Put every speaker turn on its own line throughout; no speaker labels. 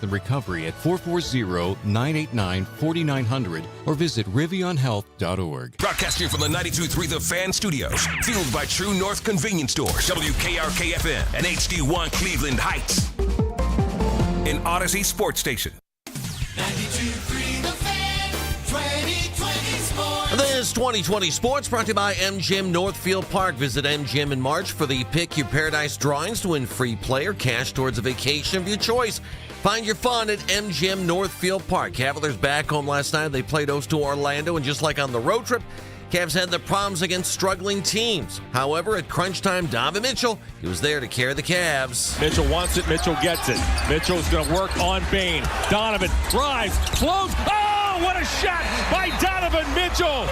Health and Recovery at 440-989-4900 or visit rivionhealth.org.
Broadcasting from the 92.3 The Fan Studios, fueled by True North Convenience Stores, WKRK-FM and HD1 Cleveland Heights. An Odyssey Sports Station.
92.3 The Fan, 2020 Sports.
This 2020 Sports brought to you by MGM Northfield Park. Visit MGM in March for the Pick Your Paradise drawings to win free play or cash towards a vacation of your choice. Find your fun at MGM Northfield Park. Cavaliers back home last night. They played host to Orlando, and just like on the road trip, Cavs had their problems against struggling teams. However, at crunch time, Donovan Mitchell, he was there to carry the Cavs.
Mitchell wants it. Mitchell gets it. Mitchell's going to work on Bane. Donovan drives, floats. Oh, what a shot by Donovan Mitchell.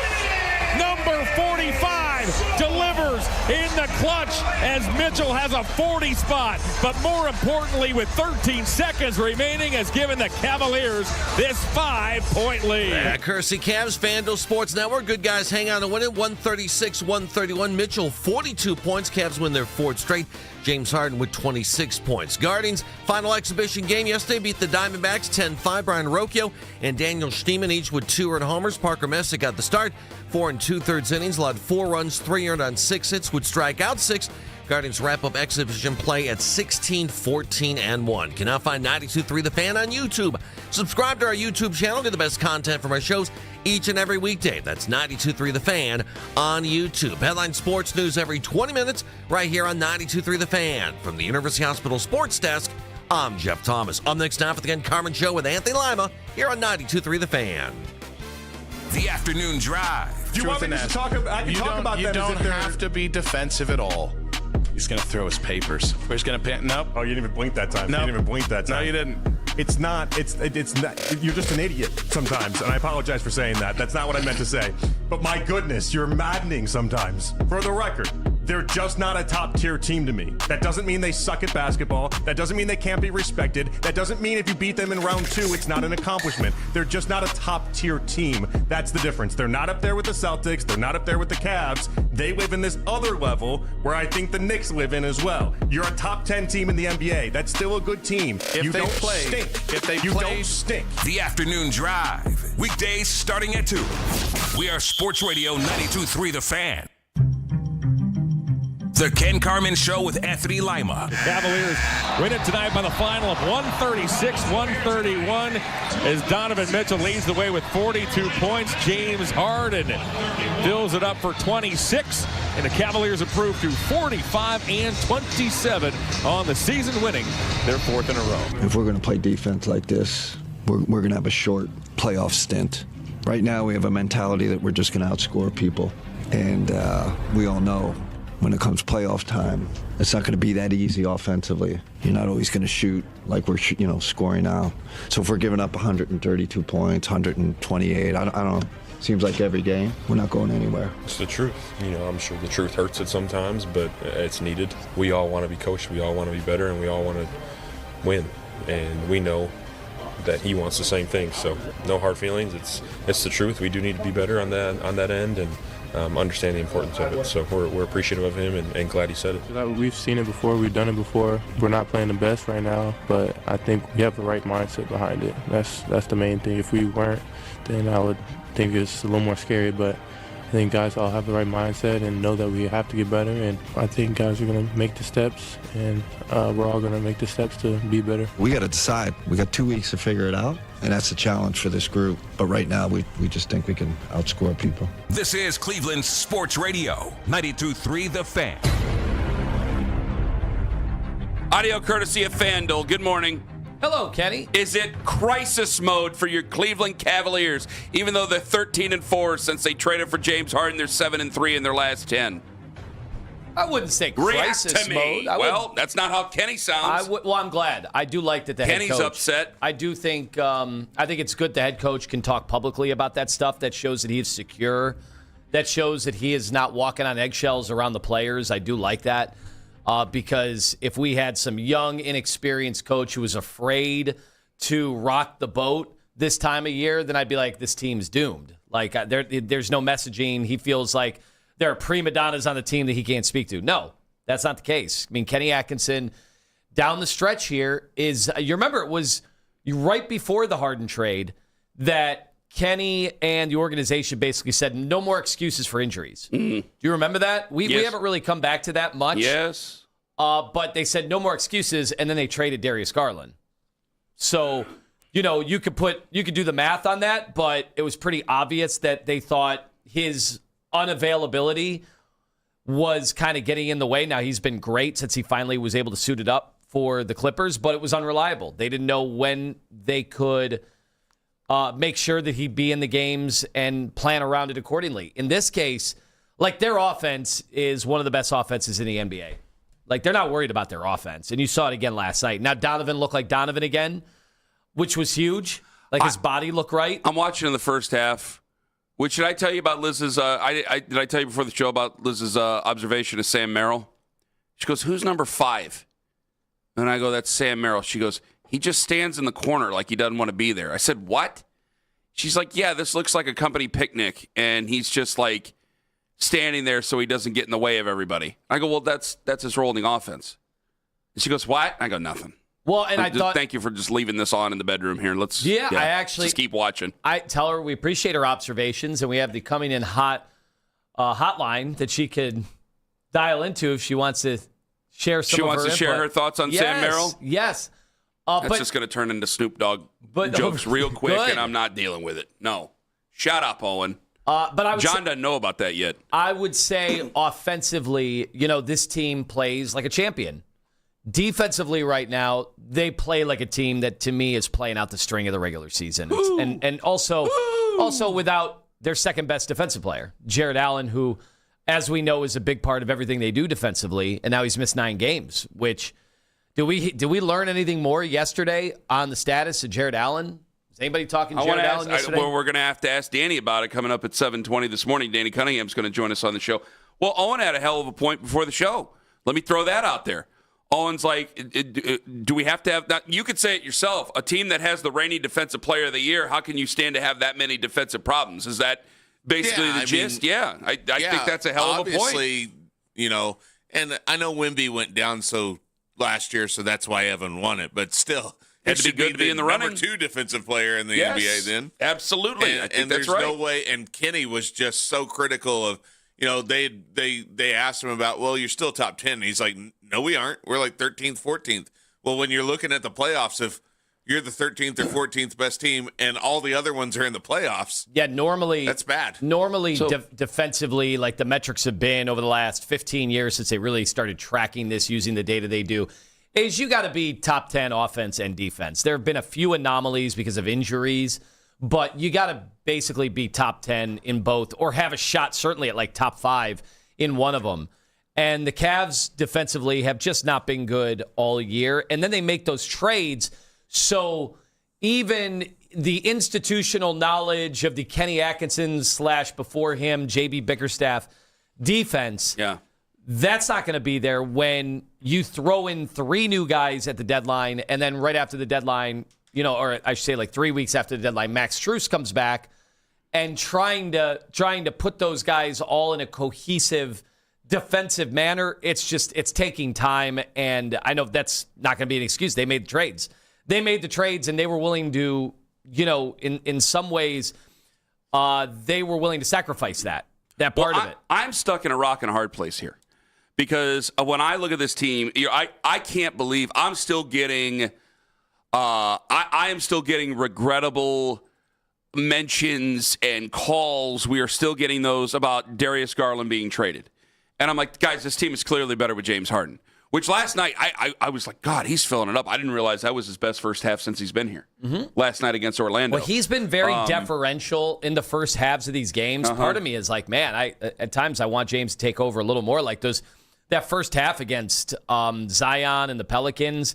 Number 45 delivers in the clutch as Mitchell has a 40 spot. But more importantly, with 13 seconds remaining, has given the Cavaliers this 5-point lead.
Courtesy Cavs, FanDuel Sports Network. Good guys hang on to win it. 136-131. Mitchell, 42 points. Cavs win their fourth straight. James Harden with 26 points. Guardians, final exhibition game yesterday, beat the Diamondbacks 10-5. Brian Rocchio and Daniel Schneemann each with 2 earned homers. Parker Messick got the start. 4 2/3 innings, allowed 4 runs, 3 earned on 6 hits, would strike out 6. Guardians wrap up exhibition play at 16-14-1. Can now find 92.3 The Fan on YouTube. Subscribe to our YouTube channel. Get the best content from our shows each and every weekday. That's 92.3 The Fan on YouTube. Headline sports news every 20 minutes right here on 92.3 The Fan. From the University Hospital Sports Desk, I'm Jeff Thomas. Up next now for the Carman Show with Anthony Lima here on 92.3 The Fan.
The Afternoon Drive.
Do you want me to talk about? I can talk about them. You don't have to be defensive at all. He's going to throw his papers. He's going to nope.
Oh, you didn't even blink that time.
Nope.
You didn't even blink that time.
No, you didn't.
It's not. It's not. You're just an idiot sometimes, and I apologize for saying that. That's not what I meant to say. But my goodness, you're maddening sometimes. For the record, they're just not a top-tier team to me. That doesn't mean they suck at basketball. That doesn't mean they can't be respected. That doesn't mean if you beat them in round 2, it's not an accomplishment. They're just not a top-tier team. That's the difference. They're not up there with the Celtics. They're not up there with the Cavs. They live in this other level where I think the Knicks live in as well. You're a top 10 team in the NBA. That's still a good team.
If
you
they
don't
play,
stink.
If they
you
play,
don't stink.
The Afternoon Drive. Weekdays starting at 2. We are Sports Radio 92.3 The Fan. The Ken Carman Show with Anthony Lima.
The Cavaliers win it tonight by the final of 136-131 as Donovan Mitchell leads the way with 42 points. James Harden fills it up for 26, and the Cavaliers improve to 45-27 on the season, winning their 4th in a row.
If we're going to play defense like this, we're going to have a short playoff stint. Right now we have a mentality that we're just going to outscore people, and we all know when it comes playoff time, it's not going to be that easy offensively. You're not always going to shoot like we're scoring now. So if we're giving up 132 points, 128, I don't know. Seems like every game, we're not going anywhere.
It's the truth. I'm sure the truth hurts it sometimes, but it's needed. We all want to be coached. We all want to be better, and we all want to win. And we know that he wants the same thing. So no hard feelings. It's the truth. We do need to be better on that end, and understand the importance of it. So we're appreciative of him and glad he said it.
We've seen it before. We've done it before. We're not playing the best right now, but I think we have the right mindset behind it. That's the main thing. If we weren't, then I would think it's a little more scary, but I think guys all have the right mindset and know that we have to get better, and I think guys are going to make the steps, and we're all going to make the steps to be better.
We got to decide. We got 2 weeks to figure it out, and that's a challenge for this group. But right now, we just think we can outscore people.
This is Cleveland Sports Radio, 92.3 The Fan.
Audio courtesy of FanDuel. Good morning.
Hello, Kenny.
Is it crisis mode for your Cleveland Cavaliers? Even though they're 13-4 since they traded for James Harden, they're 7-3 in their last 10.
I wouldn't say crisis
React to me.
mode.
Well, that's not how Kenny sounds.
I'm glad. I do like that the
Kenny's
head coach.
upset.
I do think. I think it's good the head coach can talk publicly about that stuff. That shows that he is secure. That shows that he is not walking on eggshells around the players. I do like that. Because if we had some young, inexperienced coach who was afraid to rock the boat this time of year, then I'd be like, this team's doomed. Like, there's no messaging. He feels like there are prima donnas on the team that he can't speak to. No, that's not the case. I mean, Kenny Atkinson, down the stretch here, is, you remember it was right before the Harden trade that Kenny and the organization basically said no more excuses for injuries. Do you remember that? We haven't really come back to that much.
Yes.
But they said no more excuses, and then they traded Darius Garland. So, you could do the math on that, but it was pretty obvious that they thought his unavailability was kind of getting in the way. Now, he's been great since he finally was able to suit it up for the Clippers, but it was unreliable. They didn't know when they could make sure that he'd be in the games and plan around it accordingly. In this case, their offense is one of the best offenses in the NBA. They're not worried about their offense, and you saw it again last night. Now, Donovan looked like Donovan again, which was huge. His body looked right.
I'm watching in the first half. Which should I tell you about Liz's? Did I tell you before the show about Liz's observation of Sam Merrill? She goes, "Who's number 5?" And I go, "That's Sam Merrill." She goes, "He just stands in the corner like he doesn't want to be there." I said, "What?" She's like, "Yeah, this looks like a company picnic, and he's just standing there so he doesn't get in the way of everybody." I go, "Well, that's his role in the offense." And she goes, "What?" I go, "Nothing."
Well, and I thought,
thank you for just leaving this on in the bedroom here. Let's just keep watching.
I tell her we appreciate her observations, and we have the coming in hot hotline that she could dial into if she wants to share some.
She wants to share her thoughts on Sam Merrill.
Yes,
that's just going to turn into Snoop Dogg jokes real quick, and I'm not dealing with it. No, shut up, Owen. John doesn't know about that yet.
I would say offensively, this team plays like a champion. Defensively right now, they play like a team that, to me, is playing out the string of the regular season. And also without their second-best defensive player, Jared Allen, who, as we know, is a big part of everything they do defensively, and now he's missed 9 games, which, did we learn anything more yesterday on the status of Jared Allen? Is anybody talking Jared Allen yesterday?
We're going to have to ask Danny about it coming up at 7:20 this morning. Danny Cunningham's going to join us on the show. Well, Owen had a hell of a point before the show. Let me throw that out there. Owen's like, do we have to have that? You could say it yourself. A team that has the reigning defensive player of the year, how can you stand to have that many defensive problems? Is that basically the gist? I think that's a hell of a point.
Obviously, and I know Wemby went down last year, so that's why Evan won it. But still,
had to be good to be in the running.
Number 2 defensive player in the NBA then.
Absolutely. I think that's
there's
right.
no way. And Kenny was just so critical of, they asked him about, well, you're still top 10. And he's like, no, we aren't. We're 13th, 14th. Well, when you're looking at the playoffs, if you're the 13th or 14th best team and all the other ones are in the playoffs,
normally
that's bad.
Normally, defensively, the metrics have been over the last 15 years since they really started tracking this using the data they do, is you got to be top 10 offense and defense. There have been a few anomalies because of injuries, but you got to basically be top 10 in both or have a shot certainly at top 5 in one of them. And the Cavs defensively have just not been good all year. And then they make those trades. So even the institutional knowledge of the Kenny Atkinson / before him, J.B. Bickerstaff defense, that's not going to be there when you throw in 3 new guys at the deadline. And then right after the deadline, or I should say 3 weeks after the deadline, Max Strus comes back and trying to put those guys all in a cohesive defensive manner. It's taking time, and I know that's not going to be an excuse. They made the trades. And they were willing to, in some ways, they were willing to sacrifice that part of it.
I'm stuck in a rock and a hard place here because when I look at this team, I can't believe I'm still getting I am still getting regrettable mentions and calls. We are still getting those about Darius Garland being traded. And I'm like, guys, this team is clearly better with James Harden. Which last night, I was like, God, he's filling it up. I didn't realize that was his best first half since he's been here. Last night against Orlando.
Well, he's been very deferential in the first halves of these games. Part of me is like, man, at times I want James to take over a little more. That first half against Zion and the Pelicans,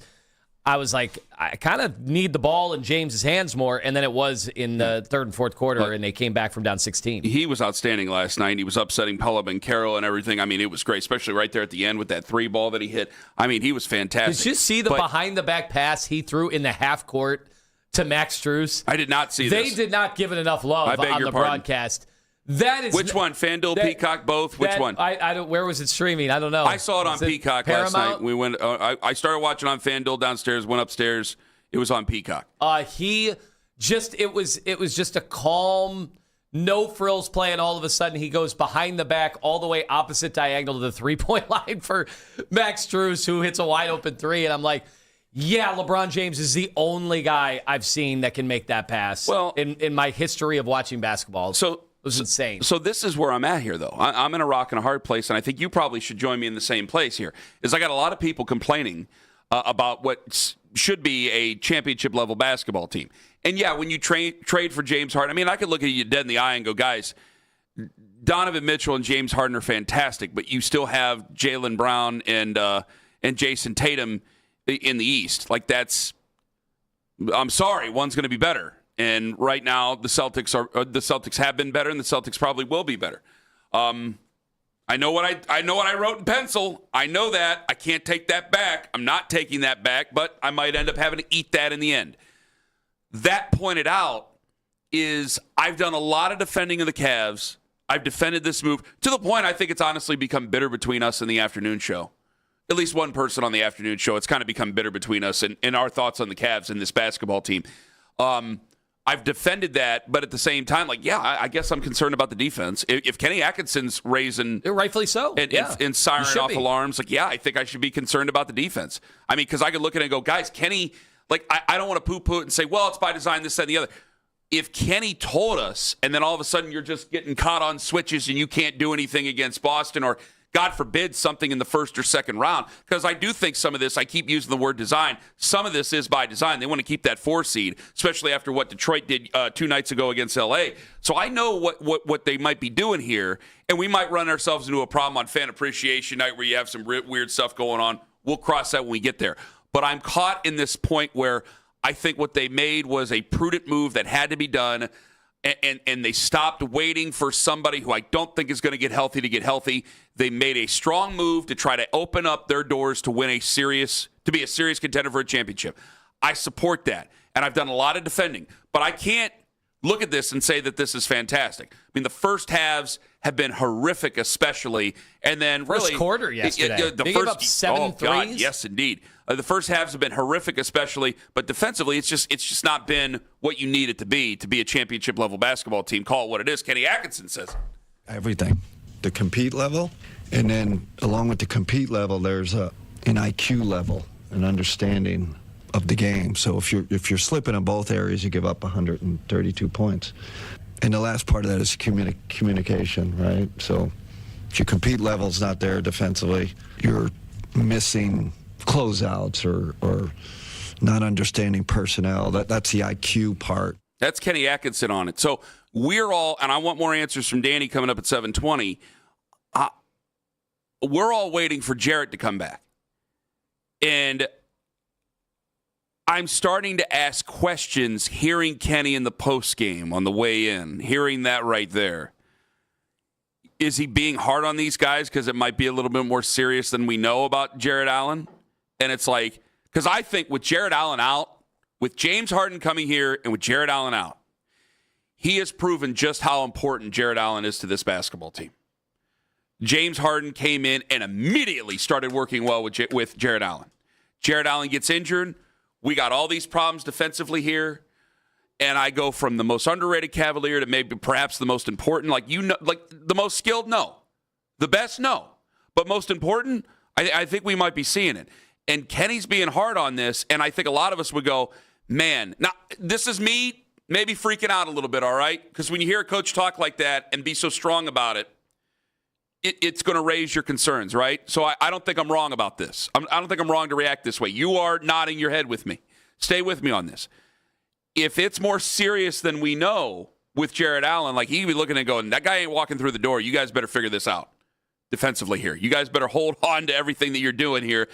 I was like, I kind of need the ball in James's hands more. And then it was in the third and fourth quarter, and they came back from down 16.
He was outstanding last night. He was upsetting Pella and Carroll and everything. I mean, it was great, especially right there at the end with that 3 ball that he hit. I mean, he was fantastic.
Did you see the behind-the-back pass he threw in the half court to Max Strus?
I did not see this.
They did not give it enough love on the broadcast. That is
which one? FanDuel, Peacock, both? Which one?
I don't. Where was it streaming? I don't know.
I saw it on Peacock last night. We went. I started watching on FanDuel downstairs. Went upstairs It was on Peacock.
It was just a calm, no frills play, and all of a sudden he goes behind the back all the way opposite diagonal to the 3-point line for Max Strus, who hits a wide open three. And I'm like, yeah, LeBron James is the only guy I've seen that can make that pass in my history of watching basketball. So it was insane.
So this is where I'm at here, though. I'm in a rock and a hard place, and I think you probably should join me in the same place here. Is I got a lot of people complaining about what should be a championship-level basketball team. And, yeah, when you trade for James Harden, I mean, I could look at you dead in the eye and go, guys, Donovan Mitchell and James Harden are fantastic, but you still have Jaylen Brown and Jason Tatum in the East. Like, I'm sorry, one's going to be better. And right now, the Celtics have been better, and the Celtics probably will be better. I know what I wrote in pencil. I know that. I can't take that back. I'm not taking that back, but I might end up having to eat that in the end. That pointed out is I've done a lot of defending of the Cavs. I've defended this move to the point I think it's honestly become bitter between us and the afternoon show. At least one person on the afternoon show. It's kind of become bitter between us and our thoughts on the Cavs and this basketball team. I've defended that, but at the same time, I guess I'm concerned about the defense. If Kenny Atkinson's raising,
rightfully so,
and sirening off alarms, I think I should be concerned about the defense. I mean, because I could look at it and go, guys, Kenny, I don't want to poo-poo it and say, well, it's by design, this, that, and the other. If Kenny told us, and then all of a sudden you're just getting caught on switches and you can't do anything against Boston, or God forbid something in the first or second round, because I do think some of this, I keep using the word design, some of this is by design. They want to keep that 4 seed, especially after what Detroit did 2 nights ago against L.A. So I know what they might be doing here, and we might run ourselves into a problem on Fan Appreciation Night where you have some weird stuff going on. We'll cross that when we get there. But I'm caught in this point where I think what they made was a prudent move that had to be done, and they stopped waiting for somebody who I don't think is going to get healthy. They made a strong move to try to open up their doors to be a serious contender for a championship. I support that, and I've done a lot of defending, but I can't look at this and say that this is fantastic. I mean, the first halves have been horrific, especially, and then
first quarter yesterday. They gave up 7 threes.
God, yes, indeed. The first halves have been horrific, especially, but defensively, it's just not been what you need it to be a championship level basketball team. Call it what it is. Kenny Atkinson says
everything, the compete level, and then along with the compete level, there's an IQ level, an understanding of the game. So if you're slipping in both areas, you give up 132 points. And the last part of that is communication, right? So if your compete level's not there defensively, you're missing closeouts or not understanding personnel. That's the IQ part.
That's Kenny Atkinson on it. So we're all, and I want more answers from Danny coming up at 7:20. We're all waiting for Jarrett to come back. And I'm starting to ask questions hearing Kenny in the postgame on the way in, hearing that right there. Is he being hard on these guys because it might be a little bit more serious than we know about Jarrett Allen? And it's like, because I think with Jarrett Allen out, with James Harden coming here and with Jarrett Allen out, he has proven just how important Jarrett Allen is to this basketball team. James Harden came in and immediately started working well with Jarrett Allen. Jarrett Allen gets injured. We got all these problems defensively here, and I go from the most underrated Cavalier to maybe perhaps the most important. Like the most skilled, no. The best, no. But most important, I think we might be seeing it. And Kenny's being hard on this, and I think a lot of us would go, man, now this is me maybe freaking out a little bit, all right? Because when you hear a coach talk like that and be so strong about it, it's going to raise your concerns, right? So I don't think I'm wrong about this. I don't think I'm wrong to react this way. You are nodding your head with me. Stay with me on this. If it's more serious than we know with Jarrett Allen, like he'd be looking and going, that guy ain't walking through the door. You guys better figure this out defensively here. You guys better hold on to everything that you're doing here.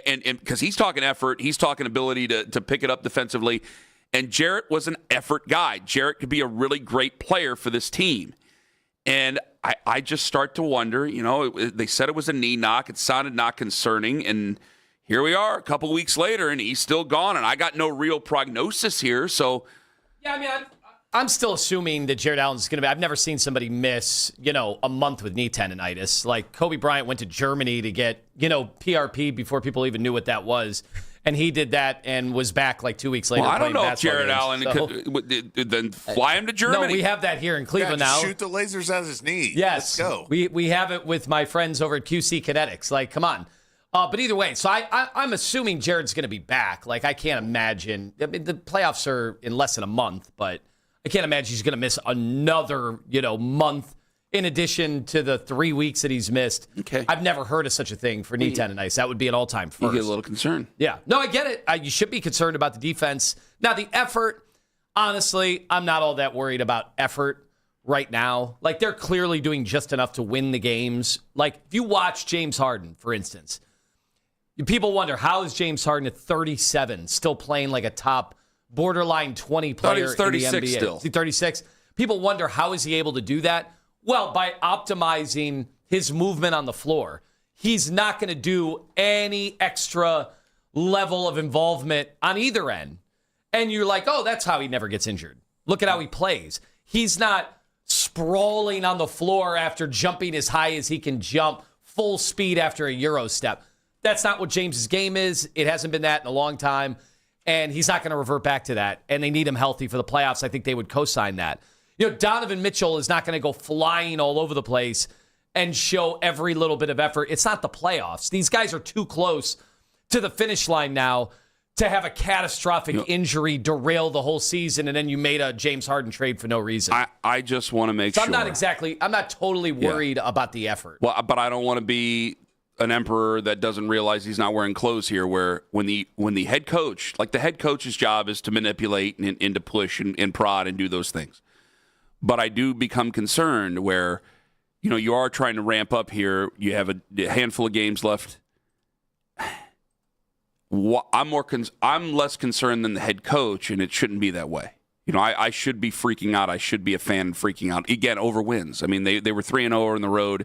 And because he's talking effort, he's talking ability to pick it up defensively. And Jarrett was an effort guy. Jarrett could be a really great player for this team. And I just start to wonder, they said it was a knee knock. It sounded not concerning. And here we are a couple weeks later, and he's still gone. And I got no real prognosis here. So,
yeah, I mean, I'm still assuming that Jarrett Allen's going to be. I've never seen somebody miss, a month with knee tendonitis. Like Kobe Bryant went to Germany to get, PRP before people even knew what that was. And he did that and was back like 2 weeks later.
Well, I don't know if
basketball
Jared
games.
Allen could then fly him to Germany.
No, we have that here in Cleveland now.
Shoot the lasers out of his knee.
Yes.
Let's go.
We have it with my friends over at QC Kinetics. Like, come on. But either way, so I'm assuming Jared's going to be back. Like, I can't imagine. I mean, the playoffs are in less than a month, but I can't imagine he's going to miss another, month in addition to the 3 weeks that he's missed.
Okay.
I've never heard of such a thing for knee tendonitis. That would be an all-time first.
You get a little concerned.
Yeah. No, I get it. You should be concerned about the defense. Now, the effort, honestly, I'm not all that worried about effort right now. Like, they're clearly doing just enough to win the games. Like, if you watch James Harden, for instance, people wonder, how is James Harden at 37 still playing like a top borderline 20 player
he's 36
in the NBA?
still.
Is he 36? People wonder, how is he able to do that? Well, by optimizing his movement on the floor. He's not going to do any extra level of involvement on either end. And you're like, oh, that's how he never gets injured. Look at how he plays. He's not sprawling on the floor after jumping as high as he can jump, full speed after a Euro step. That's not what James's game is. It hasn't been that in a long time. And he's not going to revert back to that. And they need him healthy for the playoffs. I think they would co-sign that. Donovan Mitchell is not going to go flying all over the place and show every little bit of effort. It's not the playoffs. These guys are too close to the finish line now to have a catastrophic injury derail the whole season, and then you made a James Harden trade for no reason.
I just want to make sure.
I'm not totally worried about the effort.
Well, but I don't want to be an emperor that doesn't realize he's not wearing clothes here, where when the head coach, like the head coach's job is to manipulate and to push and prod and do those things. But I do become concerned where, you are trying to ramp up here. You have a handful of games left. I'm less concerned than the head coach, and it shouldn't be that way. I should be freaking out. I should be a fan freaking out. Again, over wins. I mean, they were 3-0 on the road,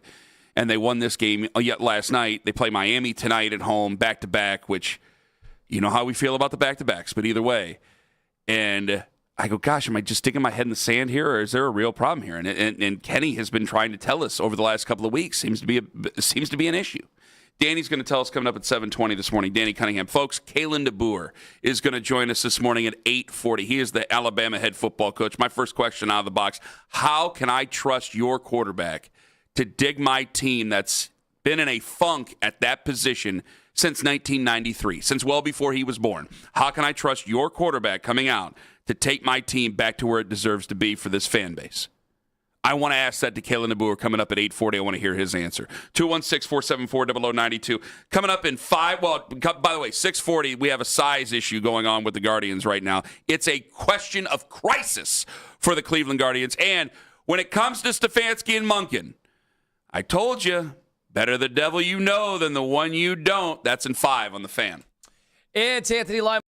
and they won this game yet last night. They play Miami tonight at home, back-to-back, which you know how we feel about the back-to-backs, but either way. And I go, gosh, am I just sticking my head in the sand here, or is there a real problem here? And Kenny has been trying to tell us over the last couple of weeks. Seems to be an issue. Danny's going to tell us coming up at 7:20 this morning. Danny Cunningham. Folks, Kalen DeBoer is going to join us this morning at 8:40. He is the Alabama head football coach. My first question out of the box, how can I trust your quarterback to dig my team that's been in a funk at that position since 1993, since well before he was born? How can I trust your quarterback coming out to take my team back to where it deserves to be for this fan base? I want to ask that to Kalen DeBoer coming up at 8:40. I want to hear his answer. 216-474-0092. Coming up in 5. Well, by the way, 6:40, we have a size issue going on with the Guardians right now. It's a question of crisis for the Cleveland Guardians. And when it comes to Stefanski and Monken, I told you, better the devil you know than the one you don't. That's in 5 on the Fan.
It's Anthony Lima.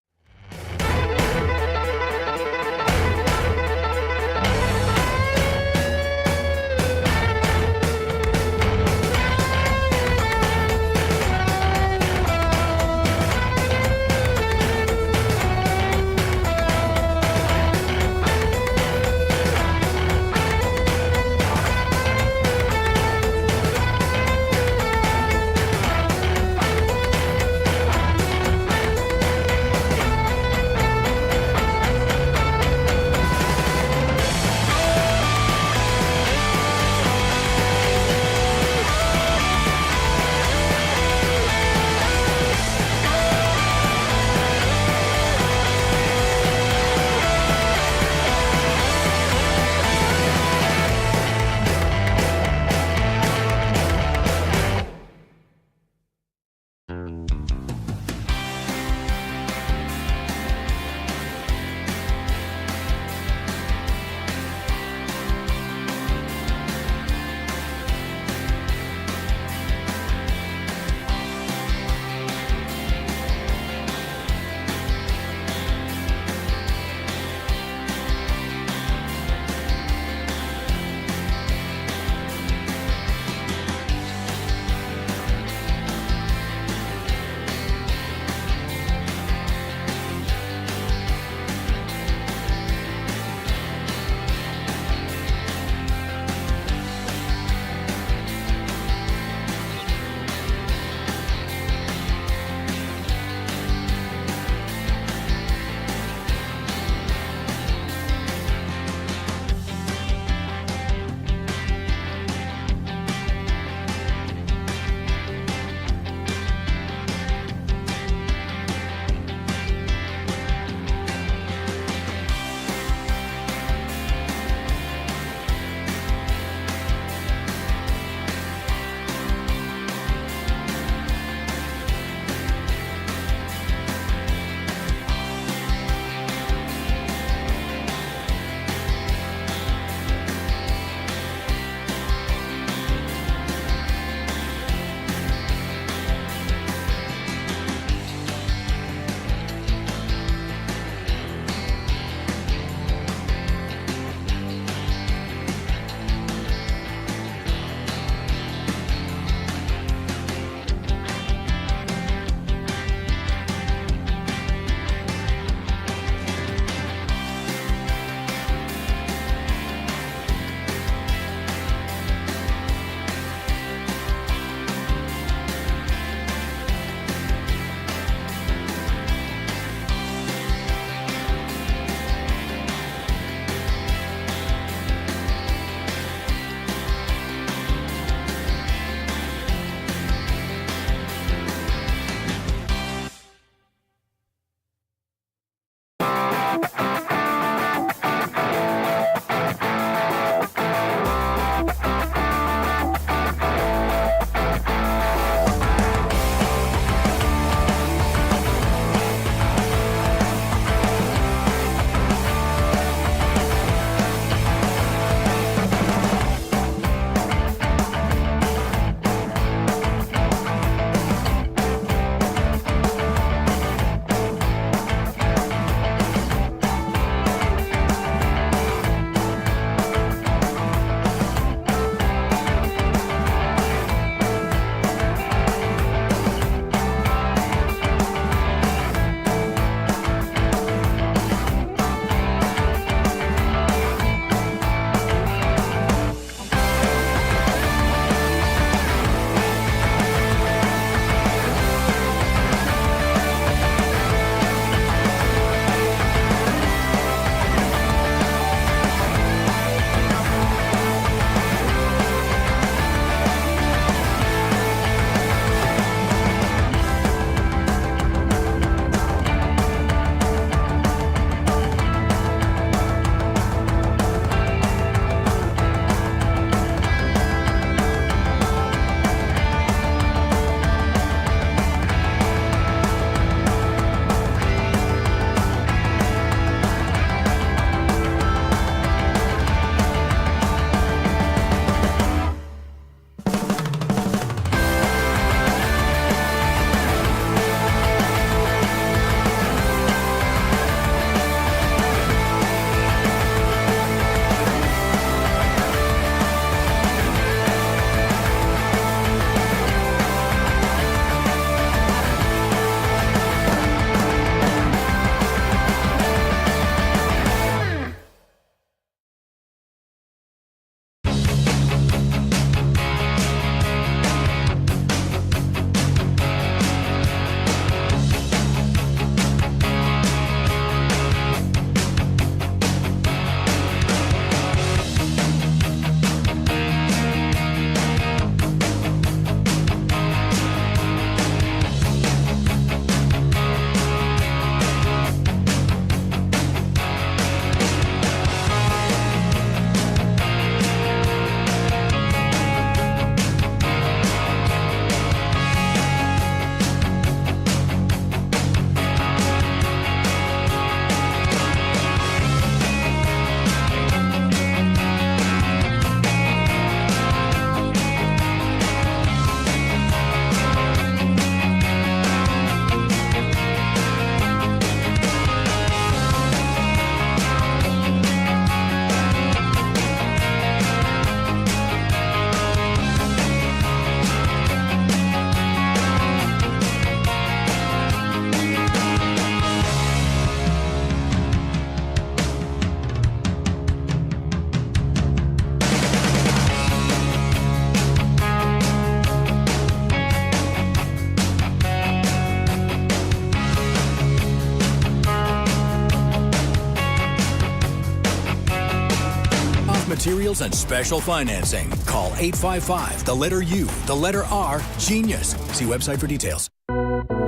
deals and special financing. Call 855 the letter U, the letter R, Genius. See website for details.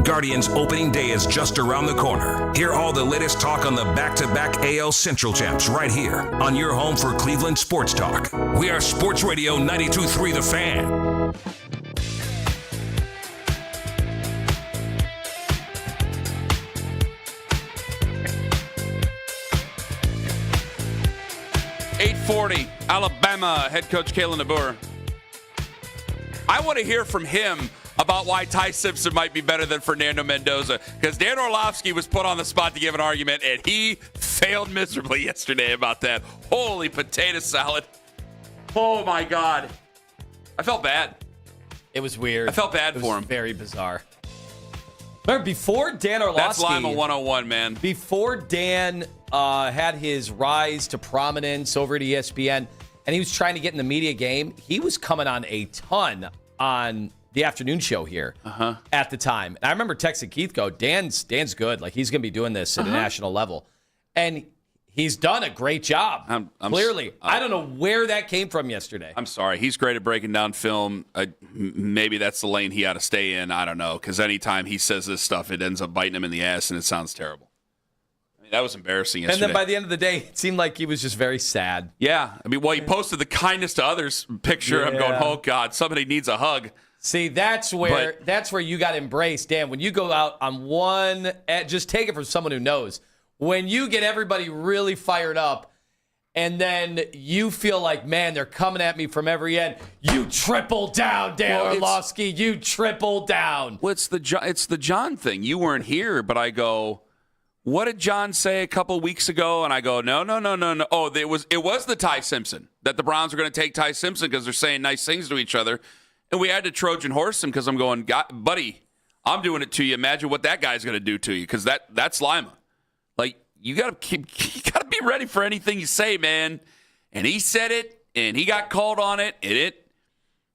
Guardians opening day is just around the corner. Hear all the latest talk on the back-to-back AL Central champs right here on your home for Cleveland Sports Talk. We are Sports Radio 92.3 The Fan.
.840, Alabama head coach Kalen DeBoer. I want to hear from him about why Ty Simpson might be better than Fernando Mendoza, because Dan Orlovsky was put on the spot to give an argument, and he failed miserably yesterday about that. Holy potato salad. Oh, my God. I felt bad.
It was weird.
I felt bad for him.
Very bizarre. Remember, before Dan Orlovsky...
That's Lima 101, man.
Before Dan had his rise to prominence over at ESPN, and he was trying to get in the media game, he was coming on a ton on the afternoon show here at the time. And I remember texting Keith, Dan's good. Like, he's going to be doing this at a national level. And he's done a great job, clearly. I don't know where that came from yesterday.
I'm sorry. He's great at breaking down film. Maybe that's the lane he ought to stay in. I don't know, because anytime he says this stuff, it ends up biting him in the ass, and it sounds terrible. I mean, that was embarrassing yesterday.
And then by the end of the day, it seemed like he was just very sad.
Yeah. I mean, he posted the kindness to others picture. I'm going, oh, God, somebody needs a hug.
See, that's where you got embraced, Dan. When you go out on one, just take it from someone who knows. When you get everybody really fired up, and then you feel like, man, they're coming at me from every end, you triple down, Dan Orlovsky. You triple down.
Well, it's the John thing. You weren't here, but I go, what did John say a couple weeks ago? And I go, no. Oh, it was the Ty Simpson, that the Browns are going to take Ty Simpson because they're saying nice things to each other. And we had to Trojan horse him because I'm going, buddy, I'm doing it to you. Imagine what that guy's going to do to you, because that's Lima. Like, you got to be ready for anything you say, man. And he said it, and he got called on it, and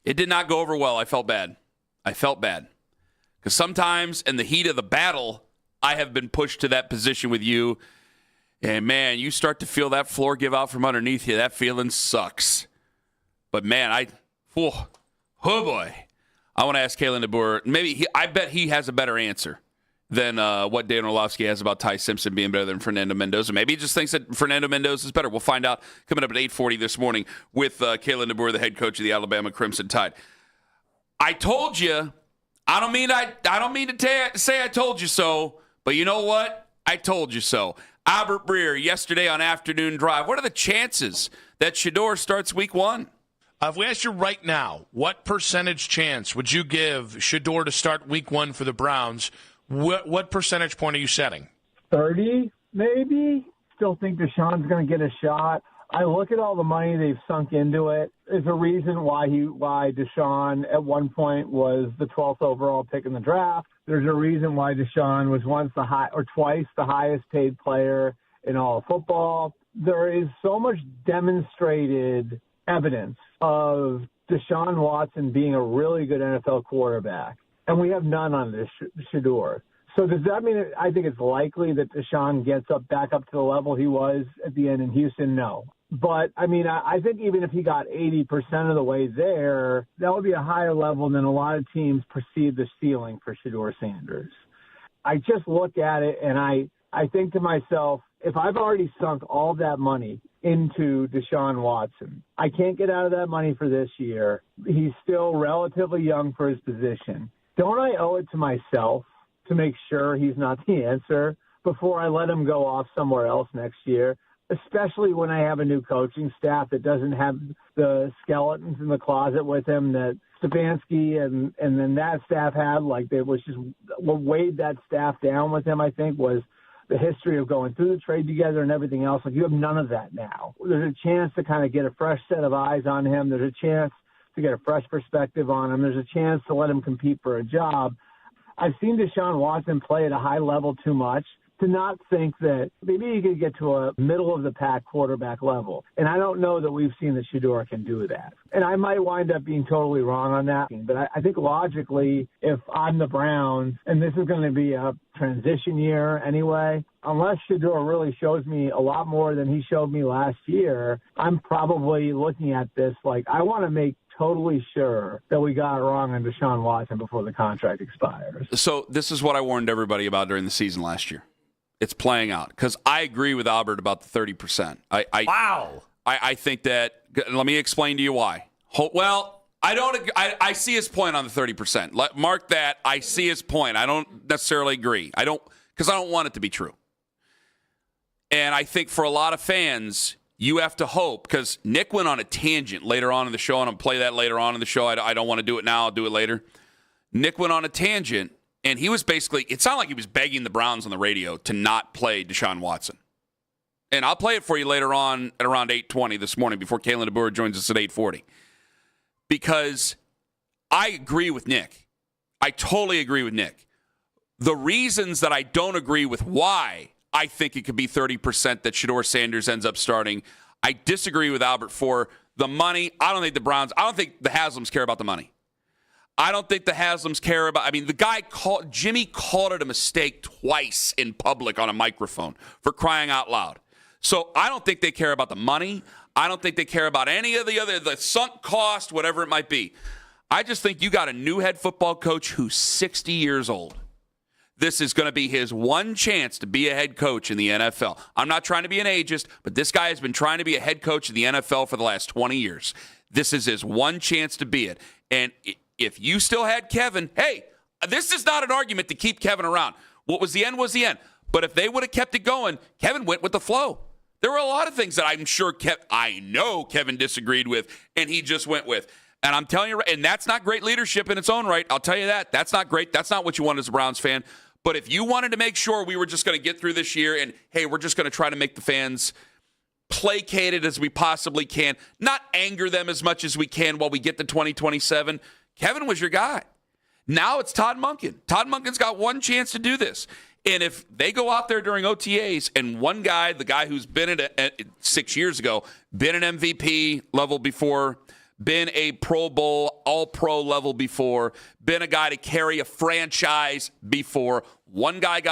it did not go over well. I felt bad. Because sometimes in the heat of the battle, I have been pushed to that position with you, and, man, you start to feel that floor give out from underneath you. That feeling sucks. But, man, oh boy. I want to ask Kalen DeBoer. I bet he has a better answer than what Dan Orlovsky has about Ty Simpson being better than Fernando Mendoza. Maybe he just thinks that Fernando Mendoza is better. We'll find out coming up at 8:40 this morning with Kalen DeBoer, the head coach of the Alabama Crimson Tide. I told you. I don't mean to say I told you so, but you know what? I told you so. Albert Breer yesterday on Afternoon Drive. What are the chances that Shedeur starts week 1?
If we asked you right now, what percentage chance would you give Shedeur to start week 1 for the Browns? What percentage point are you setting?
30, maybe. Still think Deshaun's going to get a shot. I look at all the money they've sunk into it. There's a reason why Deshaun at one point was the 12th overall pick in the draft. There's a reason why Deshaun was twice the highest paid player in all of football. There is so much demonstrated evidence of Deshaun Watson being a really good NFL quarterback, and we have none on this Shedeur. So does that mean I think it's likely that Deshaun gets back up to the level he was at the end in Houston? No. But, I mean, I think even if he got 80% of the way there, that would be a higher level than a lot of teams perceive the ceiling for Shedeur Sanders. I just look at it, and I think to myself, if I've already sunk all that money into Deshaun Watson, I can't get out of that money for this year. He's still relatively young for his position. Don't I owe it to myself to make sure he's not the answer before I let him go off somewhere else next year, especially when I have a new coaching staff that doesn't have the skeletons in the closet with him that Stefanski and then that staff had? Like, they was just what weighed that staff down with him, I think, was the history of going through the trade together and everything else. Like, you have none of that now. There's a chance to kind of get a fresh set of eyes on him. There's a chance to get a fresh perspective on him. There's a chance to let him compete for a job. I've seen Deshaun Watson play at a high level too much to not think that maybe you could get to a middle-of-the-pack quarterback level. And I don't know that we've seen that Shedeur can do that. And I might wind up being totally wrong on that. But I think logically, if I'm the Browns, and this is going to be a transition year anyway, unless Shedeur really shows me a lot more than he showed me last year, I'm probably looking at this like I want to make totally sure that we got it wrong on Deshaun Watson before the contract expires.
So this is what I warned everybody about during the season last year. It's playing out because I agree with Albert about the 30%. I think that. Let me explain to you why. Well, I don't. I see his point on the 30%. Mark that. I see his point. I don't necessarily agree. I don't want it to be true. And I think for a lot of fans, you have to hope, because Nick went on a tangent later on in the show, and I'll play that later on in the show. I don't want to do it now. I'll do it later. Nick went on a tangent, and he was basically, it sounded like he was begging the Browns on the radio to not play Deshaun Watson. And I'll play it for you later on at around 8:20 this morning before Kalen DeBoer joins us at 8:40. Because I agree with Nick. I totally agree with Nick. The reasons that I don't agree with why I think it could be 30% that Shedeur Sanders ends up starting, I disagree with Albert for the money. I don't think the Haslams care about the money. I don't think the Haslams care about, Jimmy called it a mistake twice in public on a microphone for crying out loud. So I don't think they care about the money. I don't think they care about any of the sunk cost, whatever it might be. I just think you got a new head football coach who's 60 years old. This is going to be his one chance to be a head coach in the NFL. I'm not trying to be an ageist, but this guy has been trying to be a head coach in the NFL for the last 20 years. This is his one chance to be it. And if you still had Kevin, hey, this is not an argument to keep Kevin around. What was the end was the end. But if they would have kept it going, Kevin went with the flow. There were a lot of things that I'm sure I know Kevin disagreed with, and he just went with. And I'm telling you, and that's not great leadership in its own right. I'll tell you that. That's not great. That's not what you want as a Browns fan. But if you wanted to make sure we were just going to get through this year and, hey, we're just going to try to make the fans placated as we possibly can, not anger them as much as we can while we get to 2027, Kevin was your guy. Now it's Todd Monken. Todd Monken's got one chance to do this. And if they go out there during OTAs and one guy, the guy who's been at 6 years ago, been an MVP level before, been a Pro Bowl, All-Pro level before, been a guy to carry a franchise before. One guy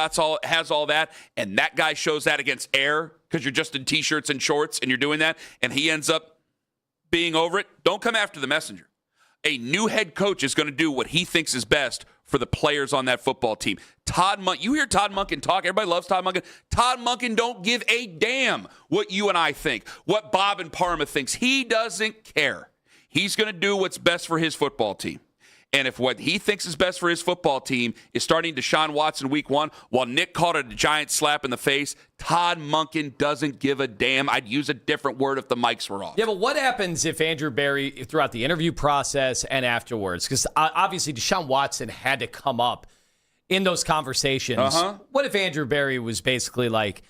has all that, and that guy shows that against air because you're just in T-shirts and shorts and you're doing that, and he ends up being over it. Don't come after the messenger. A new head coach is going to do what he thinks is best for the players on that football team. You hear Todd Monken talk. Everybody loves Todd Monken. Todd Monken don't give a damn what you and I think, what Bob and Parma thinks. He doesn't care. He's going to do what's best for his football team. And if what he thinks is best for his football team is starting Deshaun Watson week 1, while Nick called it a giant slap in the face, Todd Monken doesn't give a damn. I'd use a different word if the mics were off.
Yeah, but what happens if Andrew Berry, throughout the interview process and afterwards, because obviously Deshaun Watson had to come up in those conversations. What if Andrew Berry was basically like,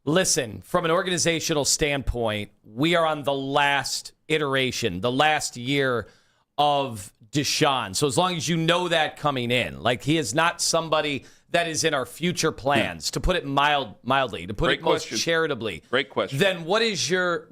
listen, from an organizational standpoint, we are on the last iteration, the last year of Deshaun. So as long as you know that coming in, like he is not somebody that is in our future plans, to put it mildly, to put it most charitably.
Great question.
Then what is your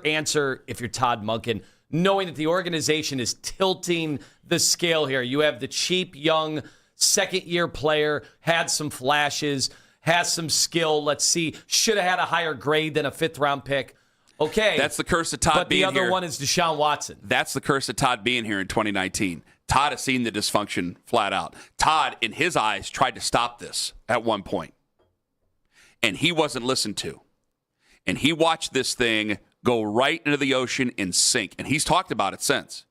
answer if you're Todd Monken, knowing that the organization is tilting the scale here? You have the cheap, young, second-year player, had some flashes, has some skill. Let's see, should have had a higher grade than a fifth-round pick. Okay.
That's the curse of Todd being here.
But the other one is Deshaun Watson.
That's the curse of Todd being here in 2019. Todd has seen the dysfunction flat out. Todd, in his eyes, tried to stop this at one point. And he wasn't listened to. And he watched this thing go right into the ocean and sink. And he's talked about it since.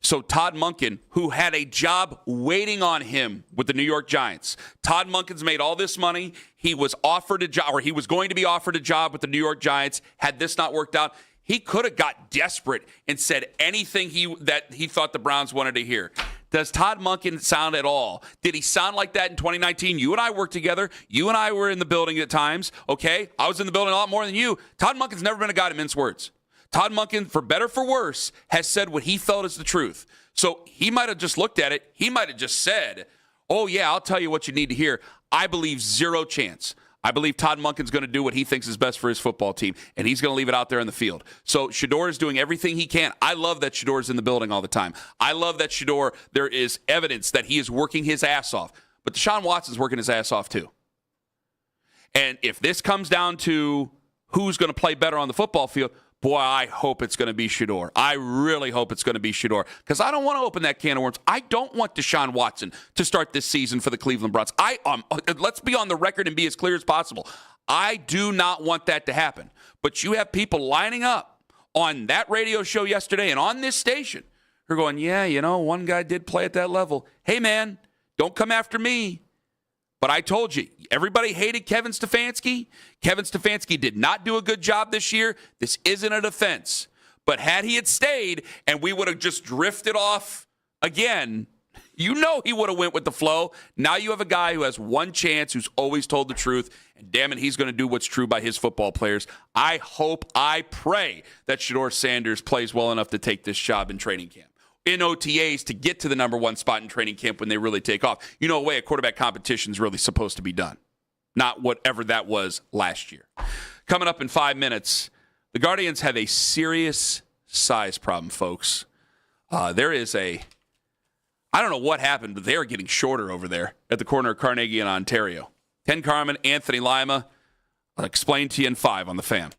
So Todd Monken, who had a job waiting on him with the New York Giants. Todd Monken's made all this money. He was offered a job, or he was going to be offered a job with the New York Giants. Had this not worked out, he could have got desperate and said anything that he thought the Browns wanted to hear. Does Todd Monken sound at all? Did he sound like that in 2019? You and I worked together. You and I were in the building at times, okay? I was in the building a lot more than you. Todd Monken's never been a guy to mince words. Todd Monken, for better for worse, has said what he felt is the truth. So he might have just looked at it. He might have just said, oh, yeah, I'll tell you what you need to hear. I believe zero chance. I believe Todd Monken's going to do what he thinks is best for his football team, and he's going to leave it out there in the field. So Shedeur is doing everything he can. I love that Shedeur is in the building all the time. I love that Shedeur, there is evidence that he is working his ass off. But Deshaun Watson's working his ass off too. And if this comes down to who's going to play better on the football field, boy, I hope it's going to be Shedeur. I really hope it's going to be Shedeur because I don't want to open that can of worms. I don't want Deshaun Watson to start this season for the Cleveland Browns. Let's be on the record and be as clear as possible. I do not want that to happen. But you have people lining up on that radio show yesterday and on this station who are going, yeah, one guy did play at that level. Hey, man, don't come after me. But I told you, everybody hated Kevin Stefanski. Kevin Stefanski did not do a good job this year. This isn't a defense. But had he had stayed and we would have just drifted off again, he would have went with the flow. Now you have a guy who has one chance, who's always told the truth, and damn it, he's going to do what's true by his football players. I hope, I pray that Shedeur Sanders plays well enough to take this job in training camp. In OTAs to get to the number one spot in training camp when they really take off. A way a quarterback competition is really supposed to be done. Not whatever that was last year. Coming up in 5 minutes, the Guardians have a serious size problem, folks. There is I don't know what happened, but they are getting shorter over there at the corner of Carnegie and Ontario. Ken Carman, Anthony Lima. I'll explain to you in 5 on the Fan.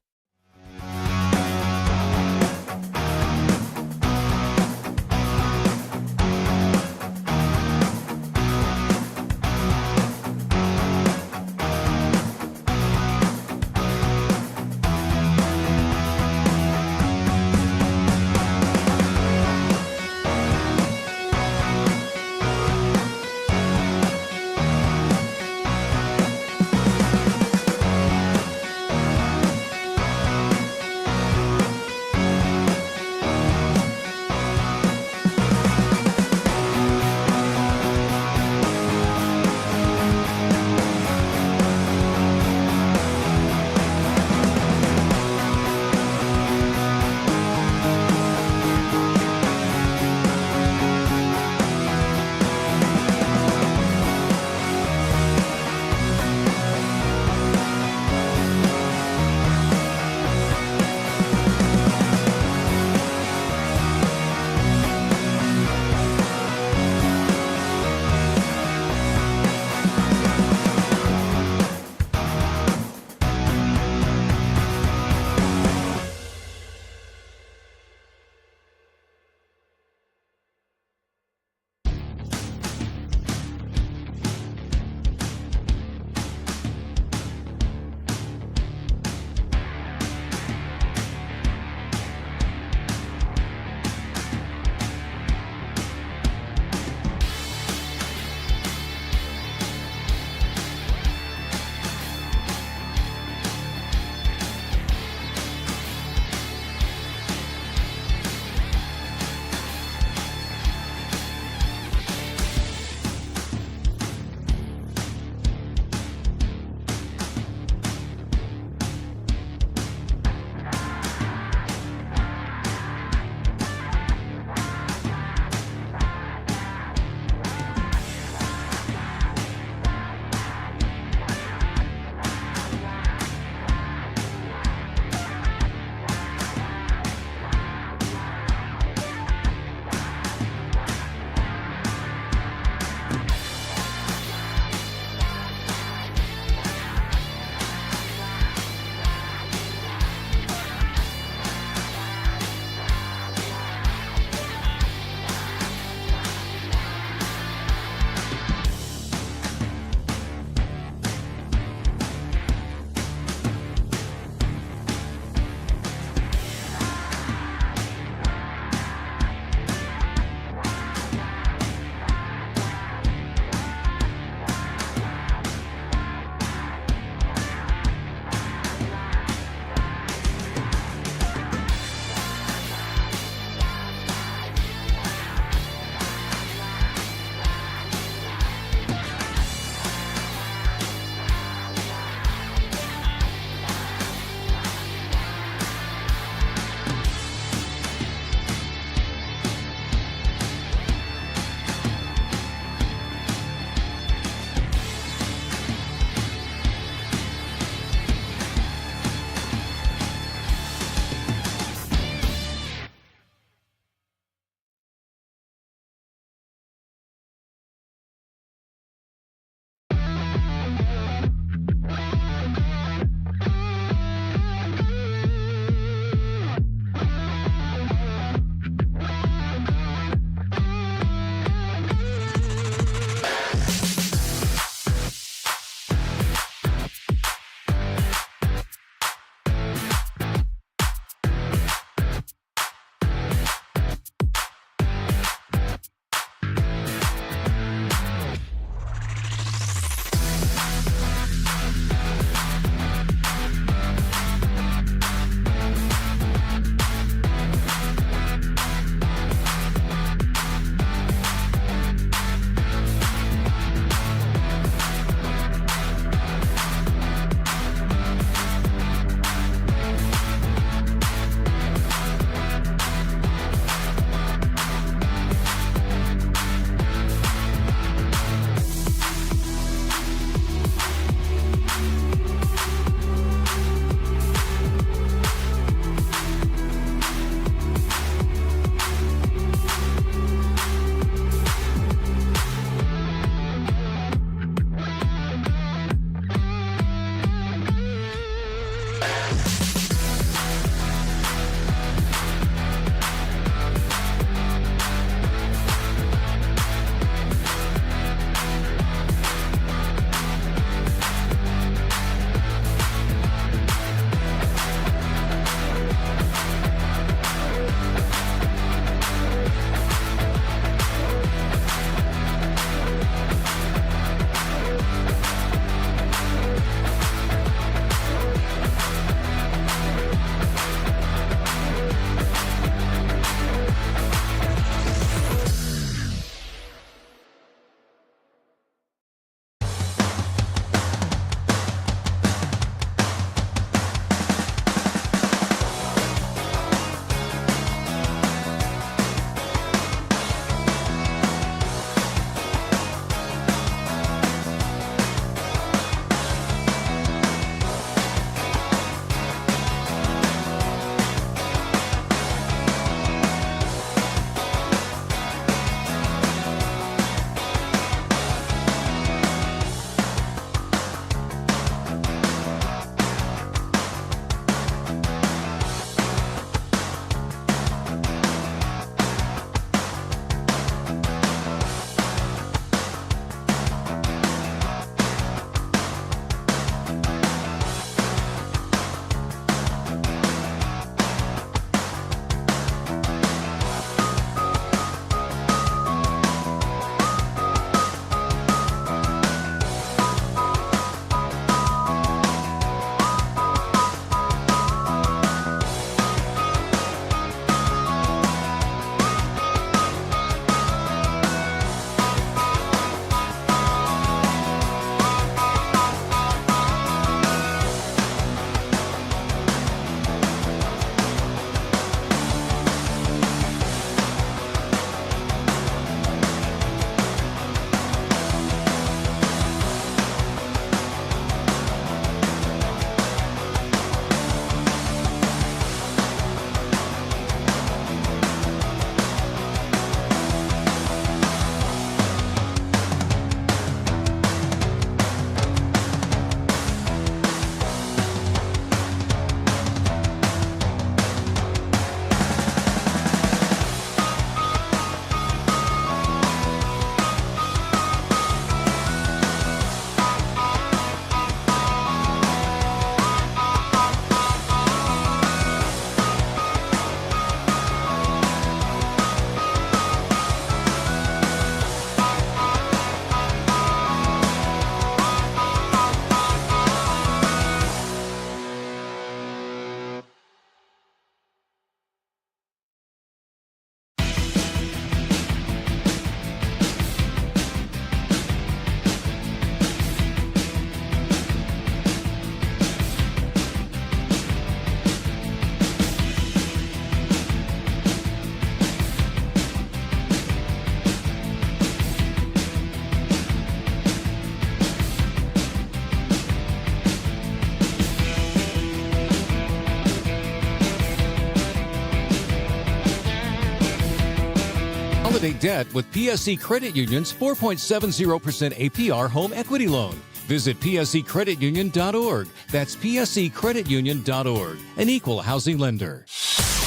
consolidate debt with PSC Credit Union's 4.70% APR home equity loan. Visit psccreditunion.org. That's psccreditunion.org, an equal housing lender.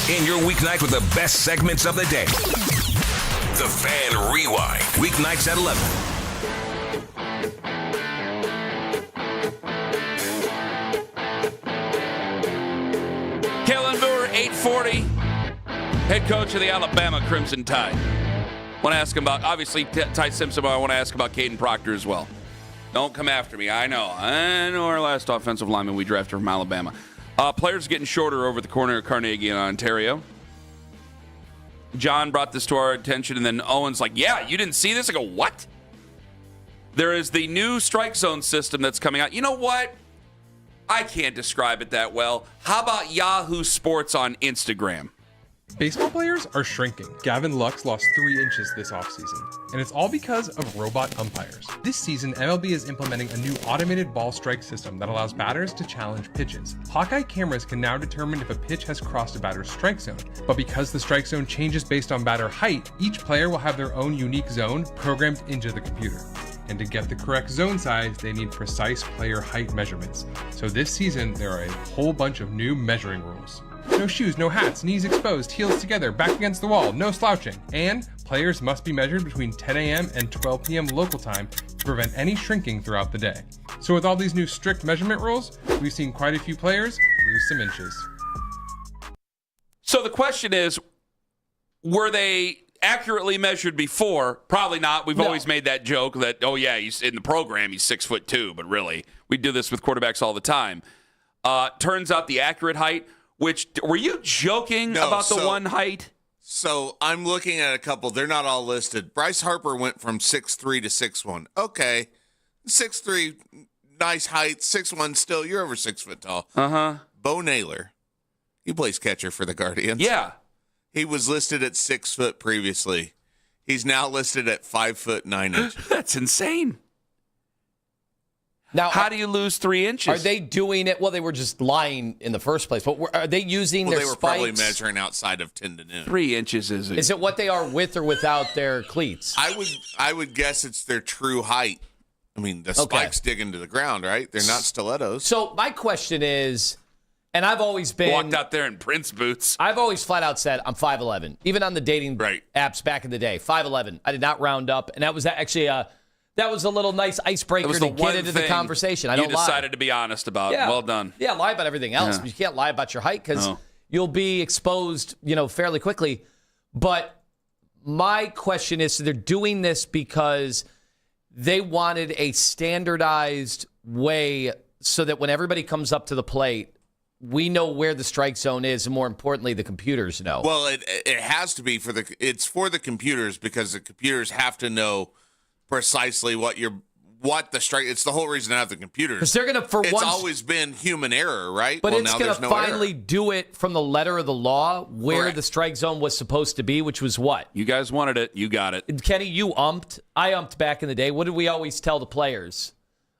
In your weeknight with the best segments of the day. The Fan Rewind. Weeknights at 11.
Kellen Boer, 840, head coach of the Alabama Crimson Tide. Want to ask him about, obviously, Ty Simpson, but I want to ask about Caden Proctor as well. Don't come after me. I know our last offensive lineman we drafted from Alabama. Players getting shorter over the corner of Carnegie in Ontario. John brought this to our attention, and then Owen's like, yeah, you didn't see this? I go, what? There is the new strike zone system that's coming out. You know what? I can't describe it that well. How about Yahoo Sports on Instagram?
Baseball players are shrinking. Gavin Lux lost 3 inches this offseason, and it's all because of robot umpires. This season, MLB is implementing a new automated ball strike system that allows batters to challenge pitches. Hawkeye cameras can now determine if a pitch has crossed a batter's strike zone, but because the strike zone changes based on batter height, each player will have their own unique zone programmed into the computer. And to get the correct zone size, they need precise player height measurements. So this season, there are a whole bunch of new measuring rules. No shoes, no hats, knees exposed, heels together, back against the wall, no slouching. And players must be measured between 10 a.m. and 12 p.m. local time to prevent any shrinking throughout the day. So with all these new strict measurement rules, we've seen quite a few players lose some inches.
So the question is, were they accurately measured before? Probably not. We've always made that joke that, oh yeah, he's in the program, he's 6'2", but really, we do this with quarterbacks all the time. Turns out the accurate height, which, were you joking about the one height?
So I'm looking at a couple. They're not all listed. Bryce Harper went from 6'3" to 6'1". Okay. 6'3", nice height. 6'1", still, you're over 6 foot tall.
Uh-huh.
Bo Naylor, he plays catcher for the Guardians.
Yeah.
He was listed at 6 foot previously. He's now listed at 5'9".
That's insane.
Now,
how do you lose 3 inches?
Are they doing it? Well, they were just lying in the first place. But are they using their spikes?
Well, they were probably measuring outside of 10 to noon.
3 inches is it?
Is it what they are with or without their cleats?
I would guess it's their true height. I mean, the spikes dig into the ground, right? They're not stilettos.
So my question is, and I've always been
walked out there in Prince boots.
I've always flat out said I'm 5'11", even on the dating apps back in the day. 5'11". I did not round up, and that was actually that was a little nice icebreaker to get into the conversation. I don't lie.
You decided to be honest about.
Yeah.
Well done.
Yeah, lie about everything else.
Yeah.
But you can't lie about your height because you'll be exposed, fairly quickly. But my question is, so they're doing this because they wanted a standardized way so that when everybody comes up to the plate, we know where the strike zone is, and more importantly, the computers know.
Well, it has to be for the computers because the computers have to know precisely what the strike. It's the whole reason I have the computers.
Because they're going to,
it's always been human error, right?
But
well,
it's
now
going to
no
finally
error.
do it from the letter of the law where the strike zone was supposed to be, which was what?
You guys wanted it. You got it.
Kenny, you umped. I umped back in the day. What did we always tell the players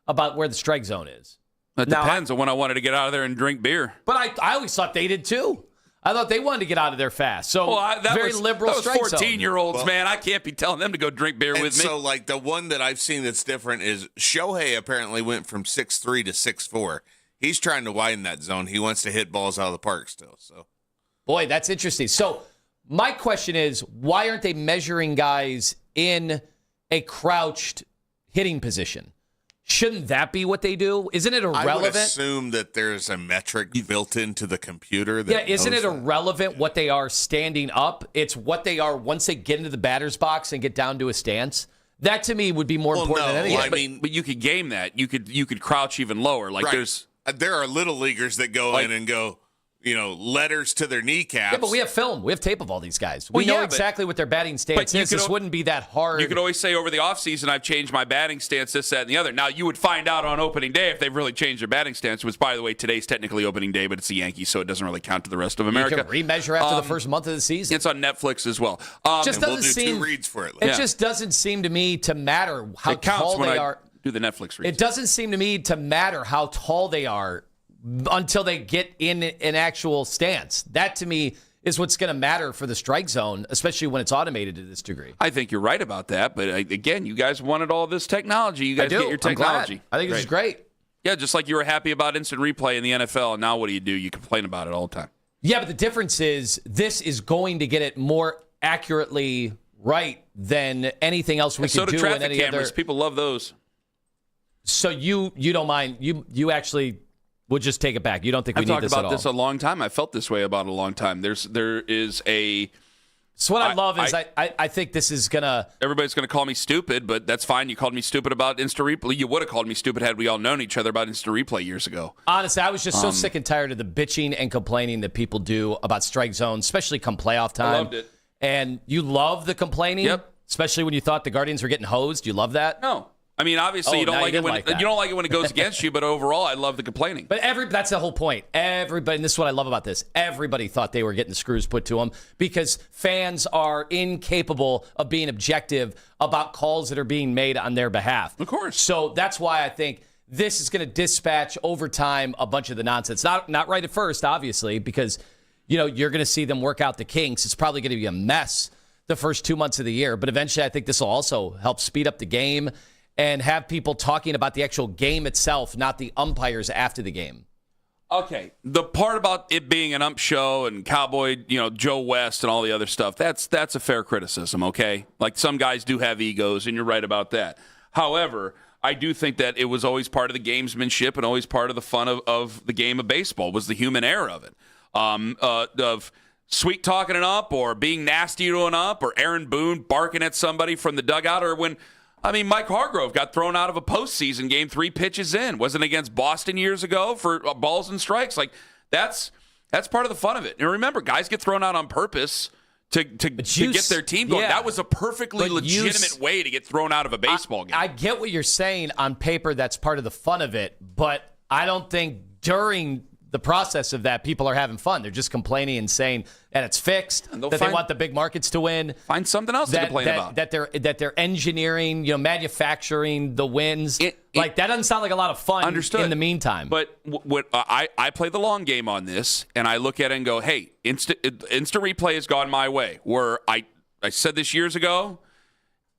about where the strike zone is?
It depends on when I wanted to get out of there and drink beer.
But I always thought they did too. I thought they wanted to get out of there fast. So very liberal strike zone.
14-year-olds, man. I can't be telling them to go drink beer with me.
So, like, the one that I've seen that's different is Shohei apparently went from 6'3" to 6'4". He's trying to widen that zone. He wants to hit balls out of the park still. So,
boy, that's interesting. So my question is, why aren't they measuring guys in a crouched hitting position? Shouldn't that be what they do? Isn't it irrelevant?
I would assume that there's a metric built into the computer.
Isn't it irrelevant what they are standing up? It's what they are once they get into the batter's box and get down to a stance. That to me would be more important than anything.
But you could game that. You could crouch even lower. Like
there are little leaguers that go in and go, letters to their kneecaps.
Yeah, but we have film. We have tape of all these guys. We know exactly what their batting stance is. This wouldn't be that hard.
You could always say over the offseason, I've changed my batting stance, this, that, and the other. Now, you would find out on opening day if they've really changed their batting stance, which, by the way, today's technically opening day, but it's the Yankees, so it doesn't really count to the rest of America.
You can remeasure after the first month of the season.
It's on Netflix as well.
Just doesn't seem,
2 reads for it.
It just doesn't seem to me to matter how tall they are.
Do the Netflix reads.
It doesn't seem to me to matter how tall they are until they get in an actual stance. That, to me, is what's going to matter for the strike zone, especially when it's automated to this degree.
I think you're right about that, but again, you guys wanted all this technology. You guys get your technology.
I think this is great.
Yeah, just like you were happy about instant replay in the NFL, and now what do? You complain about it all the time.
Yeah, but the difference is this is going to get it more accurately right than anything else we
so
can
do
do
traffic
in any
cameras.
other.
People love those.
So you don't mind? You actually would just take it back. You don't think we need this at all?
I've talked about this a long time. I felt this way about it a long time. There is a.
So what I love is I think this is gonna.
Everybody's gonna call me stupid, but that's fine. You called me stupid about instant replay. You would have called me stupid had we all known each other about instant replay years ago.
Honestly, I was just so sick and tired of the bitching and complaining that people do about strike zones, especially come playoff time.
I loved it.
And you love the complaining,
Yep.
Especially when you thought the Guardians were getting hosed. You love that?
No. I mean, obviously, you don't like it when you don't like it when it goes against you, but overall, I love the complaining.
But that's the whole point. Everybody, and this is what I love about this. Everybody thought they were getting the screws put to them because fans are incapable of being objective about calls that are being made on their behalf.
Of course.
So that's why I think this is going to dispatch over time a bunch of the nonsense. Not right at first, obviously, because you're going to see them work out the kinks. It's probably going to be a mess the first 2 months of the year, but eventually, I think this will also help speed up the game and have people talking about the actual game itself, not the umpires after the game.
Okay, the part about it being an ump show and Cowboy, Joe West and all the other stuff, that's a fair criticism, okay? Like some guys do have egos, and you're right about that. However, I do think that it was always part of the gamesmanship and always part of the fun of the game of baseball was the human error of it. Of sweet talking it up or being nasty to an up or Aaron Boone barking at somebody from the dugout or when Mike Hargrove got thrown out of a postseason game 3 pitches in. Wasn't against Boston years ago for balls and strikes. Like, that's part of the fun of it. And remember, guys get thrown out on purpose to get their team going.
Yeah.
That was a perfectly legitimate way to get thrown out of a baseball game.
I get what you're saying on paper. That's part of the fun of it. But I don't think during the process of that, people are having fun. They're just complaining and saying that it's fixed, that they want the big markets to win.
Find something else to complain about.
That they're engineering, manufacturing the wins. That doesn't sound like a lot of fun.
Understood.
In the meantime.
But I play the long game on this, and I look at it and go, hey, instant replay has gone my way. Where I said this years ago,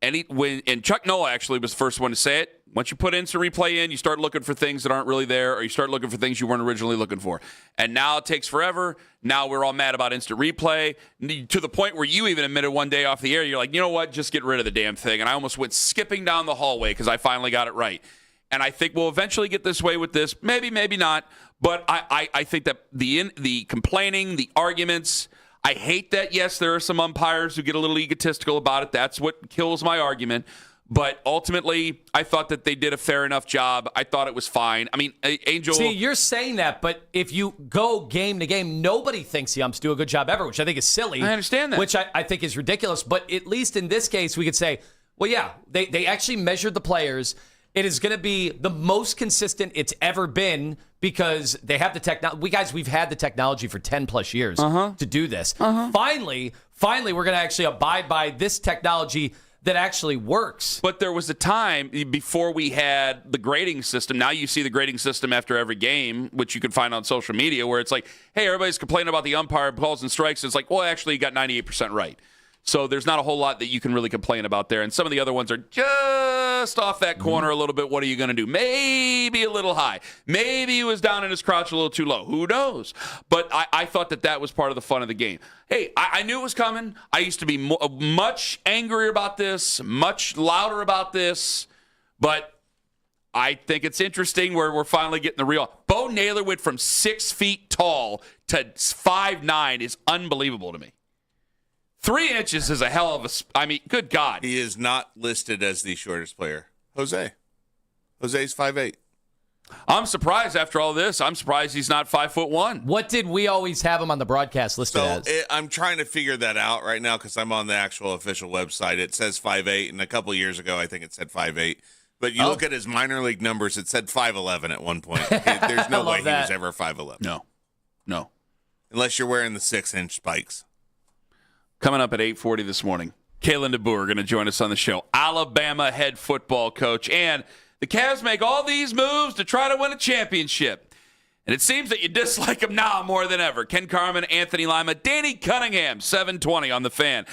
and Chuck Noll actually was the first one to say it. Once you put instant replay in, you start looking for things that aren't really there, or you start looking for things you weren't originally looking for. And now it takes forever. Now we're all mad about instant replay to the point where you even admitted one day off the air, you're like, you know what, just get rid of the damn thing. And I almost went skipping down the hallway because I finally got it right. And I think we'll eventually get this way with this. Maybe, maybe not. But I think that the complaining, the arguments, I hate that, yes, there are some umpires who get a little egotistical about it. That's what kills my argument. But ultimately, I thought that they did a fair enough job. I thought it was fine. I mean, Angel...
See, you're saying that, but if you go game to game, nobody thinks the umps do a good job ever, which I think is silly.
I understand that.
Which I think is ridiculous. But at least in this case, we could say, well, yeah, they actually measured the players. It is going to be the most consistent it's ever been because they have the technology. We've had the technology for 10-plus years to do this. Finally, we're going to actually abide by this technology that actually works.
But there was a time before we had the grading system. Now you see the grading system after every game, which you can find on social media, where it's like, hey, everybody's complaining about the umpire calls and strikes. It's like, well, actually, you got 98% right. So there's not a whole lot that you can really complain about there. And some of the other ones are just off that corner a little bit. What are you going to do? Maybe a little high. Maybe he was down in his crouch a little too low. Who knows? But I thought that was part of the fun of the game. Hey, I knew it was coming. I used to be much angrier about this, much louder about this. But I think it's interesting where we're finally getting the real. Bo Naylor went from 6 feet tall to 5'9" is unbelievable to me. 3 inches is a hell of a... good God.
He is not listed as the shortest player. Jose's 5'8".
I'm surprised after all this. I'm surprised he's not 5'1".
What did we always have him on the broadcast listed as?
I'm trying to figure that out right now because I'm on the actual official website. It says 5'8", and a couple years ago, I think it said 5'8". But you look at his minor league numbers, it said 5'11" at one point. There's no way he was ever 5'11".
No.
Unless you're wearing the 6-inch spikes.
Coming up at 8:40 this morning, Kalen DeBoer going to join us on the show. Alabama head football coach. And the Cavs make all these moves to try to win a championship. And it seems that you dislike him now more than ever. Ken Carman, Anthony Lima, Danny Cunningham, 720 on the Fan.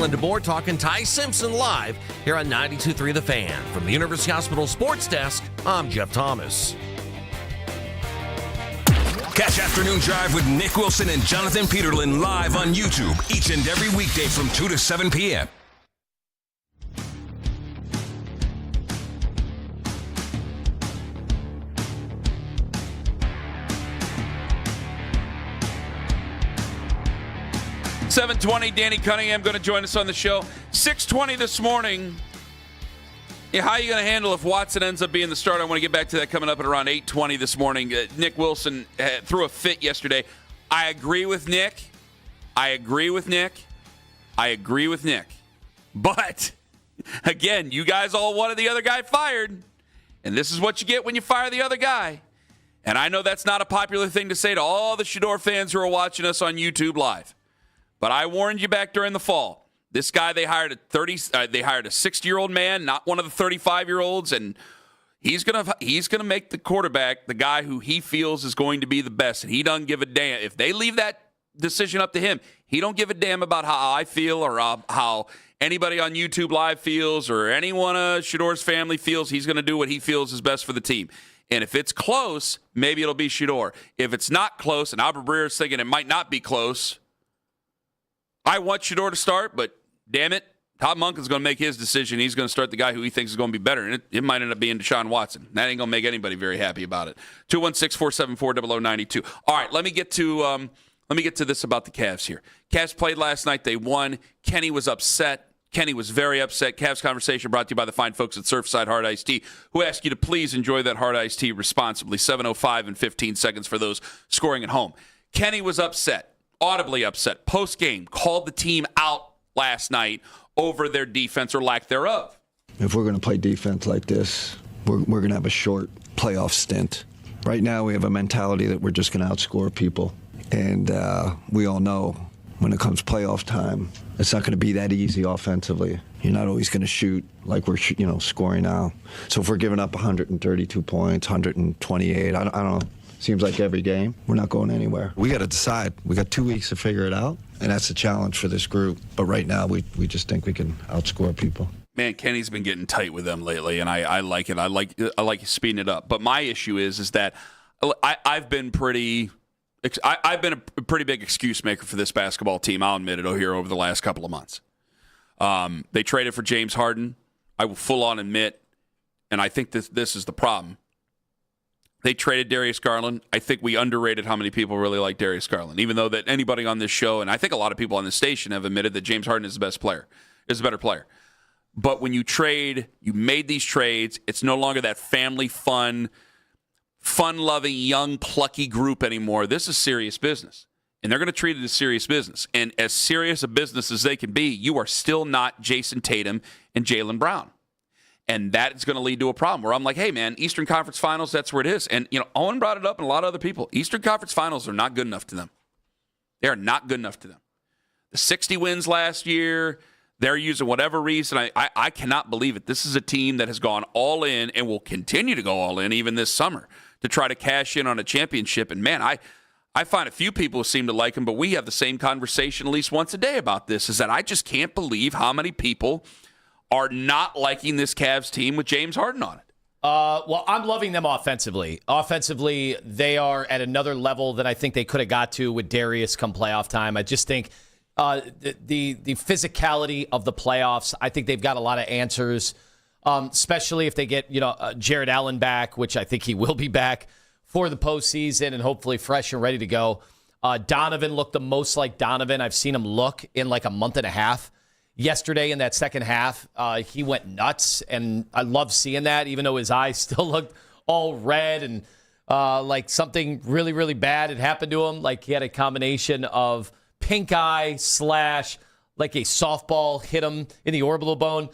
Carman DeBoer talking Ty Simpson live here on 92.3 The Fan. From the University Hospital Sports Desk, I'm Jeff Thomas.
Catch Afternoon Drive with Nick Wilson and Jonathan Peterlin live on YouTube each and every weekday from 2 to 7 p.m.
$7:20, Danny Cunningham going to join us on the show. 6:20 this morning. Yeah, how are you going to handle if Watson ends up being the starter? I want to get back to that coming up at around 8:20 this morning. Nick Wilson threw a fit yesterday. I agree with Nick. But, again, you guys all wanted the other guy fired. And this is what you get when you fire the other guy. And I know that's not a popular thing to say to all the Shador fans who are watching us on YouTube Live. But I warned you back during the fall. This guy, they hired a 60-year-old man, not one of the 35-year-olds, and he's gonna make the quarterback the guy who he feels is going to be the best. And he doesn't give a damn if they leave that decision up to him. He don't give a damn about how I feel or how anybody on YouTube Live feels or anyone of Shador's family feels. He's going to do what he feels is best for the team. And if it's close, maybe it'll be Shador. If it's not close, and Albert Breer is thinking it might not be close, I want Shador to start, but damn it, Todd Monk is going to make his decision. He's going to start the guy who he thinks is going to be better, and it might end up being Deshaun Watson. That ain't going to make anybody very happy about it. 216-474-0092. All right, let me get to this about the Cavs here. Cavs played last night. They won. Kenny was upset. Kenny was very upset. Cavs Conversation brought to you by the fine folks at Surfside Hard Iced Tea, who ask you to please enjoy that hard iced tea responsibly. 7:05 and 15 seconds for those scoring at home. Kenny was upset. Audibly upset. Post-game, called the team out last night over their defense or lack thereof.
If we're going to play defense like this, we're going to have a short playoff stint. Right now we have a mentality that we're just going to outscore people. And we all know when it comes playoff time, it's not going to be that easy offensively. You're not always going to shoot like we're scoring now. So if we're giving up 132 points, 128, I don't know. Seems like every game, we're not going anywhere. We got to decide. We got 2 weeks to figure it out, and that's the challenge for this group. But right now, we just think we can outscore people.
Man, Kenny's been getting tight with them lately, and I like it. I like speeding it up. But my issue is that I've been a pretty big excuse maker for this basketball team. I'll admit it here over the last couple of months. They traded for James Harden. I will full on admit, and I think this is the problem. They traded Darius Garland. I think we underrated how many people really like Darius Garland, even though that anybody on this show, and I think a lot of people on this station have admitted that James Harden is the best player, is a better player. But when you made these trades, it's no longer that family fun-loving, young, plucky group anymore. This is serious business, and they're going to treat it as serious business. And as serious a business as they can be, you are still not Jason Tatum and Jaylen Brown. And that is going to lead to a problem where I'm like, hey, man, Eastern Conference Finals, that's where it is. And, Owen brought it up and a lot of other people. Eastern Conference Finals are not good enough to them. They are not good enough to them. The 60 wins last year, they're using whatever reason. I cannot believe it. This is a team that has gone all in and will continue to go all in even this summer to try to cash in on a championship. And, man, I find a few people who seem to like them, but we have the same conversation at least once a day about this, is that I just can't believe how many people are not liking this Cavs team with James Harden on it.
Well, I'm loving them offensively. Offensively, they are at another level that I think they could have got to with Darius come playoff time. I just think the physicality of the playoffs, I think they've got a lot of answers, especially if they get Jared Allen back, which I think he will be back for the postseason and hopefully fresh and ready to go. Donovan looked the most like Donovan I've seen him look in like a month and a half. Yesterday in that second half, he went nuts, and I love seeing that, even though his eyes still looked all red and like something really, really bad had happened to him. Like he had a combination of pink eye / like a softball hit him in the orbital bone.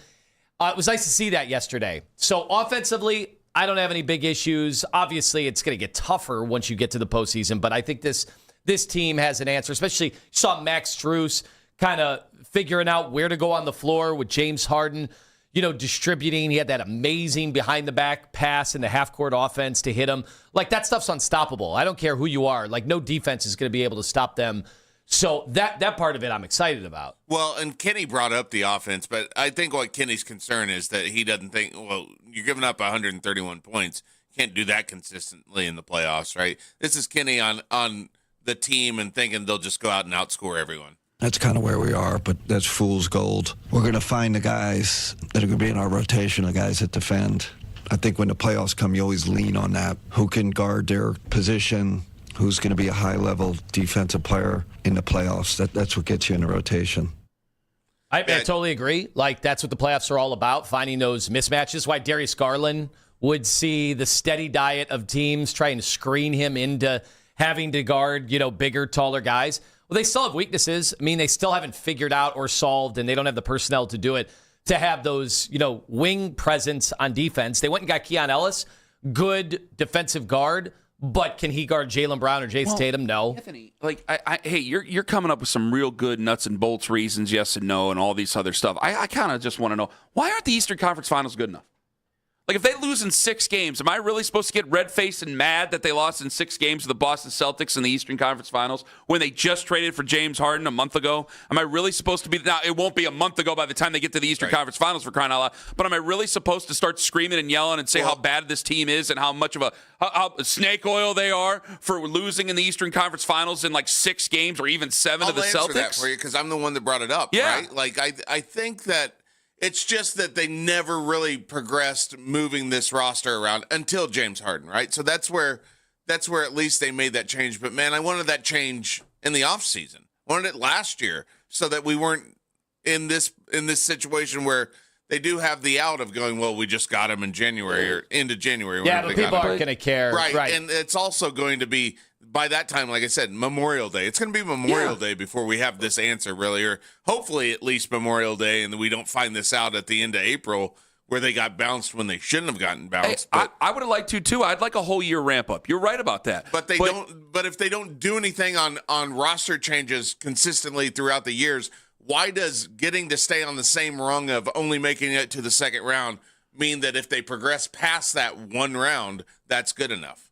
It was nice to see that yesterday. So offensively, I don't have any big issues. Obviously, it's going to get tougher once you get to the postseason, but I think this team has an answer, especially you saw Max Strus kind of figuring out where to go on the floor with James Harden, distributing. He had that amazing behind-the-back pass in the half-court offense to hit him. Like, that stuff's unstoppable. I don't care who you are. Like, no defense is going to be able to stop them So that part of it I'm excited about.
Well, and Kenny brought up the offense, but I think what Kenny's concern is that he doesn't think, well, you're giving up 131 points. You can't do that consistently in the playoffs, right? This is Kenny on the team and thinking they'll just go out and outscore everyone.
That's kind of where we are, but that's fool's gold. We're going to find the guys that are going to be in our rotation, the guys that defend. I think when the playoffs come, you always lean on that. Who can guard their position? Who's going to be a high-level defensive player in the playoffs? That's what gets you in the rotation.
I totally agree. Like, that's what the playoffs are all about, finding those mismatches. Why Darius Garland would see the steady diet of teams trying to screen him into having to guard, bigger, taller guys. Well, they still have weaknesses. I mean, they still haven't figured out or solved, and they don't have the personnel to do it, to have those, wing presence on defense. They went and got Keon Ellis, good defensive guard, but can he guard Jaylen Brown or Jason Tatum? No.
Anthony, hey, you're coming up with some real good nuts and bolts reasons, yes and no, and all these other stuff. I kind of just want to know, why aren't the Eastern Conference Finals good enough? Like, if they lose in 6 games, am I really supposed to get red-faced and mad that they lost in 6 games to the Boston Celtics in the Eastern Conference Finals when they just traded for James Harden a month ago? Am I really supposed to be – now, it won't be a month ago by the time they get to the Eastern Conference Finals, for crying out loud, but am I really supposed to start screaming and yelling and say how bad this team is and how much of how snake oil they are for losing in the Eastern Conference Finals in, 6 games or even 7 to the Celtics?
I'll answer that for you because I'm the one that brought it up, right? Like, I think that – it's just that they never really progressed moving this roster around until James Harden, right? So that's where at least they made that change. But, man, I wanted that change in the offseason. I wanted it last year so that we weren't in this situation where they do have the out of going, well, we just got him in January or into January.
Yeah, but people aren't going to care.
Right. And it's also going to be, by that time, like I said, Memorial Day. It's going to be Memorial Day before we have this answer, really, or hopefully at least Memorial Day, and we don't find this out at the end of April where they got bounced when they shouldn't have gotten bounced.
Hey, I would have liked to, too. I'd like a whole year ramp up. You're right about that.
But they don't. But if they don't do anything on roster changes consistently throughout the years, why does getting to stay on the same rung of only making it to the second round mean that if they progress past that one round, that's good enough?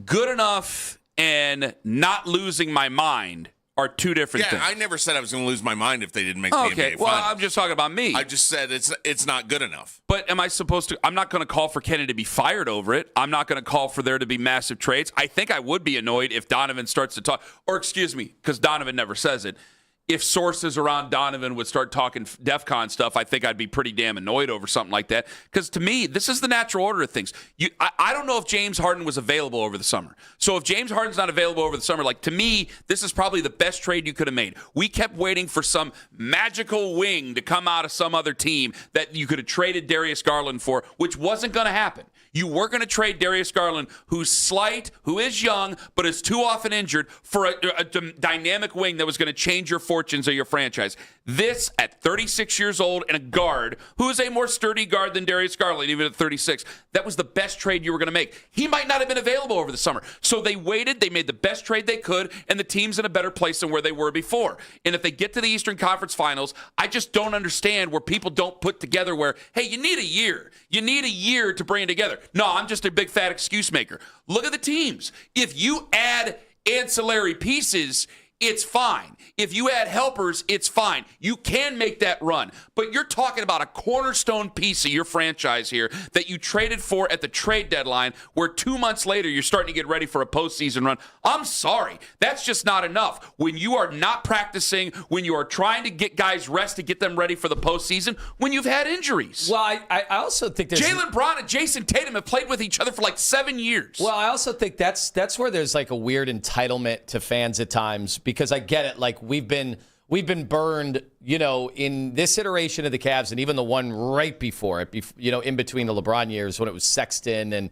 Good enough and not losing my mind are two different things.
Yeah, I never said I was going to lose my mind if they didn't make the NBA
Okay, well,
Finals.
I'm just talking about me.
I just said it's not good enough.
But am I supposed to? I'm not going to call for Kenny to be fired over it. I'm not going to call for there to be massive trades. I think I would be annoyed if Donovan starts to talk, or excuse me, because Donovan never says it. If sources around Donovan would start talking DEFCON stuff, I think I'd be pretty damn annoyed over something like that. Because to me, this is the natural order of things. I don't know if James Harden was available over the summer. So if James Harden's not available over the summer, to me, this is probably the best trade you could have made. We kept waiting for some magical wing to come out of some other team that you could have traded Darius Garland for, which wasn't going to happen. You were going to trade Darius Garland, who's slight, who is young, but is too often injured, for a dynamic wing that was going to change your fortunes of your franchise. This, at 36 years old, and a guard who is a more sturdy guard than Darius Garland, even at 36, that was the best trade you were going to make. He might not have been available over the summer. So they waited, they made the best trade they could, and the team's in a better place than where they were before. And if they get to the Eastern Conference Finals, I just don't understand where people don't put together where, hey, you need a year. You need a year to bring it together. No, I'm just a big fat excuse maker. Look at the teams. If you add ancillary pieces, it's fine. If you add helpers, it's fine. You can make that run. But you're talking about a cornerstone piece of your franchise here that you traded for at the trade deadline, where 2 months later you're starting to get ready for a postseason run. I'm sorry. That's just not enough. When you are not practicing, when you are trying to get guys rest to get them ready for the postseason, when you've had injuries.
Well, I also think there's...
Jaylen Brown and Jason Tatum have played with each other for 7 years.
Well, I also think that's where there's a weird entitlement to fans at times, because I get it. We've been burned, in this iteration of the Cavs, and even the one right before it, in between the LeBron years when it was Sexton and,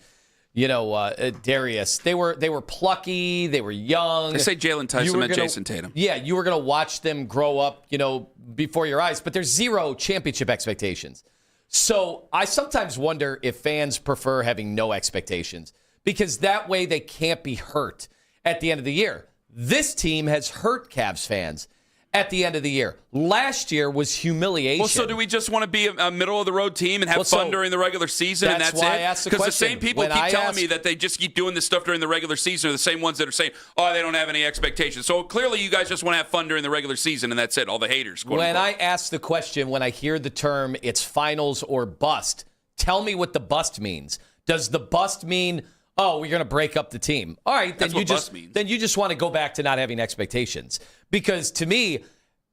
Darius. They were plucky. They were young.
They say Jalen Tyson and Jason Tatum.
Yeah, you were going to watch them grow up, before your eyes. But there's zero championship expectations. So I sometimes wonder if fans prefer having no expectations, because that way they can't be hurt at the end of the year. This team has hurt Cavs fans. at the end of the year. Last year was humiliation.
Well, so do we just want to be a middle-of-the-road team and have fun during the regular season, and that's
why
it?
I asked the
Because the
question.
same people
When
keep
I
telling me that they just keep doing this stuff during the regular season are the same ones that are saying, oh, they don't have any expectations. So clearly you guys just want to have fun during the regular season, and that's it, all the haters.
When I ask the question, when I hear the term, it's finals or bust, tell me what the bust means. Does the bust mean, oh, we're going to break up the team? All right, then you just want to go back to not having expectations. Because to me,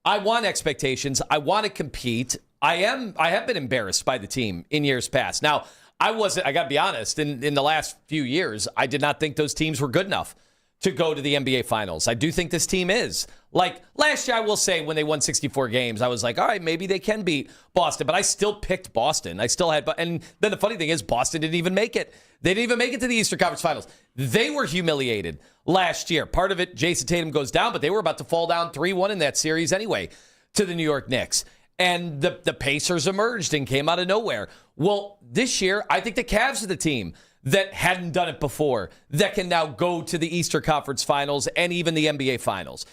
I want expectations. I want to compete. I have been embarrassed by the team in years past. Now, I got to be honest, in the last few years, I did not think those teams were good enough to go to the NBA Finals. I do think this team is. Like last year, I will say, when they won 64 games, I was like, all right, maybe they can beat Boston. But I still picked Boston. And then the funny thing is, Boston didn't even make it. They didn't even make it to the Eastern Conference Finals. They were humiliated last year. Part of it, Jason Tatum goes down, but they were about to fall down 3-1 in that series anyway to the New York Knicks. And the Pacers emerged and came out of nowhere. Well, this year, I think the Cavs are the team that hadn't done it before that can now go to the Eastern Conference Finals and even the NBA Finals.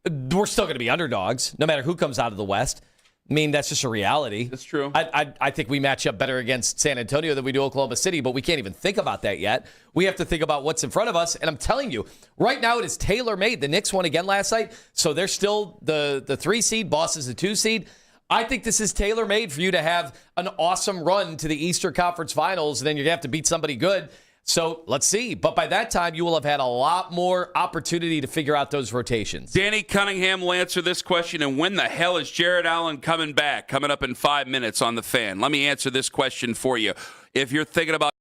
We're still going to be underdogs, no matter who comes out of the West. I mean, that's just a reality.
That's true.
I think we match up better against San Antonio than we do Oklahoma City, but we can't even think about that yet. We have to think about what's in front of us. And I'm telling you, right now it is tailor-made. The Knicks won again last night, so they're still the 3 seed. Boston's the 2 seed. I think this is tailor-made for you to have an awesome run to the Eastern Conference Finals, and then you're going to have to beat somebody good. So let's see. But by that time, you will have had a lot more opportunity to figure out those rotations.
Danny Cunningham will answer this question. And when the hell is Jared Allen coming back? Coming up in 5 minutes on The Fan. Let me answer this question for you. If you're thinking about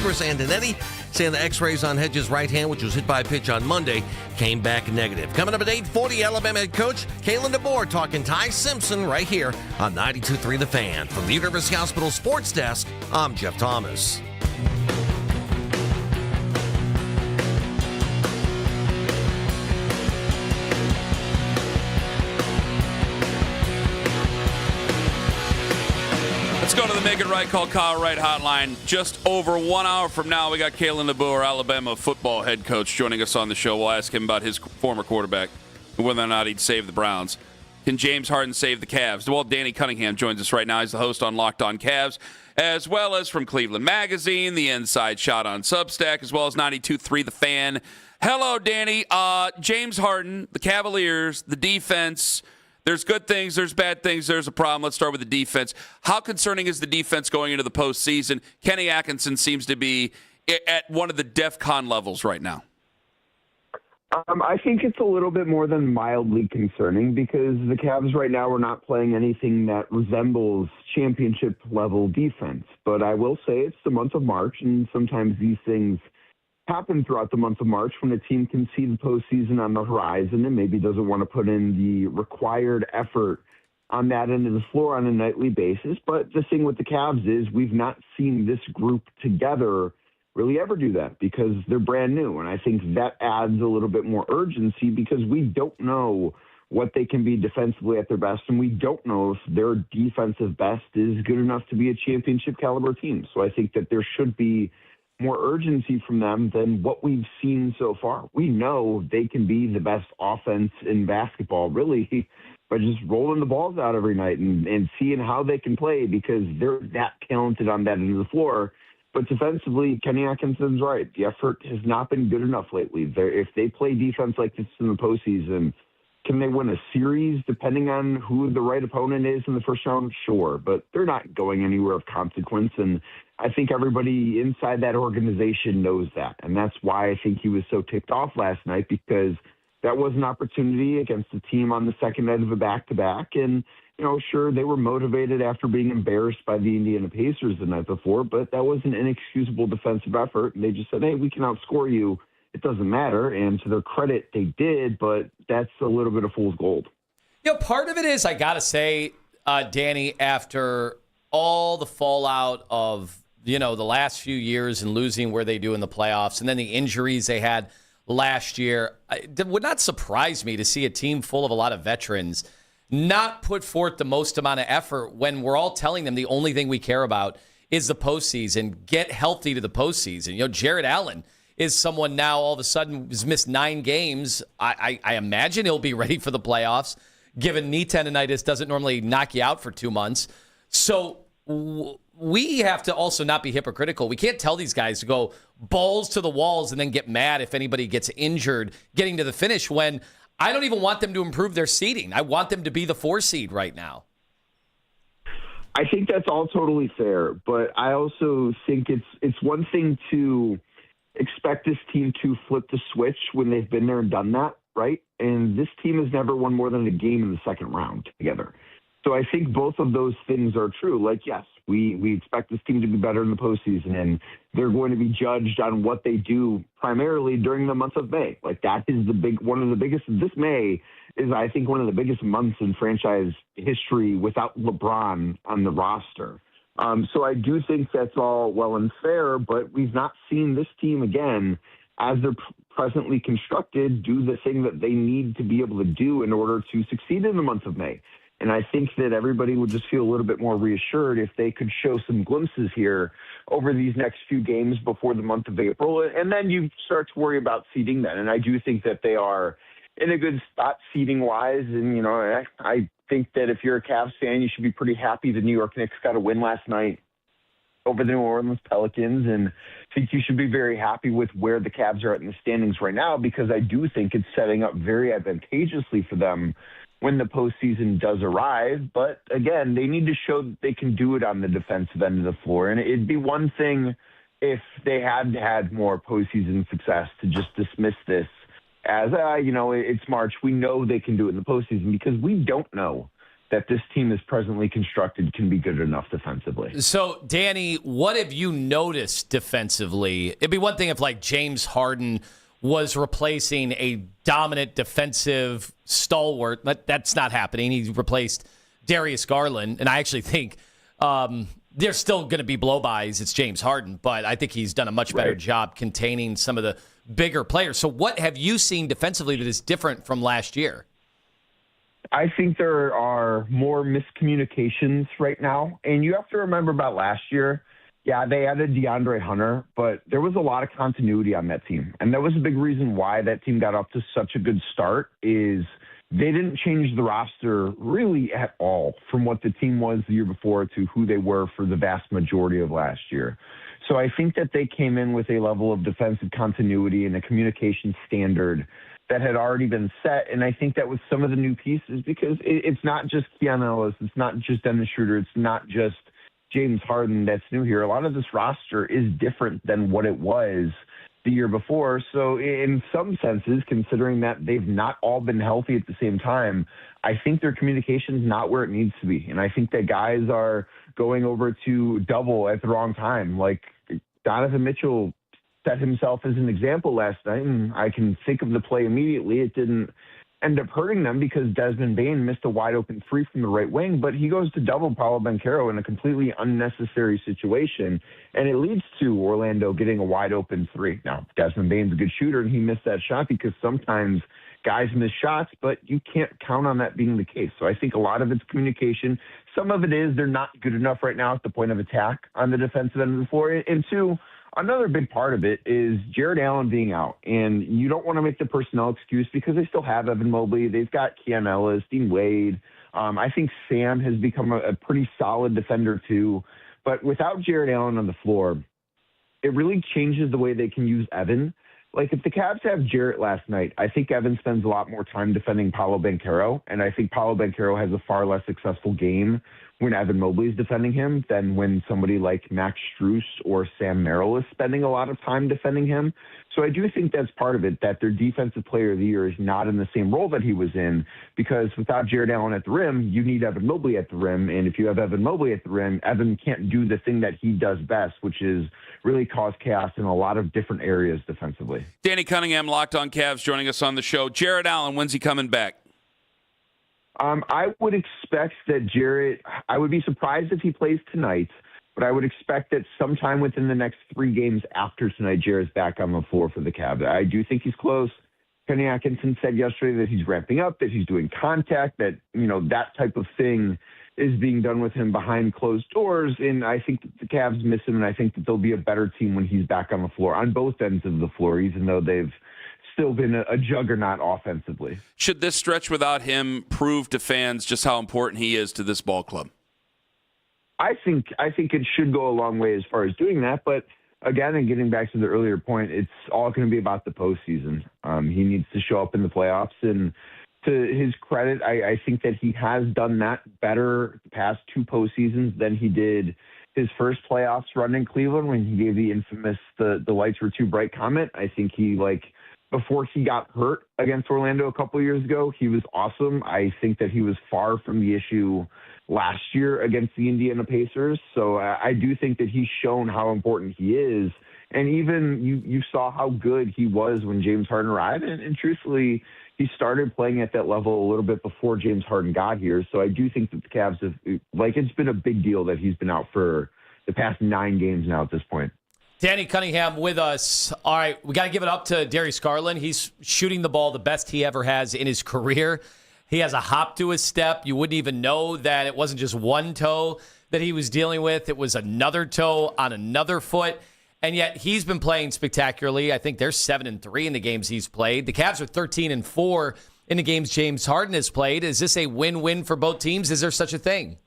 Chris Antonetti saying the x-rays on Hedges' right hand, which was hit by a pitch on Monday, came back negative. Coming up at 8:40, Alabama head coach Kalen DeBoer talking Ty Simpson right here on 92.3 The Fan. From the University Hospital Sports Desk, I'm Jeff Thomas.
Let's go to the Make It Right Call Kyle Wright hotline. Just over 1 hour from now, we got Kalen DeBoer, Alabama football head coach, joining us on the show. We'll ask him about his former quarterback and whether or not he'd save the Browns. Can James Harden save the Cavs? Well, Danny Cunningham joins us right now. He's the host on Locked On Cavs, as well as from Cleveland Magazine, the Inside Shot on Substack, as well as 92.3 The Fan. Hello, Danny. James Harden, the Cavaliers, the defense. There's good things, there's bad things, there's a problem. Let's start with the defense. How concerning is the defense going into the postseason? Kenny Atkinson seems to be at one of the DEFCON levels right now.
I think it's a little bit more than mildly concerning because the Cavs right now are not playing anything that resembles championship-level defense. But I will say it's the month of March, and sometimes these things happen throughout the month of March when a team can see the postseason on the horizon and maybe doesn't want to put in the required effort on that end of the floor on a nightly basis. But the thing with the Cavs is we've not seen this group together really ever do that because they're brand new. And I think that adds a little bit more urgency because we don't know what they can be defensively at their best, and we don't know if their defensive best is good enough to be a championship caliber team. So I think that there should be more urgency from them than what we've seen so far. We know they can be the best offense in basketball, really, by just rolling the balls out every night and seeing how they can play because they're that talented on that end of the floor. But defensively, Kenny Atkinson's right. The effort has not been good enough lately. If they play defense like this in the postseason, can they win a series depending on who the right opponent is in the first round? Sure, but they're not going anywhere of consequence. And I think everybody inside that organization knows that. And that's why I think he was so ticked off last night because that was an opportunity against the team on the second night of a back-to-back. And, sure, they were motivated after being embarrassed by the Indiana Pacers the night before, but that was an inexcusable defensive effort. And they just said, hey, we can outscore you. It doesn't matter. And to their credit, they did, but that's a little bit of fool's gold.
Part of it is, I got to say, Danny, after all the fallout of, the last few years and losing where they do in the playoffs and then the injuries they had last year, it would not surprise me to see a team full of a lot of veterans not put forth the most amount of effort when we're all telling them the only thing we care about is the postseason. Get healthy to the postseason. Jared Allen is someone now all of a sudden has missed 9 games. I imagine he'll be ready for the playoffs, given knee tendonitis doesn't normally knock you out for 2 months. So we have to also not be hypocritical. We can't tell these guys to go balls to the walls and then get mad if anybody gets injured getting to the finish when I don't even want them to improve their seeding. I want them to be the 4 seed right now.
I think that's all totally fair, but I also think it's one thing to expect this team to flip the switch when they've been there and done that, right? And this team has never won more than a game in the second round together. So I think both of those things are true. Like, yes, we expect this team to be better in the postseason, and they're going to be judged on what they do primarily during the month of May. Like, that is one of the biggest. This May is, I think, one of the biggest months in franchise history without LeBron on the roster. So I do think that's all well and fair, but we've not seen this team again, as they're presently constructed, do the thing that they need to be able to do in order to succeed in the month of May. And I think that everybody would just feel a little bit more reassured if they could show some glimpses here over these next few games before the month of April. And then you start to worry about seeding then. And I do think that they are in a good spot seeding-wise. And, I think that if you're a Cavs fan, you should be pretty happy the New York Knicks got a win last night over the New Orleans Pelicans. And I think you should be very happy with where the Cavs are at in the standings right now because I do think it's setting up very advantageously for them when the postseason does arrive. But again, they need to show that they can do it on the defensive end of the floor. And it'd be one thing if they had more postseason success to just dismiss this as, it's March. We know they can do it in the postseason because we don't know that this team is presently constructed can be good enough defensively.
So, Danny, what have you noticed defensively? It'd be one thing if, like, James Harden was replacing a dominant defensive stalwart, but that's not happening. He replaced Darius Garland, and I actually think there's still going to be blow-bys. It's James Harden, but I think he's done a much better job containing some of the bigger players. So what have you seen defensively that is different from last year?
I think there are more miscommunications right now. And you have to remember about last year, yeah, they added DeAndre Hunter, but there was a lot of continuity on that team. And that was a big reason why that team got off to such a good start is they didn't change the roster really at all from what the team was the year before to who they were for the vast majority of last year. So I think that they came in with a level of defensive continuity and a communication standard that had already been set. And I think that with some of the new pieces, because it's not just Keanu Ellis, it's not just Dennis Schroeder, it's not just James Harden that's new here. A lot of this roster is different than what it was the year before. So in some senses, considering that they've not all been healthy at the same time, I think their communication is not where it needs to be. And I think that guys are going over to double at the wrong time. Like Donovan Mitchell set himself as an example last night, and I can think of the play immediately. It didn't end up hurting them because Desmond Bane missed a wide open three from the right wing, but he goes to double Paolo Banchero in a completely unnecessary situation, and it leads to Orlando getting a wide open three. Now, Desmond Bane's a good shooter, and he missed that shot because sometimes guys miss shots, but you can't count on that being the case. So I think a lot of it's communication. Some of it is they're not good enough right now at the point of attack on the defensive end of the floor. And two, another big part of it is Jared Allen being out. And you don't want to make the personnel excuse because they still have Evan Mobley. They've got Keanu Ellis, Dean Wade. I think Sam has become a pretty solid defender too. But without Jared Allen on the floor, it really changes the way they can use Evan. Like if the Cavs have Jarrett last night, I think Evan spends a lot more time defending Paolo Banchero, and I think Paolo Banchero has a far less successful game when Evan Mobley is defending him than when somebody like Max Strus or Sam Merrill is spending a lot of time defending him. So I do think that's part of it, that their defensive player of the year is not in the same role that he was in, because without Jared Allen at the rim, you need Evan Mobley at the rim. And if you have Evan Mobley at the rim, Evan can't do the thing that he does best, which is really cause chaos in a lot of different areas defensively.
Danny Cunningham, Locked On Cavs, joining us on the show. Jared Allen, when's he coming back?
I would expect that Jarrett, I would be surprised if he plays tonight, but I would expect that sometime within the next 3 games after tonight, Jarrett's back on the floor for the Cavs. I do think he's close. Kenny Atkinson said yesterday that he's ramping up, that he's doing contact, that, you know, that type of thing is being done with him behind closed doors. And I think that the Cavs miss him, and I think that they'll be a better team when he's back on the floor on both ends of the floor, even though they've still been a juggernaut offensively.
Should this stretch without him prove to fans just how important he is to this ball club?
I think it should go a long way as far as doing that, but again, and getting back to the earlier point, it's all going to be about the postseason. He needs to show up in the playoffs, and to his credit, I think that he has done that better the past 2 postseasons than he did his first playoffs run in Cleveland when he gave the infamous the lights were too bright comment. I think he, before he got hurt against Orlando a couple years ago, he was awesome. I think that he was far from the issue last year against the Indiana Pacers. So I do think that he's shown how important he is. And even you saw how good he was when James Harden arrived. And truthfully, he started playing at that level a little bit before James Harden got here. So I do think that the Cavs have, it's been a big deal that he's been out for the past 9 games now at this point.
Danny Cunningham with us. All right, we got to give it up to Darius Garland. He's shooting the ball the best he ever has in his career. He has a hop to his step. You wouldn't even know that it wasn't just one toe that he was dealing with. It was another toe on another foot. And yet he's been playing spectacularly. I think they're 7-3 in the games he's played. The Cavs are 13-4 in the games James Harden has played. Is this a win-win for both teams? Is there such a thing?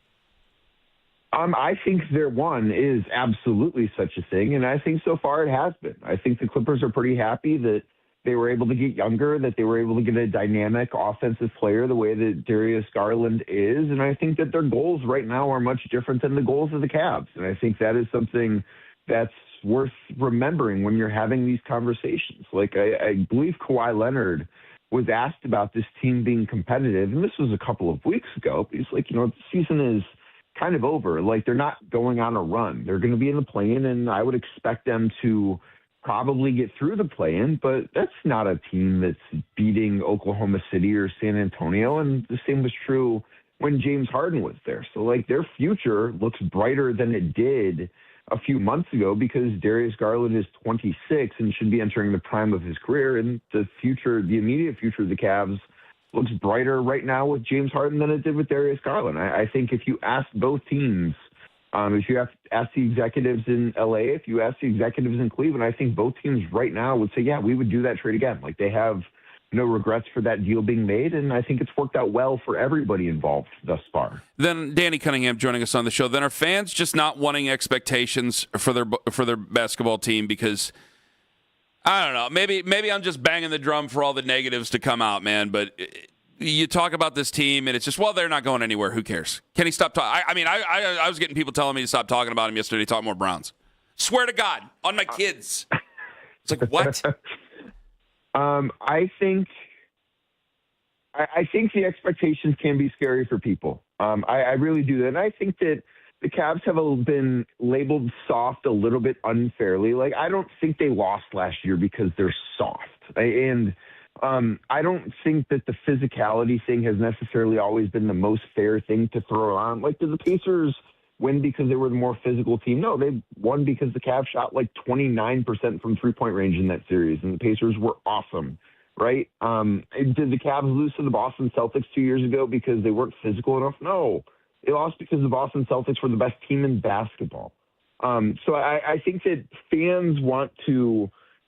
I think there is absolutely such a thing, and I think so far it has been. I think the Clippers are pretty happy that they were able to get younger, that they were able to get a dynamic offensive player the way that Darius Garland is, and I think that their goals right now are much different than the goals of the Cavs, and I think that is something that's worth remembering when you're having these conversations. I believe Kawhi Leonard was asked about this team being competitive, and this was a couple of weeks ago, he's like, the season is kind of over. Like, they're not going on a run. They're going to be in the play-in, and I would expect them to probably get through the play-in, but that's not a team that's beating Oklahoma City or San Antonio, and the same was true when James Harden was there. So, like, their future looks brighter than it did a few months ago because Darius Garland is 26 and should be entering the prime of his career, and the immediate future of the Cavs looks brighter right now with James Harden than it did with Darius Garland. I think if you ask both teams, if you have to ask the executives in LA, if you ask the executives in Cleveland, I think both teams right now would say, yeah, we would do that trade again. Like, they have no regrets for that deal being made, and I think it's worked out well for everybody involved thus far.
Then Danny Cunningham joining us on the show. Then are fans just not wanting expectations for their basketball team because, I don't know, maybe I'm just banging the drum for all the negatives to come out, man, but you talk about this team and it's just, well, they're not going anywhere. Who cares? Can he stop talking? I was getting people telling me to stop talking about him yesterday, talk more Browns. Swear to God, on my kids. It's like, what?
I think the expectations can be scary for people. I really do that. And I think that the Cavs have been labeled soft a little bit unfairly. Like, I don't think they lost last year because they're soft. And I don't think that the physicality thing has necessarily always been the most fair thing to throw on. Like, did the Pacers win because they were the more physical team? No, they won because the Cavs shot like 29% from three-point range in that series, and the Pacers were awesome, right? Did the Cavs lose to the Boston Celtics 2 years ago because they weren't physical enough? No. They lost because the Boston Celtics were the best team in basketball. So I think that fans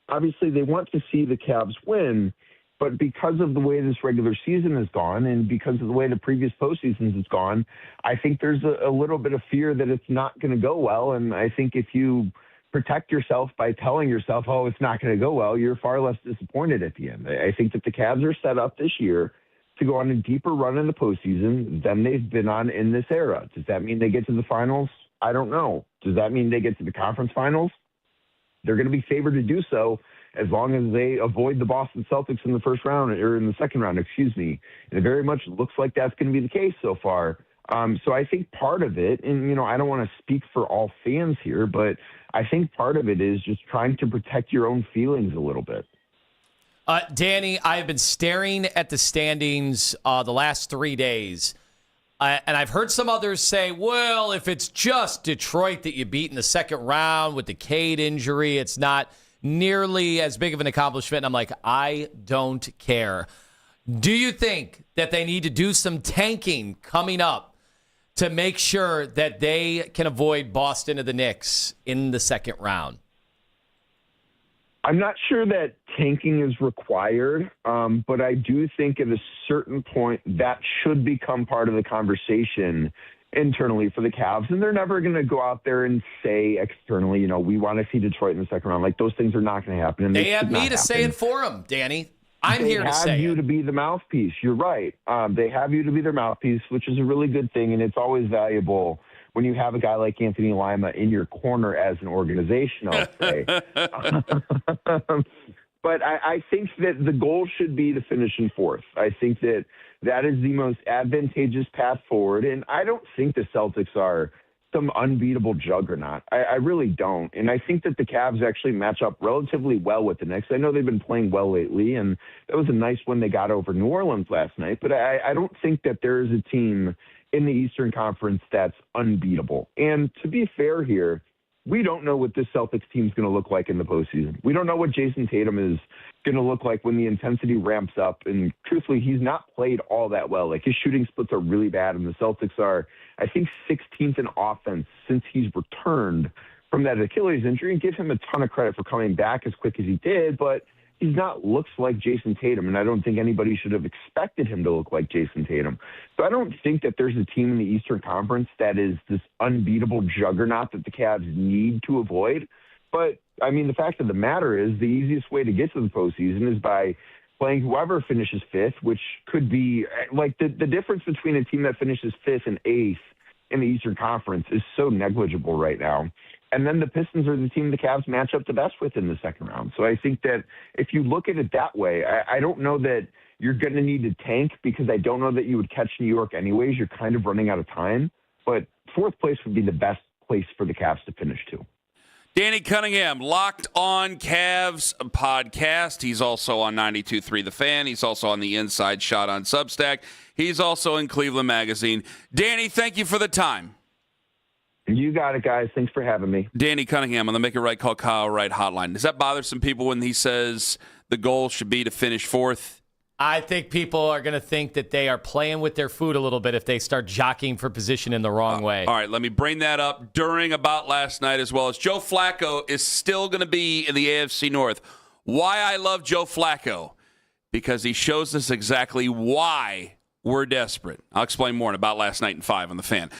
obviously they want to see the Cavs win, but because of the way this regular season has gone and because of the way the previous postseasons has gone, I think there's a little bit of fear that it's not going to go well. And I think if you protect yourself by telling yourself, oh, it's not going to go well, you're far less disappointed at the end. I think that the Cavs are set up this year to go on a deeper run in the postseason than they've been on in this era. Does that mean they get to the finals? I don't know. Does that mean they get to the conference finals? They're going to be favored to do so as long as they avoid the Boston Celtics in the first round, or in the second round, excuse me. And it very much looks like that's going to be the case so far. So I think part of it, and, I don't want to speak for all fans here, but I think part of it is just trying to protect your own feelings a little bit.
Danny, I've been staring at the standings the last 3 days, and I've heard some others say, well, if it's just Detroit that you beat in the second round with the Cade injury, it's not nearly as big of an accomplishment. And I'm like, I don't care. Do you think that they need to do some tanking coming up to make sure that they can avoid Boston or the Knicks in the second round?
I'm not sure that tanking is required, but I do think at a certain point that should become part of the conversation internally for the Cavs. And they're never going to go out there and say externally, we want to see Detroit in the second round. Like, those things are not going to happen. And
they have me to say it for them, Danny. I'm here to say it.
They have you to be the mouthpiece. You're right. They have you to be their mouthpiece, which is a really good thing. And it's always valuable when you have a guy like Anthony Lima in your corner as an organization, I'll say. But I think that the goal should be to finish in fourth. I think that is the most advantageous path forward. And I don't think the Celtics are some unbeatable juggernaut. I really don't. And I think that the Cavs actually match up relatively well with the Knicks. I know they've been playing well lately, and that was a nice win they got over New Orleans last night. But I don't think that there is a team in the Eastern Conference that's unbeatable. And to be fair here, we don't know what this Celtics team is going to look like in the postseason. We don't know what Jason Tatum is going to look like when the intensity ramps up. And truthfully, he's not played all that well. Like, his shooting splits are really bad, and the Celtics are, I think, 16th in offense since he's returned from that Achilles injury. And give him a ton of credit for coming back as quick as he did, but he's not looks like Jason Tatum, and I don't think anybody should have expected him to look like Jason Tatum. So I don't think that there's a team in the Eastern Conference that is this unbeatable juggernaut that the Cavs need to avoid. But, I mean, the fact of the matter is the easiest way to get to the postseason is by playing whoever finishes fifth, which could be like the difference between a team that finishes fifth and eighth in the Eastern Conference is so negligible right now. And then the Pistons are the team the Cavs match up the best with in the second round. So I think that if you look at it that way, I don't know that you're going to need to tank because I don't know that you would catch New York anyways. You're kind of running out of time. But fourth place would be the best place for the Cavs to finish to.
Danny Cunningham, Locked On Cavs podcast. He's also on 92.3 The Fan. He's also on the Inside Shot on Substack. He's also in Cleveland Magazine. Danny, thank you for the time.
You got it, guys. Thanks for having me.
Danny Cunningham on the Make It Right Call Kyle Wright hotline. Does that bother some people when he says the goal should be to finish fourth?
I think people are going to think that they are playing with their food a little bit if they start jockeying for position in the wrong way.
All right, let me bring that up during about last night as well as Joe Flacco is still going to be in the AFC North. Why I love Joe Flacco? Because he shows us exactly why we're desperate. I'll explain more in about last night in 5 on The Fan.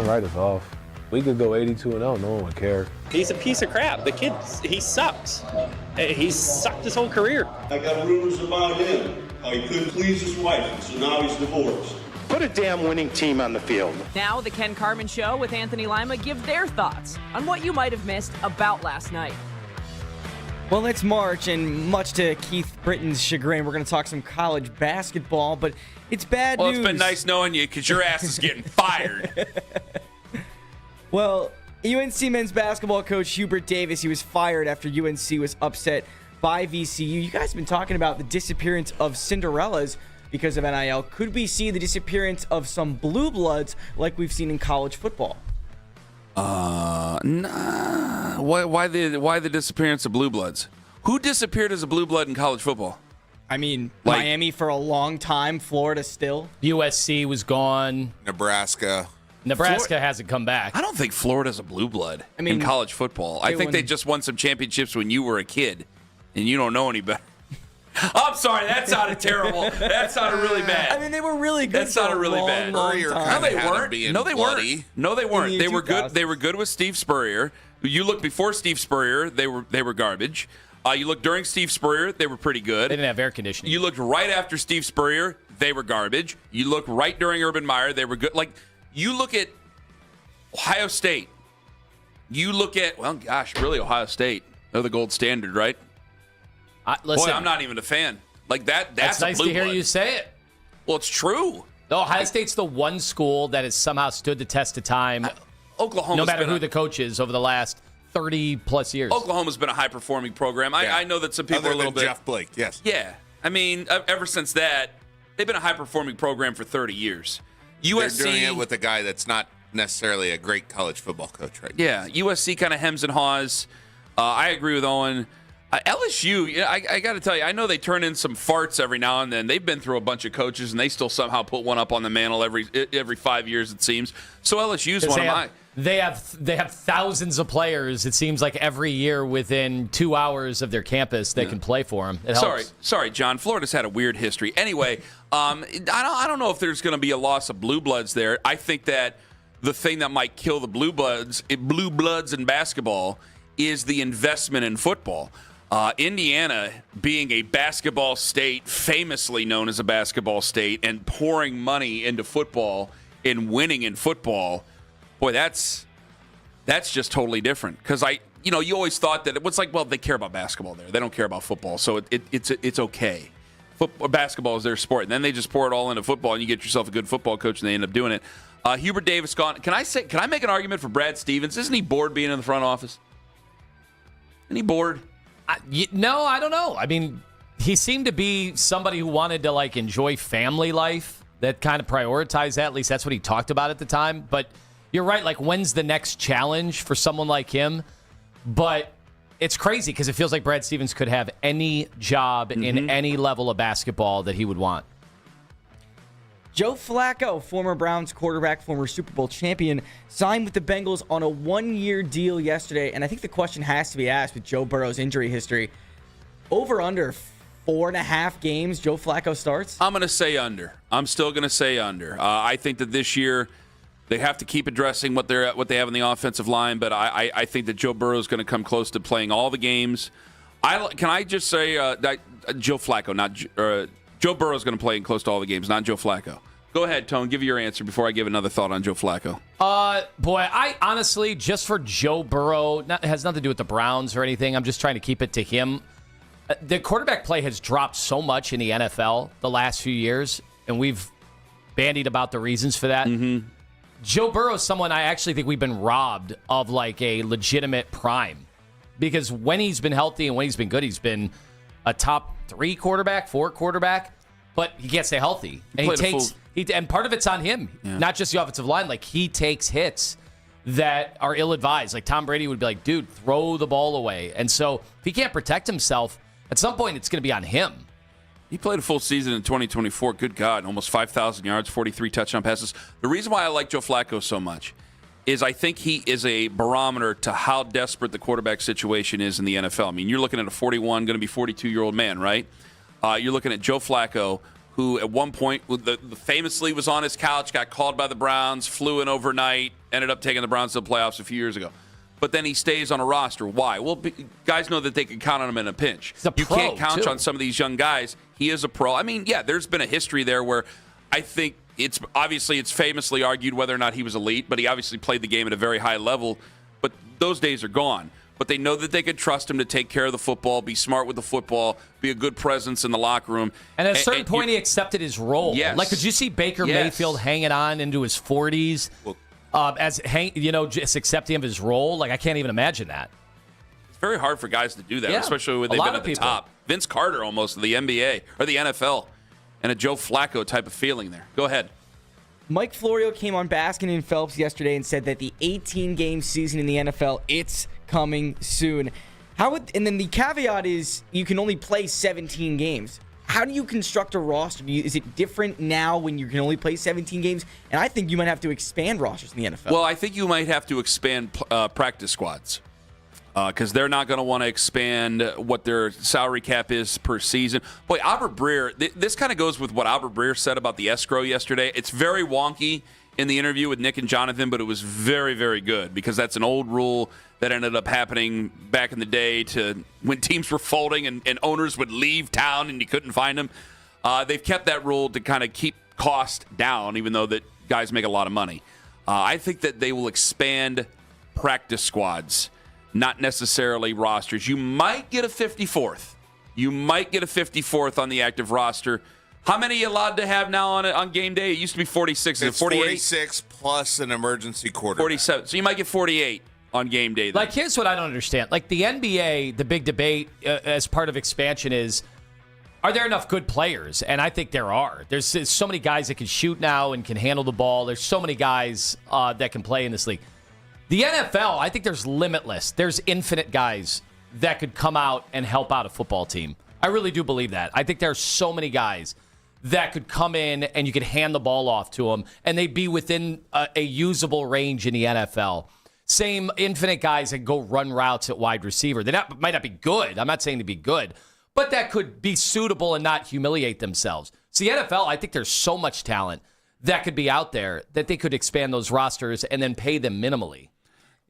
write us off. We could go 82-0, no one would care.
He's a piece of crap. The kid, he sucks. He's sucked his whole career.
I got rumors about him, how he couldn't please his wife, and so now he's divorced.
Put a damn winning team on the field.
Now the Ken Carman Show with Anthony Lima give their thoughts on what you might have missed about last night.
Well, it's March, and much to Keith Britton's chagrin, we're going to talk some college basketball, but it's bad news.
Well, it's been nice knowing you because your ass is getting fired.
Well, UNC men's basketball coach Hubert Davis, he was fired after UNC was upset by VCU. You guys have been talking about the disappearance of Cinderellas because of NIL. Could we see the disappearance of some blue bloods like we've seen in college football?
Nah. Why the disappearance of blue bloods? Who disappeared as a blue blood in college football?
I mean, Miami for a long time, Florida still.
USC was gone.
Nebraska
hasn't come back.
I don't think Florida's a blue blood in college football. I think they just won some championships when you were a kid, and you don't know any better. I'm sorry, that sounded terrible. That sounded really bad.
I mean, they were really good.
That sounded really bad.
No,
they weren't. No, they weren't. They were good. They were good with Steve Spurrier. You look before Steve Spurrier, they were garbage. You look during Steve Spurrier, they were pretty good.
They didn't have air conditioning.
You looked right after Steve Spurrier, they were garbage. You look right during Urban Meyer, they were good. Like, you look at Ohio State. You look at, really Ohio State. They're the gold standard, right?
Listen,
Boy, I'm not even a fan. Like that. That's
nice
a blue
to hear
blood.
you say it.
Well, it's true.
Ohio State's the one school that has somehow stood the test of time.
Oklahoma,
no matter who the coach is over the last 30-plus years.
Oklahoma's been a high-performing program. I know that some people are a little bit.
Jeff Blake, yes.
Yeah. I mean, ever since that, they've been a high-performing program for 30 years. USC,
they're doing it with a guy that's not necessarily a great college football coach right now.
Yeah, USC kind of hems and haws. I agree with Owen. LSU, I got to tell you, I know they turn in some farts every now and then. They've been through a bunch of coaches, and they still somehow put one up on the mantle every 5 years, it seems. So LSU's one of my.
They have thousands of players, it seems like, every year within 2 hours of their campus that can play for them. It helps.
Sorry, John. Florida's had a weird history. Anyway, I don't know if there's going to be a loss of blue bloods there. I think that the thing that might kill the blue bloods in basketball is the investment in football. Indiana being a basketball state, famously known as a basketball state, and pouring money into football and winning in football, boy, that's just totally different. Because you always thought that it was like, well, they care about basketball there. They don't care about football, so it's okay. Basketball is their sport, and then they just pour it all into football, and you get yourself a good football coach, and they end up doing it. Hubert Davis gone. Can I make an argument for Brad Stevens? Isn't he bored being in the front office? Isn't he bored?
No, I don't know. I mean, he seemed to be somebody who wanted to enjoy family life, that kind of prioritized that. At least that's what he talked about at the time. But you're right. When's the next challenge for someone like him? But it's crazy because it feels like Brad Stevens could have any job in any level of basketball that he would want.
Joe Flacco, former Browns quarterback, former Super Bowl champion, signed with the Bengals on a one-year deal yesterday. And I think the question has to be asked with Joe Burrow's injury history. Over under 4.5 games Joe Flacco starts?
I'm going to say under. I'm still going to say under. I think that this year they have to keep addressing what they have in the offensive line, but I think that Joe Burrow is going to come close to playing all the games. Can I just say that Joe Flacco, not Joe Burrow is going to play in close to all the games, not Joe Flacco. Go ahead, Tone. Give your answer before I give another thought on Joe Flacco.
Boy, I honestly, just for Joe Burrow, it has nothing to do with the Browns or anything. I'm just trying to keep it to him. The quarterback play has dropped so much in the NFL the last few years, and we've bandied about the reasons for that.
Mm-hmm.
Joe Burrow is someone I actually think we've been robbed of a legitimate prime, because when he's been healthy and when he's been good, he's been a top 3 quarterback, 4 quarterback, but he can't stay healthy. And and part of it's on him, not just the offensive line. He takes hits that are ill-advised. Tom Brady would be like, dude, throw the ball away. And so if he can't protect himself, at some point it's going to be on him.
He played a full season in 2024. Good God, almost 5,000 yards, 43 touchdown passes. The reason why I like Joe Flacco so much is I think he is a barometer to how desperate the quarterback situation is in the NFL. I mean, you're looking at a 41, going to be 42-year-old man, right? You're looking at Joe Flacco, who at one point famously was on his couch, got called by the Browns, flew in overnight, ended up taking the Browns to the playoffs a few years ago. But then he stays on a roster. Why? Well, guys know that they can count on him in a pinch. You can't count on some of these young guys. He is a pro. I mean, yeah, there's been a history there where I think it's famously argued whether or not he was elite, but he obviously played the game at a very high level. But those days are gone. But they know that they could trust him to take care of the football, be smart with the football, be a good presence in the locker room.
And at a certain point, he accepted his role.
Yes.
Like, could you see Baker Mayfield hanging on into his 40s? Just accepting of his role? Like, I can't even imagine that.
It's very hard for guys to do that,
Yeah,
especially when they've been at the top. Vince Carter almost of the NBA or the NFL, and a Joe Flacco type of feeling there. Go ahead.
Mike Florio came on Baskin and Phelps yesterday and said that the 18-game season in the NFL, it's coming soon. And then the caveat is you can only play 17 games. How do you construct a roster? Is it different now when you can only play 17 games? And I think you might have to expand rosters in the NFL.
Well, I think you might have to expand practice squads because they're not going to want to expand what their salary cap is per season. Boy, Albert Breer, this kind of goes with what Albert Breer said about the escrow yesterday. It's very wonky in the interview with Nick and Jonathan, but it was very, very good because that's an old rule that ended up happening back in the day to when teams were folding and owners would leave town and you couldn't find them. They've kept that rule to kind of keep cost down, even though that guys make a lot of money. I think that they will expand practice squads, not necessarily rosters. You might get a 54th. You might get a 54th on the active roster. How many are you allowed to have now on game day? It used to be 46.
It's 46 plus an emergency quarterback.
47. So you might get 48 on game day. Then.
Like, here's what I don't understand. Like, the NBA, the big debate as part of expansion is, are there enough good players? And I think there are. There's so many guys that can shoot now and can handle the ball. There's so many guys that can play in this league. The NFL, I think there's limitless. There's infinite guys that could come out and help out a football team. I really do believe that. I think there are so many guys that could come in and you could hand the ball off to them and they'd be within a usable range in the NFL. Same infinite guys that go run routes at wide receiver. They might not be good. I'm not saying to be good, but that could be suitable and not humiliate themselves. So the NFL, I think there's so much talent that could be out there that they could expand those rosters and then pay them minimally.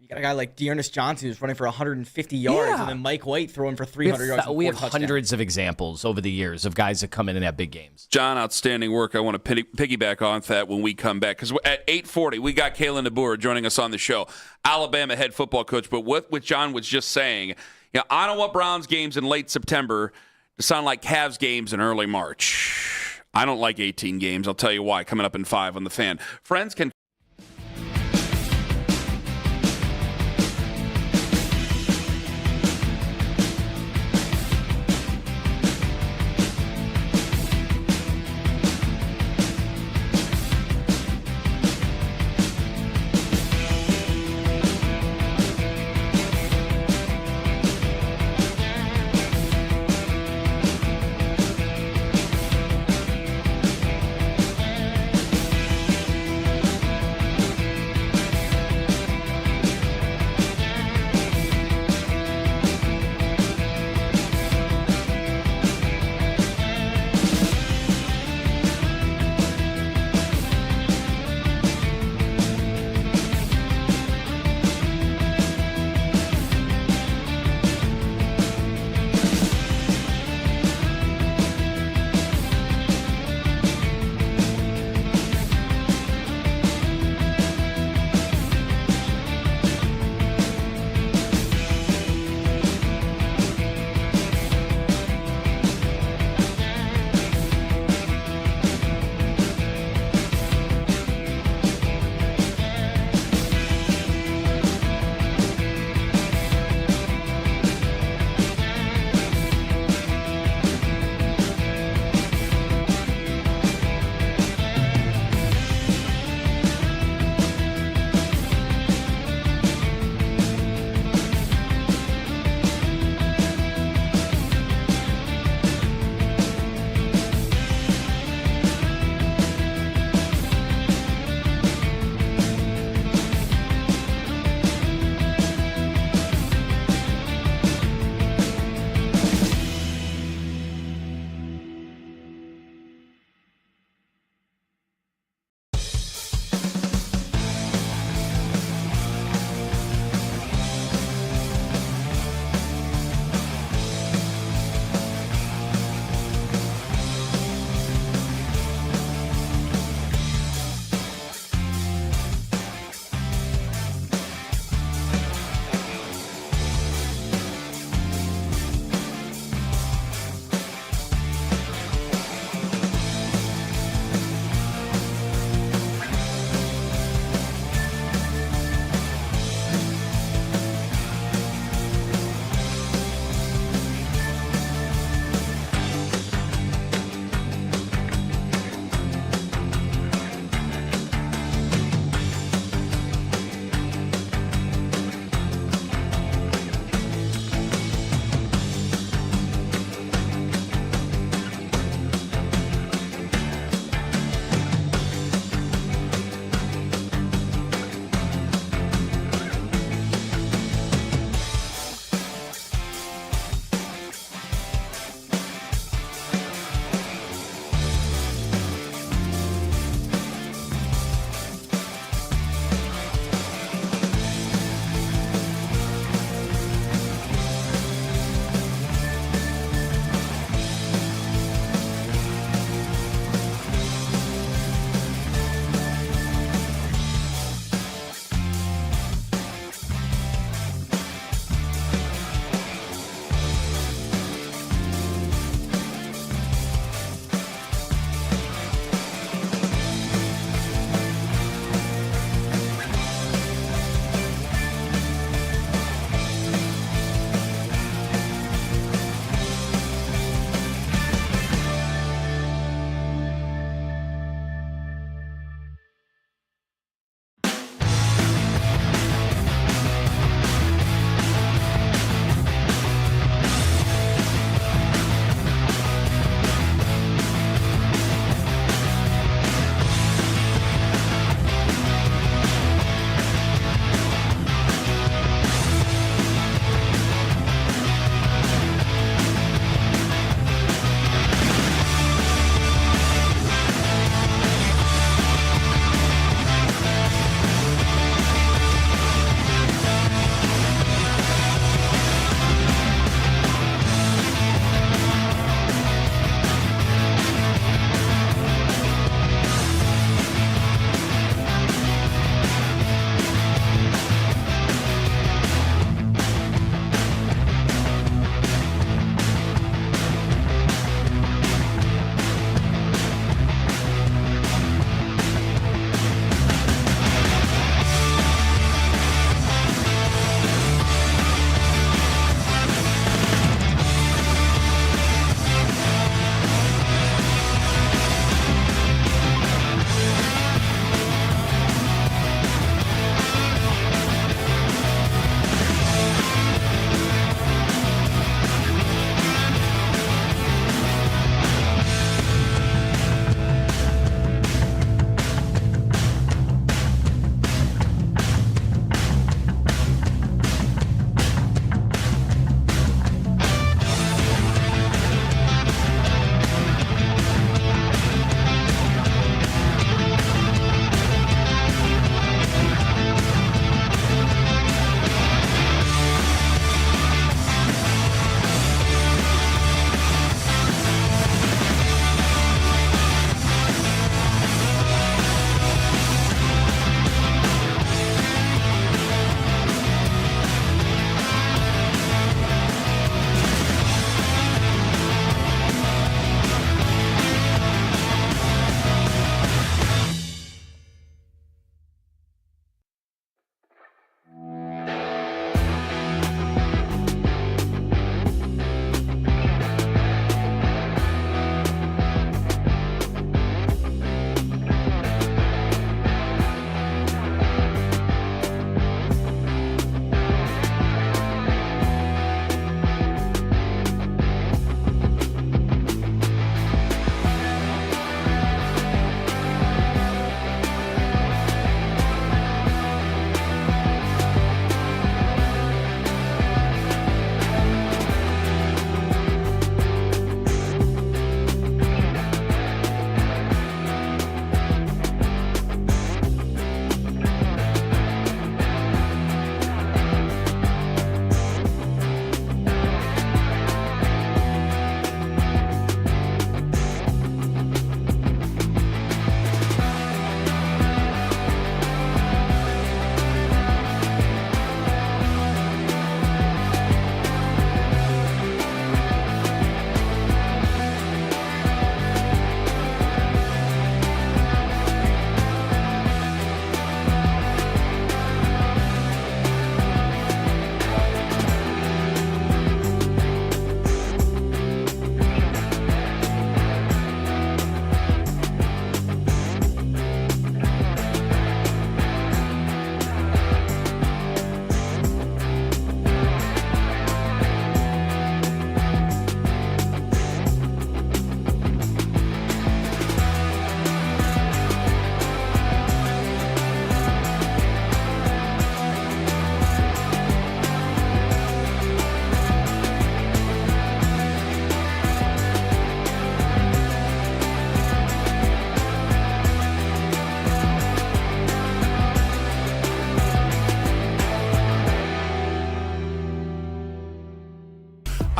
You got a guy like Dearness Johnson who's running for 150 yards, and then Mike White throwing for 300 yards.
We have hundreds of examples over the years of guys that come in and have big games.
John, outstanding work. I want to piggyback on that when we come back. Because at 8:40, we got Kalen DeBoer joining us on the show, Alabama head football coach. But what John was just saying, I don't want Browns games in late September to sound like Cavs games in early March. I don't like 18 games. I'll tell you why. Coming up in 5 on The Fan. Friends can...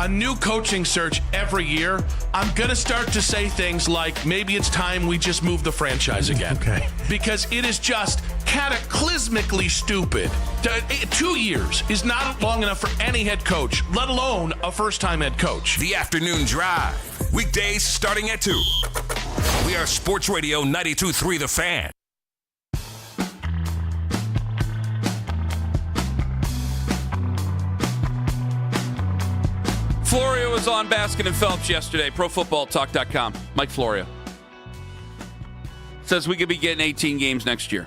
a new coaching search every year, I'm going to start to say things like maybe it's time we just move the franchise again.
Okay.
Because it is just cataclysmically stupid. 2 years is not long enough for any head coach, let alone a first-time head coach.
The Afternoon Drive. Weekdays starting at 2. We are Sports Radio 92.3 The Fan.
Florio was on Baskin and Phelps yesterday, ProFootballTalk.com. Mike Florio says we could be getting 18 games next year.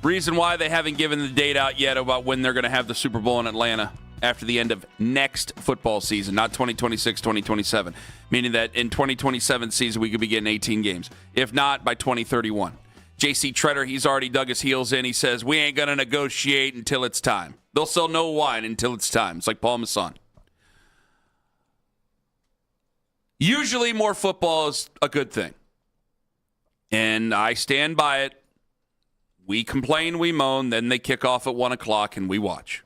Reason why they haven't given the date out yet about when they're going to have the Super Bowl in Atlanta after the end of next football season, not 2026, 2027. Meaning that in 2027 season, we could be getting 18 games. If not, by 2031. J.C. Treader, he's already dug his heels in. He says, we ain't going to negotiate until it's time. They'll sell no wine until it's time. It's like Paul Masson. Usually more football is a good thing. And I stand by it. We complain, we moan, then they kick off at 1 o'clock and we watch.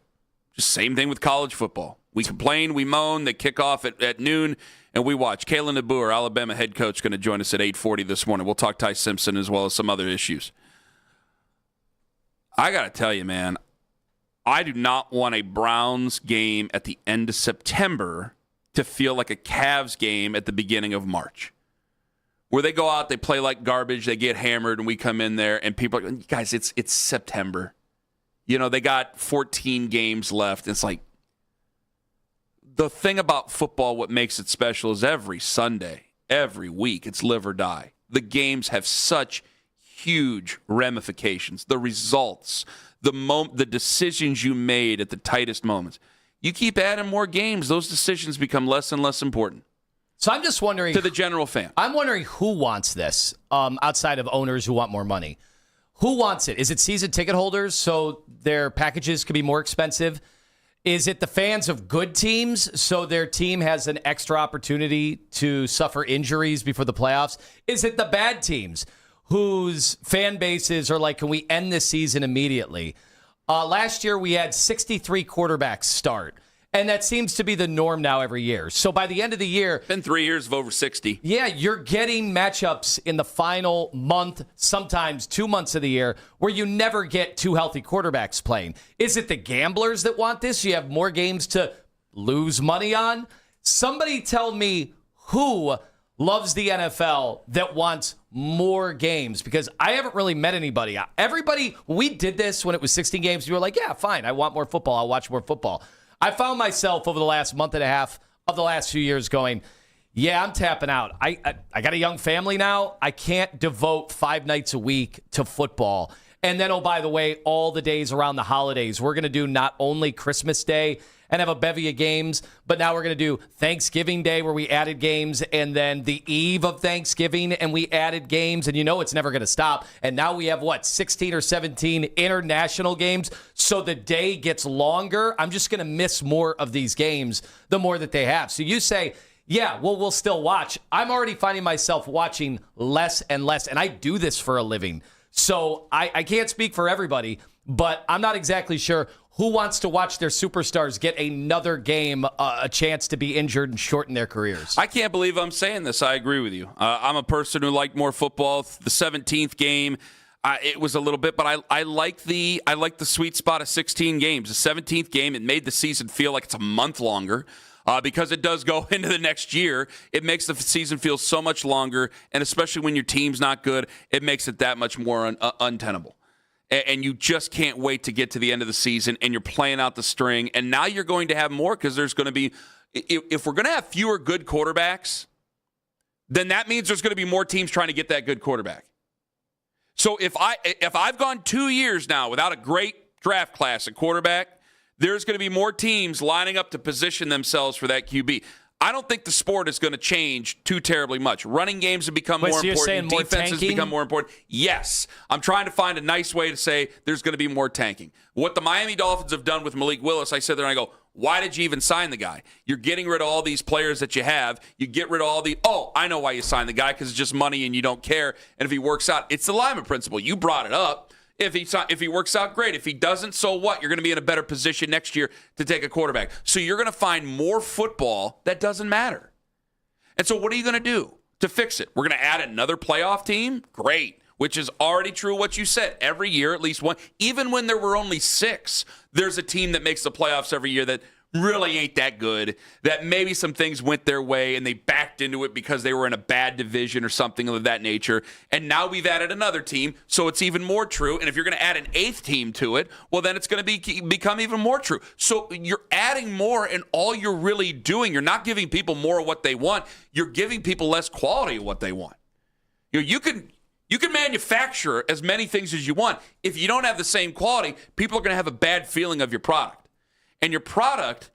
Just same thing with college football. We complain, we moan, they kick off at noon and we watch. Kalen DeBoer, Alabama head coach, going to join us at 8:40 this morning. We'll talk Ty Simpson as well as some other issues. I got to tell you, man, I do not want a Browns game at the end of September to feel like a Cavs game at the beginning of March, where they go out, they play like garbage, they get hammered, and we come in there, and people are like, guys, it's September. You know, they got 14 games left. It's like, the thing about football, what makes it special is every Sunday, every week, it's live or die. The games have such huge ramifications. The results, the decisions you made at the tightest moments. You keep adding more games, those decisions become less and less important.
So I'm just wondering,
to the general fan,
I'm wondering who wants this outside of owners who want more money. Who wants it? Is it season ticket holders so their packages could be more expensive? Is it the fans of good teams so their team has an extra opportunity to suffer injuries before the playoffs? Is it the bad teams whose fan bases are like, can we end this season immediately? Last year, we had 63 quarterbacks start, and that seems to be the norm now every year. So by the end of the year...
Been 3 years of over 60.
Yeah, you're getting matchups in the final month, sometimes 2 months of the year, where you never get two healthy quarterbacks playing. Is it the gamblers that want this? You have more games to lose money on? Somebody tell me who loves the NFL that wants more games, because I haven't really met anybody. Everybody, we did this when it was 16 games. You were like, yeah, fine. I want more football. I'll watch more football. I found myself over the last month and a half of the last few years going, yeah, I'm tapping out. I got a young family now. I can't devote 5 nights a week to football. And then, oh, by the way, all the days around the holidays, we're going to do not only Christmas Day and have a bevy of games, but now we're going to do Thanksgiving Day where we added games, and then the eve of Thanksgiving and we added games, and you know it's never going to stop. And now we have, 16 or 17 international games, so the day gets longer. I'm just going to miss more of these games the more that they have. So you say, yeah, well, we'll still watch. I'm already finding myself watching less and less, and I do this for a living. So I can't speak for everybody, but I'm not exactly sure who wants to watch their superstars get another game, a chance to be injured and shorten their careers.
I can't believe I'm saying this. I agree with you. I'm a person who liked more football. The 17th game, it was a little bit, but I like the sweet spot of 16 games. The 17th game, it made the season feel like it's a month longer. Because it does go into the next year, it makes the season feel so much longer, and especially when your team's not good, it makes it that much more untenable. And you just can't wait to get to the end of the season, and you're playing out the string, and now you're going to have more because there's going to be – if we're going to have fewer good quarterbacks, then that means there's going to be more teams trying to get that good quarterback. So if I've gone 2 years now without a great draft class at quarterback, there's going to be more teams lining up to position themselves for that QB. I don't think the sport is going to change too terribly much. Running games have become more important. Defenses become more important. Yes. I'm trying to find a nice way to say there's going to be more tanking. What the Miami Dolphins have done with Malik Willis, I sit there and I go, why did you even sign the guy? You're getting rid of all these players that you have. You get rid of all I know why you signed the guy, because it's just money and you don't care. And if he works out, it's the Lima principle. You brought it up. If he works out, great. If he doesn't, so what? You're going to be in a better position next year to take a quarterback. So you're going to find more football that doesn't matter. And so what are you going to do to fix it? We're going to add another playoff team? Great. Which is already true what you said. Every year, at least one. Even when there were only 6, there's a team that makes the playoffs every year that really ain't that good, that maybe some things went their way and they backed into it because they were in a bad division or something of that nature. And now we've added another team, so it's even more true. And if you're going to add an 8th team to it, well, then it's going to become even more true. So you're adding more, and all you're really doing, you're not giving people more of what they want. You're giving people less quality of what they want. You can manufacture as many things as you want. If you don't have the same quality, people are going to have a bad feeling of your product. And your product,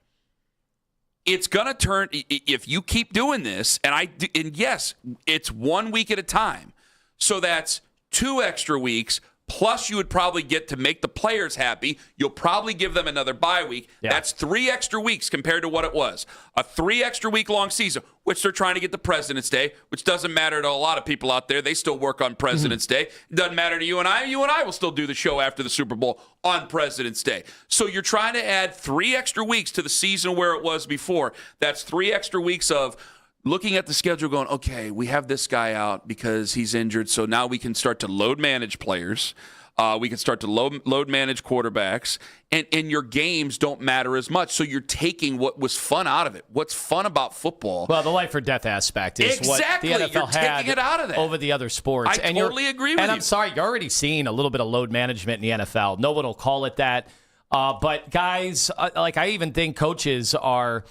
it's going to turn, if you keep doing this, and yes, it's 1 week at a time. So that's 2 extra weeks, plus you would probably get to make the players happy. You'll probably give them another bye week. Yeah. That's 3 extra weeks compared to what it was. A 3 extra week long season, which they're trying to get to President's Day, which doesn't matter to a lot of people out there. They still work on President's Day. It doesn't matter to you and I. You and I will still do the show after the Super Bowl on President's Day. So you're trying to add 3 extra weeks to the season where it was before. That's 3 extra weeks of looking at the schedule going, okay, we have this guy out because he's injured, so now we can start to load manage players. We can start to load manage quarterbacks, and your games don't matter as much. So you're taking what was fun out of it. What's fun about football?
Well, the life or death aspect is
exactly
what the NFL
you're
had
taking it out of that.
over the other sports.
I totally agree with you.
And I'm sorry, you're already seeing a little bit of load management in the NFL. No one will call it that. But guys, I even think coaches are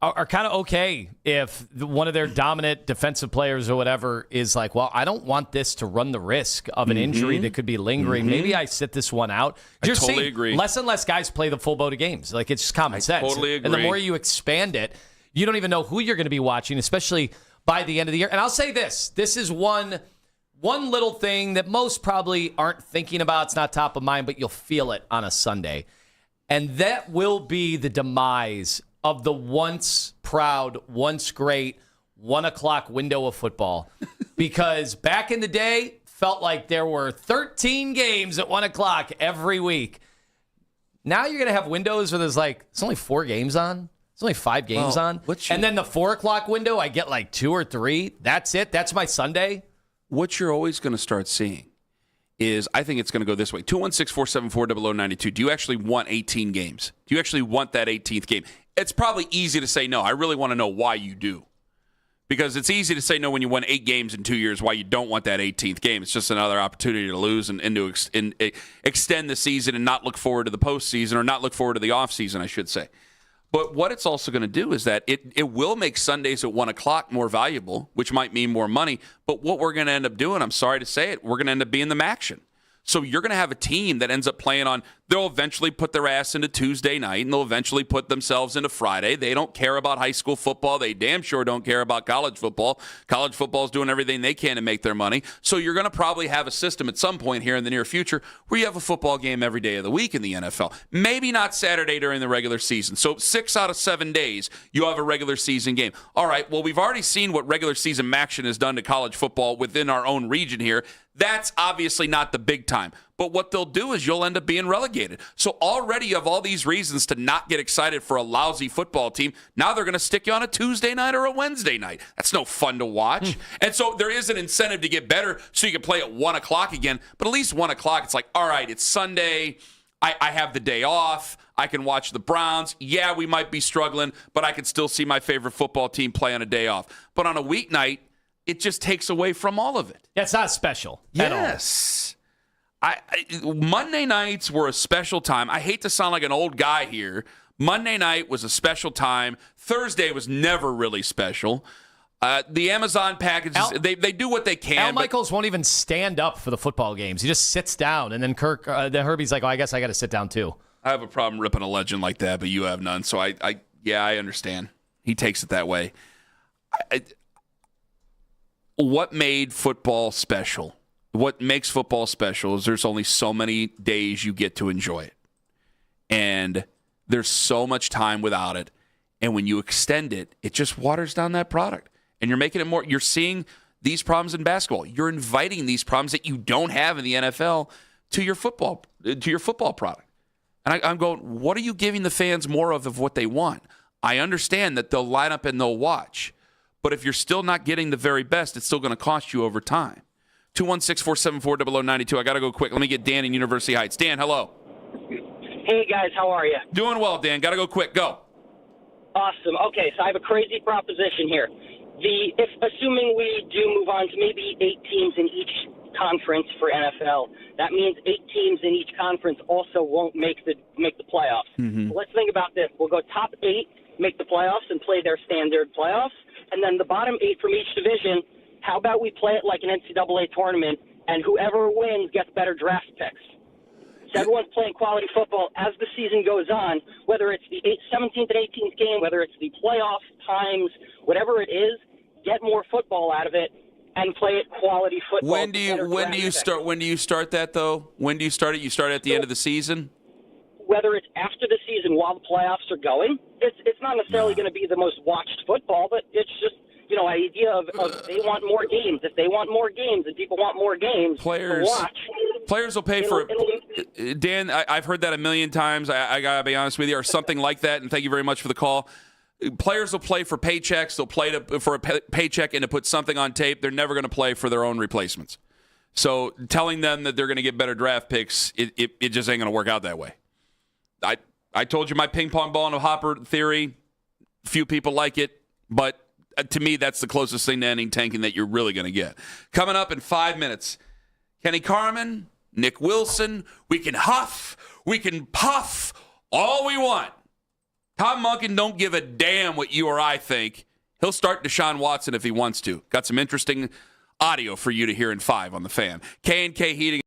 kind of okay if one of their dominant defensive players or whatever is like, well, I don't want this to run the risk of an injury that could be lingering. Maybe I sit this one out.
I totally agree.
Less and less guys play the full boat of games. Like, it's just common sense.
Totally agree.
And the more you expand it, you don't even know who you're going to be watching, especially by the end of the year. And I'll say this. This is one little thing that most probably aren't thinking about. It's not top of mind, but you'll feel it on a Sunday. And that will be the demise of the once proud, once great 1 o'clock window of football. Because back in the day, felt like there were 13 games at 1 o'clock every week. Now you're going to have windows where there's it's only 4 games on. It's only 5 games on. And then the 4 o'clock window, I get 2 or 3. That's it. That's my Sunday.
What you're always going to start seeing is, I think it's going to go this way. 216-474-0092. Do you actually want 18 games? Do you actually want that 18th game? It's probably easy to say no. I really want to know why you do. Because it's easy to say no when you won 8 games in 2 years, why you don't want that 18th game. It's just another opportunity to lose and to extend the season and not look forward to the postseason, or not look forward to the offseason, I should say. But what it's also going to do is that it will make Sundays at 1 o'clock more valuable, which might mean more money. But what we're going to end up doing, I'm sorry to say it, we're going to end up being the Maction. So you're going to have a team that ends up playing on, they'll eventually put their ass into Tuesday night, and they'll eventually put themselves into Friday. They don't care about high school football. They damn sure don't care about college football. College football is doing everything they can to make their money. So you're going to probably have a system at some point here in the near future where you have a football game every day of the week in the NFL. Maybe not Saturday during the regular season. So 6 out of 7 days, you have a regular season game. All right, well, we've already seen what regular season action has done to college football within our own region here. That's obviously not the big time. But what they'll do is you'll end up being relegated. So already you have all these reasons to not get excited for a lousy football team. Now they're going to stick you on a Tuesday night or a Wednesday night. That's no fun to watch. And so there is an incentive to get better so you can play at 1 o'clock again. But at least 1 o'clock, it's like, all right, it's Sunday. I have the day off. I can watch the Browns. Yeah, we might be struggling, but I can still see my favorite football team play on a day off. But on a weeknight, it just takes away from all of it.
That's not special at all.
Yes. Monday nights were a special time. I hate to sound like an old guy here. Monday night was a special time. Thursday was never really special. The Amazon packages, they do what they can.
Al Michaels won't even stand up for the football games. He just sits down, and then then Herbie's like, oh, I guess I got to sit down too.
I have a problem ripping a legend like that, but you have none. So I understand. He takes it that way. What made football special? What makes football special is there's only so many days you get to enjoy it. And there's so much time without it. And when you extend it, it just waters down that product. And you're making it more, you're seeing these problems in basketball. You're inviting these problems that you don't have in the NFL to your football product. And I'm going, what are you giving the fans more of what they want? I understand that they'll line up and they'll watch. But if you're still not getting the very best, it's still going to cost you over time. 216-474-0092. I got to go quick. Let me get Dan in University Heights. Dan, hello.
Hey, guys. How are you?
Doing well, Dan. Got to go quick. Go.
Awesome. Okay, so I have a crazy proposition here. If assuming we do move on to maybe 8 teams in each conference for NFL, that means 8 teams in each conference also won't make the playoffs.
Mm-hmm.
So let's think about this. We'll go top 8, make the playoffs, and play their standard playoffs. And then the bottom 8 from each division, how about we play it like an NCAA tournament, and whoever wins gets better draft picks? So everyone's playing quality football as the season goes on, whether it's the 17th and 18th game, whether it's the playoff times, whatever it is, get more football out of it and play it quality football.
When do you start that though? When do you start it? You start at the end of the season?
Whether it's after the season while the playoffs are going, it's not necessarily going to be the most watched football, but it's just, idea of they want more games. If they want more games and people want more games to watch.
Players will pay for it. Dan, I've heard that a million times. I got to be honest with you, or something like that, and thank you very much for the call. Players will play for paychecks. They'll play for a paycheck and to put something on tape. They're never going to play for their own replacements. So telling them that they're going to get better draft picks, it just ain't going to work out that way. I told you my ping pong ball and a hopper theory. Few people like it, but to me, that's the closest thing to ending tanking that you're really going to get. Coming up in 5 minutes, Kenny Carman, Nick Wilson, we can huff, we can puff all we want. Tom Monken don't give a damn what you or I think. He'll start Deshaun Watson if he wants to. Got some interesting audio for you to hear in 5 on the Fan. K&K Heating.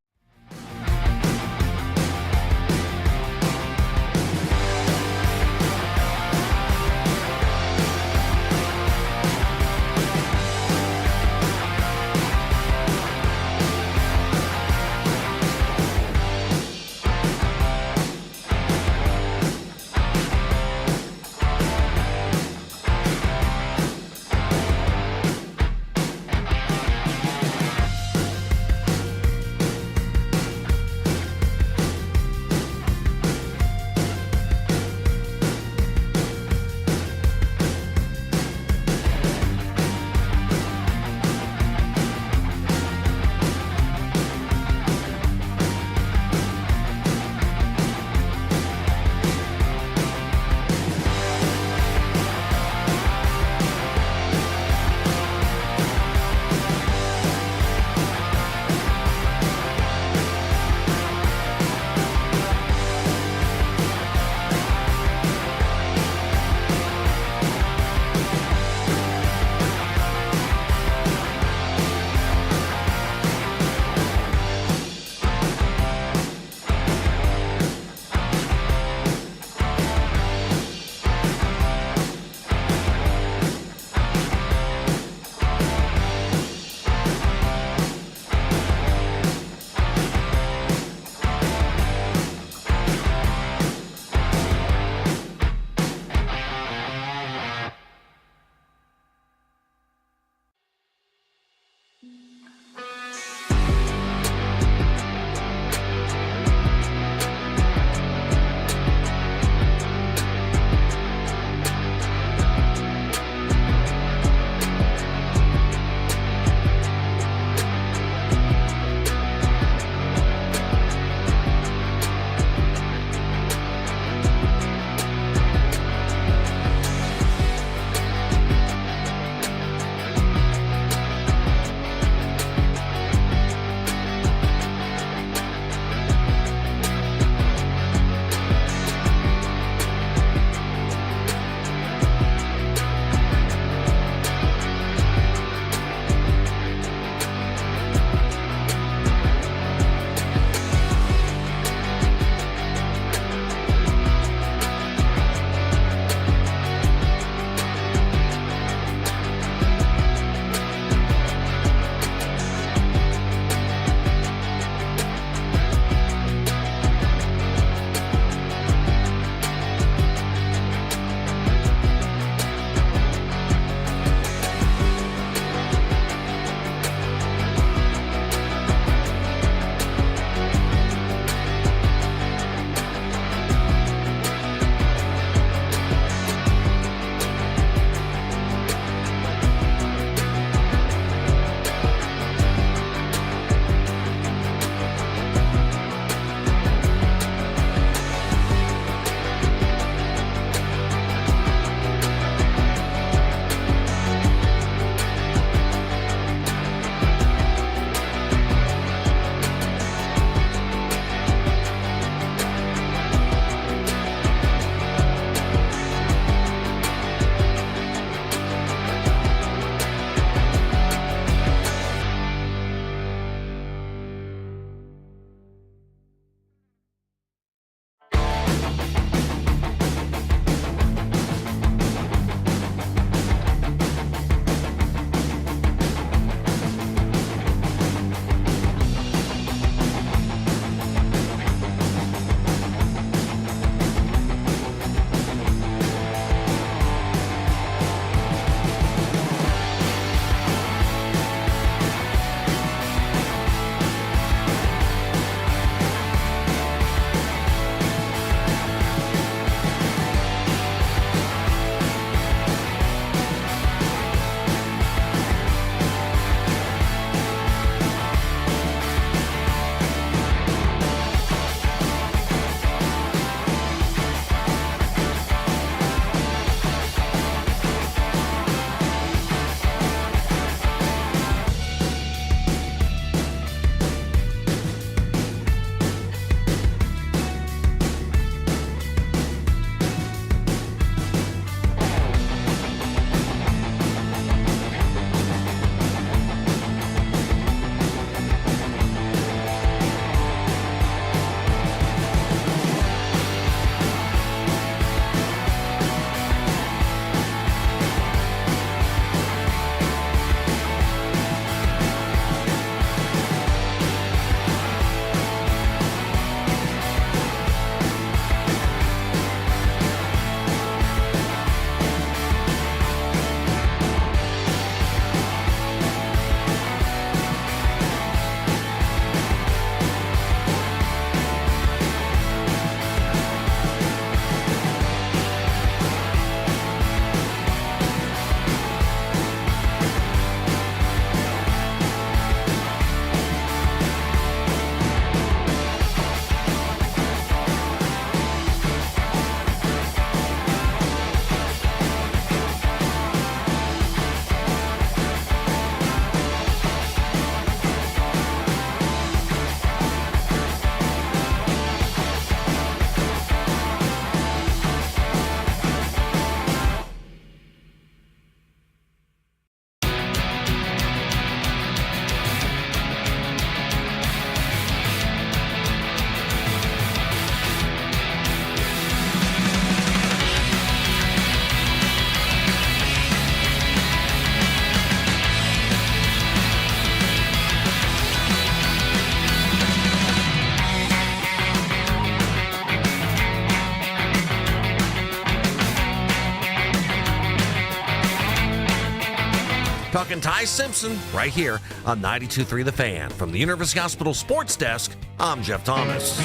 Chuck and Ty Simpson right here on 92.3 The Fan. From the University Hospital Sports Desk, I'm Jeff Thomas.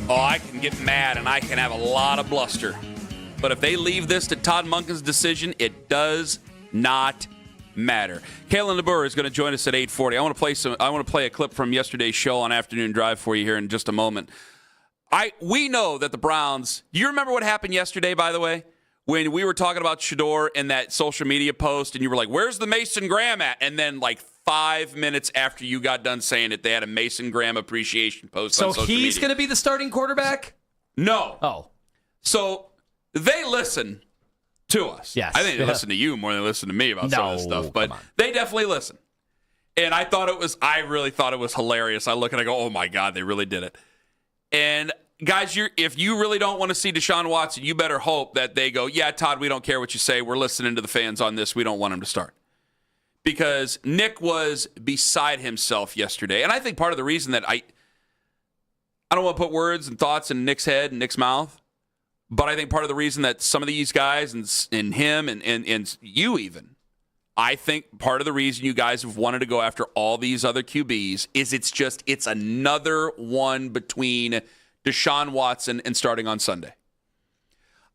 Oh, I can get mad and I can have a lot of bluster. But if they leave this to Todd Monken's decision, it does not matter. Kalen DeBoer is going to join us at 8:40. I want to play a clip from yesterday's show on Afternoon Drive for you here in just a moment. We know that the Browns. Do you remember what happened yesterday, by the way? When we were talking about Shedeur in that social media post, and you were like, "Where's the Mason Graham at?" And then, like 5 minutes after you got done saying it, they had a Mason Graham appreciation post on social media.
So he's going to be the starting quarterback?
No.
Oh.
So they listen to us.
Yes.
I think they listen to you more than they listen to me about some of this stuff. But they definitely listen. And I really thought it was hilarious. I look and I go, oh my God, they really did it. And guys, if you really don't want to see Deshaun Watson, you better hope that they go, yeah, Todd, we don't care what you say. We're listening to the fans on this. We don't want him to start. Because Nick was beside himself yesterday. And I think part of the reason that I don't want to put words and thoughts in Nick's head and Nick's mouth, but I think part of the reason that some of these guys and him and you even, I think part of the reason you guys have wanted to go after all these other QBs is it's another one between Deshaun Watson and starting on Sunday.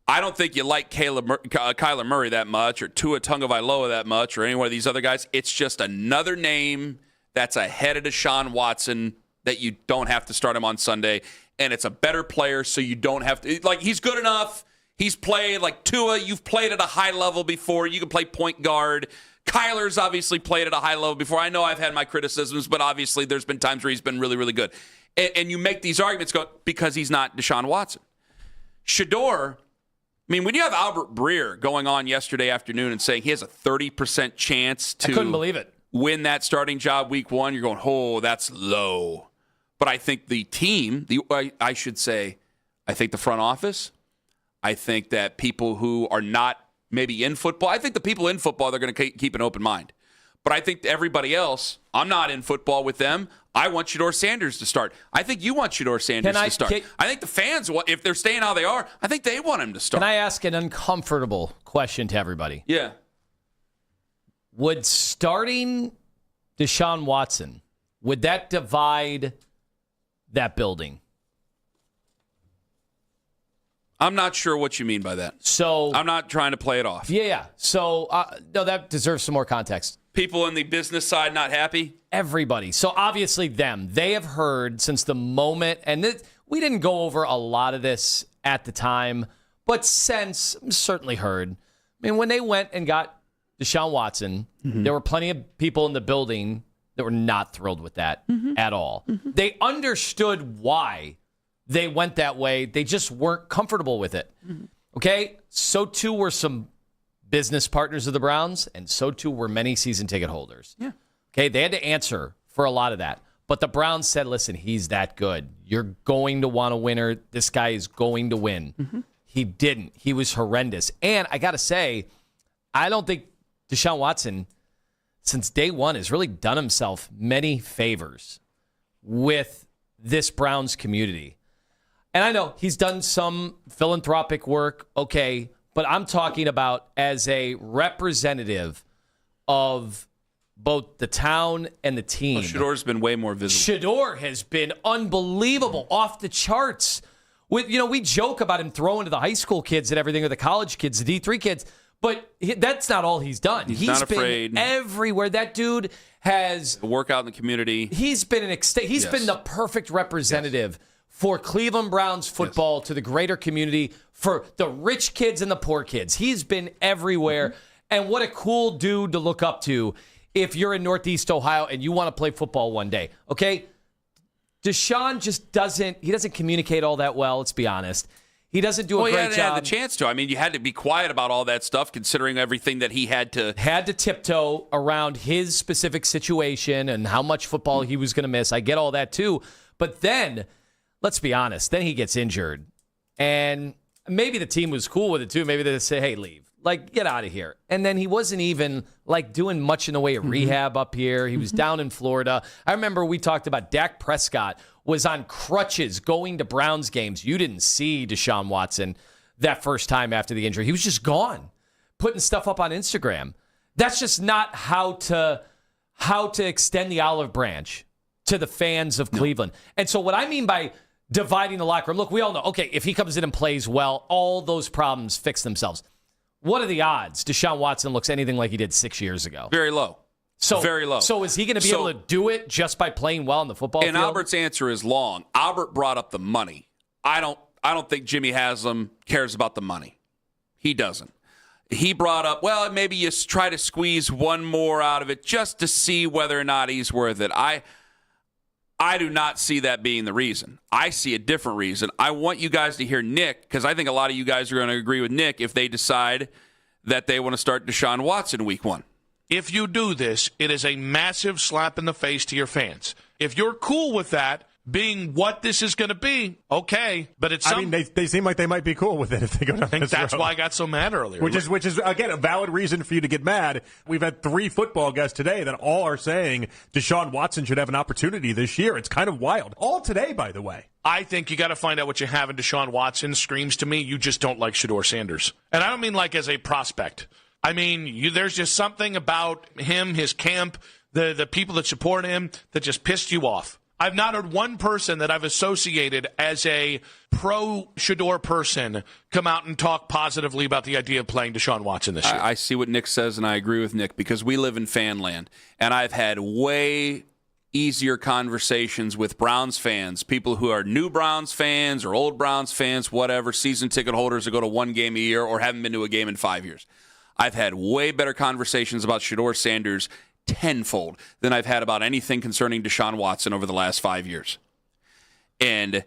I don't think you like Kyler Murray that much or Tua Tagovailoa that much or any one of these other guys. It's just another name that's ahead of Deshaun Watson that you don't have to start him on Sunday. And it's a better player, so you don't have to. Like, he's good enough. He's played like Tua. You've played at a high level before. You can play point guard. Kyler's obviously played at a high level before. I know I've had my criticisms, but obviously there's been times where he's been really, really good. And you make these arguments because he's not Deshaun Watson. Shedeur, I mean, when you have Albert Breer going on yesterday afternoon and saying he has a 30% chance to
I couldn't believe it.
Win that starting job week one, you're going, oh, that's low. But I think the team, I think the front office, I think that people who are not maybe in football, I think the people in football, they're going to keep an open mind. But I think everybody else, I'm not in football with them. I want Shedeur Sanders to start. I think you want Shedeur Sanders to start. I think the fans, if they're staying how they are, I think they want him to start.
Can I ask an uncomfortable question to everybody?
Yeah.
Would starting Deshaun Watson, would that divide that building?
I'm not sure what you mean by that.
So
I'm not trying to play it off.
Yeah. So no, that deserves some more context.
People in the business side not happy?
Everybody. So obviously them. They have heard since the moment, and we didn't go over a lot of this at the time, but certainly heard. I mean, when they went and got Deshaun Watson, there were plenty of people in the building that were not thrilled with that at all. They understood why they went that way. They just weren't comfortable with it. Okay? So too were some business partners of the Browns, and so too were many season ticket holders.
Yeah.
Okay? They had to answer for a lot of that. But the Browns said, listen, he's that good. You're going to want a winner. This guy is going to win. He didn't. He was horrendous. And I got to say, I don't think Deshaun Watson, since day one, has really done himself many favors with this Browns community. And I know he's done some philanthropic work, okay, but I'm talking about as a representative of both the town and the team.
Shedeur's been way more visible.
Shedeur has been unbelievable, off the charts. We joke about him throwing to the high school kids and everything, or the college kids, the D3 kids, but that's not all he's done.
He's not afraid.
Been everywhere. That dude has
work out in the community.
He's been been the perfect representative for Cleveland Browns football to the greater community, for the rich kids and the poor kids. He's been everywhere. And what a cool dude to look up to if you're in Northeast Ohio and you want to play football one day. Okay? Deshaun just doesn't communicate all that well, let's be honest. He doesn't do a great job.
He had the chance to. I mean, you had to be quiet about all that stuff, considering everything that he had to
tiptoe around his specific situation and how much football he was going to miss. I get all that too. But then, let's be honest, then he gets injured. And maybe the team was cool with it too. Maybe they say, hey, leave. Like, get out of here. And then he wasn't even, like, doing much in the way of rehab up here. He was down in Florida. I remember we talked about Dak Prescott was on crutches going to Browns games. You didn't see Deshaun Watson that first time after the injury. He was just gone, putting stuff up on Instagram. That's just not how to extend the olive branch to the fans of Cleveland. And so what I mean by dividing the locker room, look, we all know, okay, if he comes in and plays well, all those problems fix themselves. What are the odds Deshaun Watson looks anything like he did 6 years ago?
Very low. Very low.
So is he going to be able to do it just by playing well in the football field?
And Albert's answer is long. Albert brought up the money. I don't think Jimmy Haslam cares about the money. He doesn't. He brought up, well, maybe you try to squeeze one more out of it just to see whether or not he's worth it. I do not see that being the reason. I see a different reason. I want you guys to hear Nick, because I think a lot of you guys are going to agree with Nick if they decide that they want to start Deshaun Watson week 1.
If you do this, it is a massive slap in the face to your fans. If you're cool with that being what this is going to be, okay. But it's
I mean, they seem like they might be cool with it if they go down this road.
I think that's why I got so mad earlier.
Which is again a valid reason for you to get mad. We've had 3 football guests today that all are saying Deshaun Watson should have an opportunity this year. It's kind of wild. All today, by the way.
I think you got to find out what you have in Deshaun Watson. Screams to me you just don't like Shedeur Sanders. And I don't mean like as a prospect. I mean, there's just something about him, his camp, the people that support him that just pissed you off. I've not heard one person that I've associated as a pro-Shedeur person come out and talk positively about the idea of playing Deshaun Watson this year.
I see what Nick says, and I agree with Nick, because we live in fan land, and I've had way easier conversations with Browns fans, people who are new Browns fans or old Browns fans, whatever, season ticket holders who go to 1 game a year or haven't been to a game in 5 years. I've had way better conversations about Shedeur Sanders tenfold than I've had about anything concerning Deshaun Watson over the last 5 years. And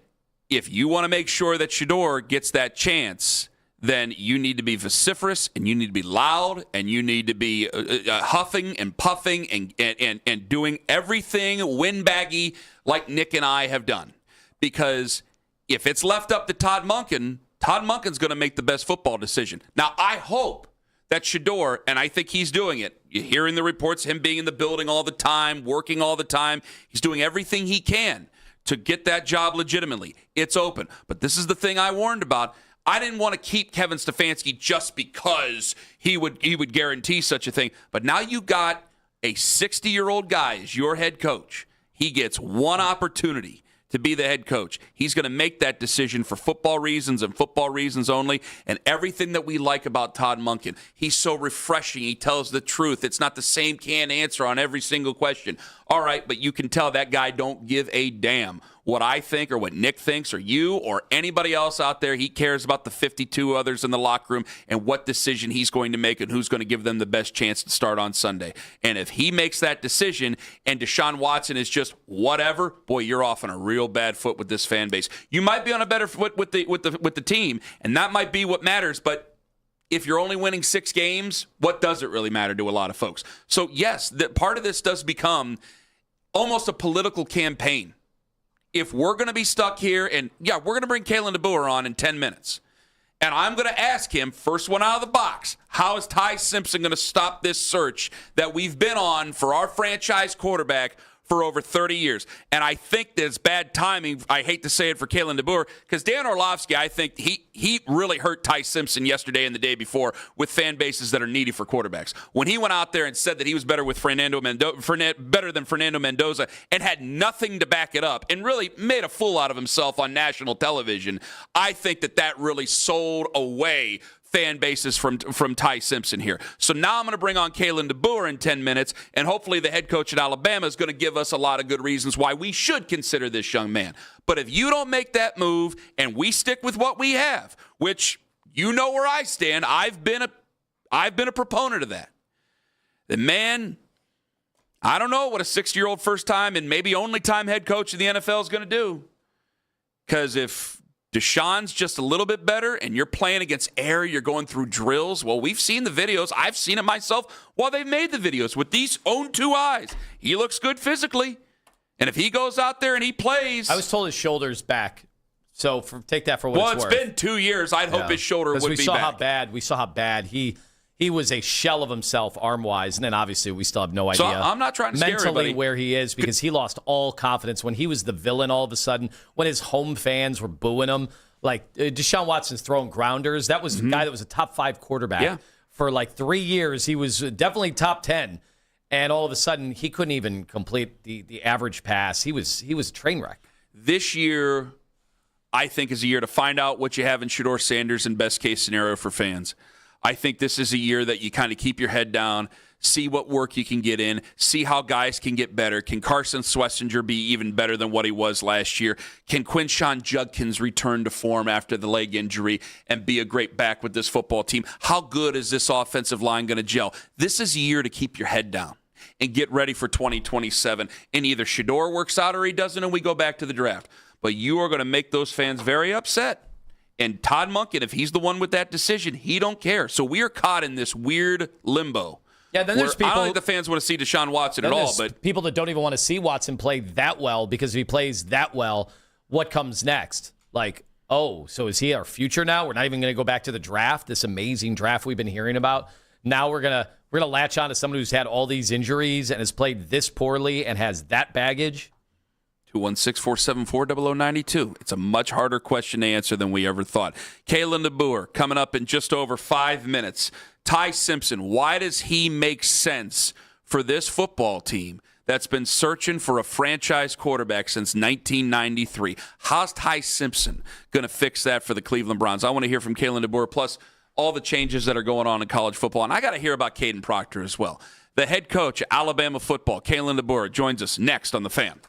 if you want to make sure that Shedeur gets that chance, then you need to be vociferous and you need to be loud and you need to be huffing and puffing and doing everything windbaggy like Nick and I have done. Because if it's left up to Todd Monken's going to make the best football decision. Now, I hope that Shedeur, and I think he's doing it. You're hearing the reports, him being in the building all the time, working all the time. He's doing everything he can to get that job legitimately. It's open. But this is the thing I warned about. I didn't want to keep Kevin Stefanski just because he would guarantee such a thing. But now you got a 60-year-old guy as your head coach. He gets one opportunity to be the head coach. He's going to make that decision for football reasons and football reasons only, and everything that we like about Todd Monken. He's so refreshing. He tells the truth. It's not the same canned answer on every single question. All right, but you can tell that guy don't give a damn what I think or what Nick thinks or you or anybody else out there. He cares about the 52 others in the locker room and what decision he's going to make and who's going to give them the best chance to start on Sunday. And if he makes that decision and Deshaun Watson is just whatever, boy, you're off on a real bad foot with this fan base. You might be on a better foot with the team, and that might be what matters, but if you're only winning 6 games, what does it really matter to a lot of folks? So, yes, part of this does become almost a political campaign. If we're going to be stuck here, and yeah, we're going to bring Kalen DeBoer on in 10 minutes, and I'm going to ask him, first one out of the box, how is Ty Simpson going to stop this search that we've been on for our franchise quarterback for over 30 years? And I think that it's bad timing, I hate to say it, for Kalen DeBoer, because Dan Orlovsky, I think he really hurt Ty Simpson yesterday and the day before with fan bases that are needy for quarterbacks. When he went out there and said that he was better with better than Fernando Mendoza and had nothing to back it up and really made a fool out of himself on national television, I think that really sold away fan bases from Ty Simpson here. So now I'm going to bring on Kalen DeBoer in 10 minutes, and hopefully the head coach at Alabama is going to give us a lot of good reasons why we should consider this young man. But if you don't make that move and we stick with what we have, which you know where I stand, I've been a proponent of that. Then, man, I don't know what a 60-year-old first-time and maybe only-time head coach of the NFL is going to do. Because if Deshaun's just a little bit better and you're playing against air, you're going through drills. Well, we've seen the videos. I've seen it myself while they've made the videos with these own 2 eyes. He looks good physically. And if he goes out there and he plays.
I was told his shoulder's back So take that for what it's worth.
Well, it's been 2 years. I'd hope his shoulder would be back.
We saw how bad he was a shell of himself arm-wise, and then obviously we still have no idea.
So I'm not trying to scare
mentally
everybody.
where he is, because he lost all confidence when he was the villain all of a sudden, when his home fans were booing him. Like Deshaun Watson's throwing grounders. That was a guy that was a top 5 quarterback for like 3 years. He was definitely top 10. And all of a sudden, he couldn't even complete the average pass. He was a train wreck.
This year, I think, is a year to find out what you have in Shedeur Sanders in best case scenario for fans. I think this is a year that you kind of keep your head down, see what work you can get in, see how guys can get better. Can Carson Schlesinger be even better than what he was last year? Can Quinshon Judkins return to form after the leg injury and be a great back with this football team? How good is this offensive line going to gel? This is a year to keep your head down and get ready for 2027. And either Shedeur works out or he doesn't, and we go back to the draft. But you are going to make those fans very upset. And Todd Monken, if he's the one with that decision, he don't care. So we are caught in this weird limbo.
Yeah, then there's people.
I don't think the fans want to see Deshaun Watson at all. But
people that don't even want to see Watson play that well, because if he plays that well, what comes next? Like, oh, so is he our future now? We're not even going to go back to the draft, this amazing draft we've been hearing about. Now we're gonna latch on to someone who's had all these injuries and has played this poorly and has that baggage.
216-474-0092. It's a much harder question to answer than we ever thought. Kalen DeBoer coming up in just over 5 minutes. Ty Simpson, why does he make sense for this football team that's been searching for a franchise quarterback since 1993? How's Ty Simpson going to fix that for the Cleveland Browns? I want to hear from Kalen DeBoer, plus all the changes that are going on in college football. And I got to hear about Caden Proctor as well. The head coach of Alabama football, Kalen DeBoer, joins us next on The Fan.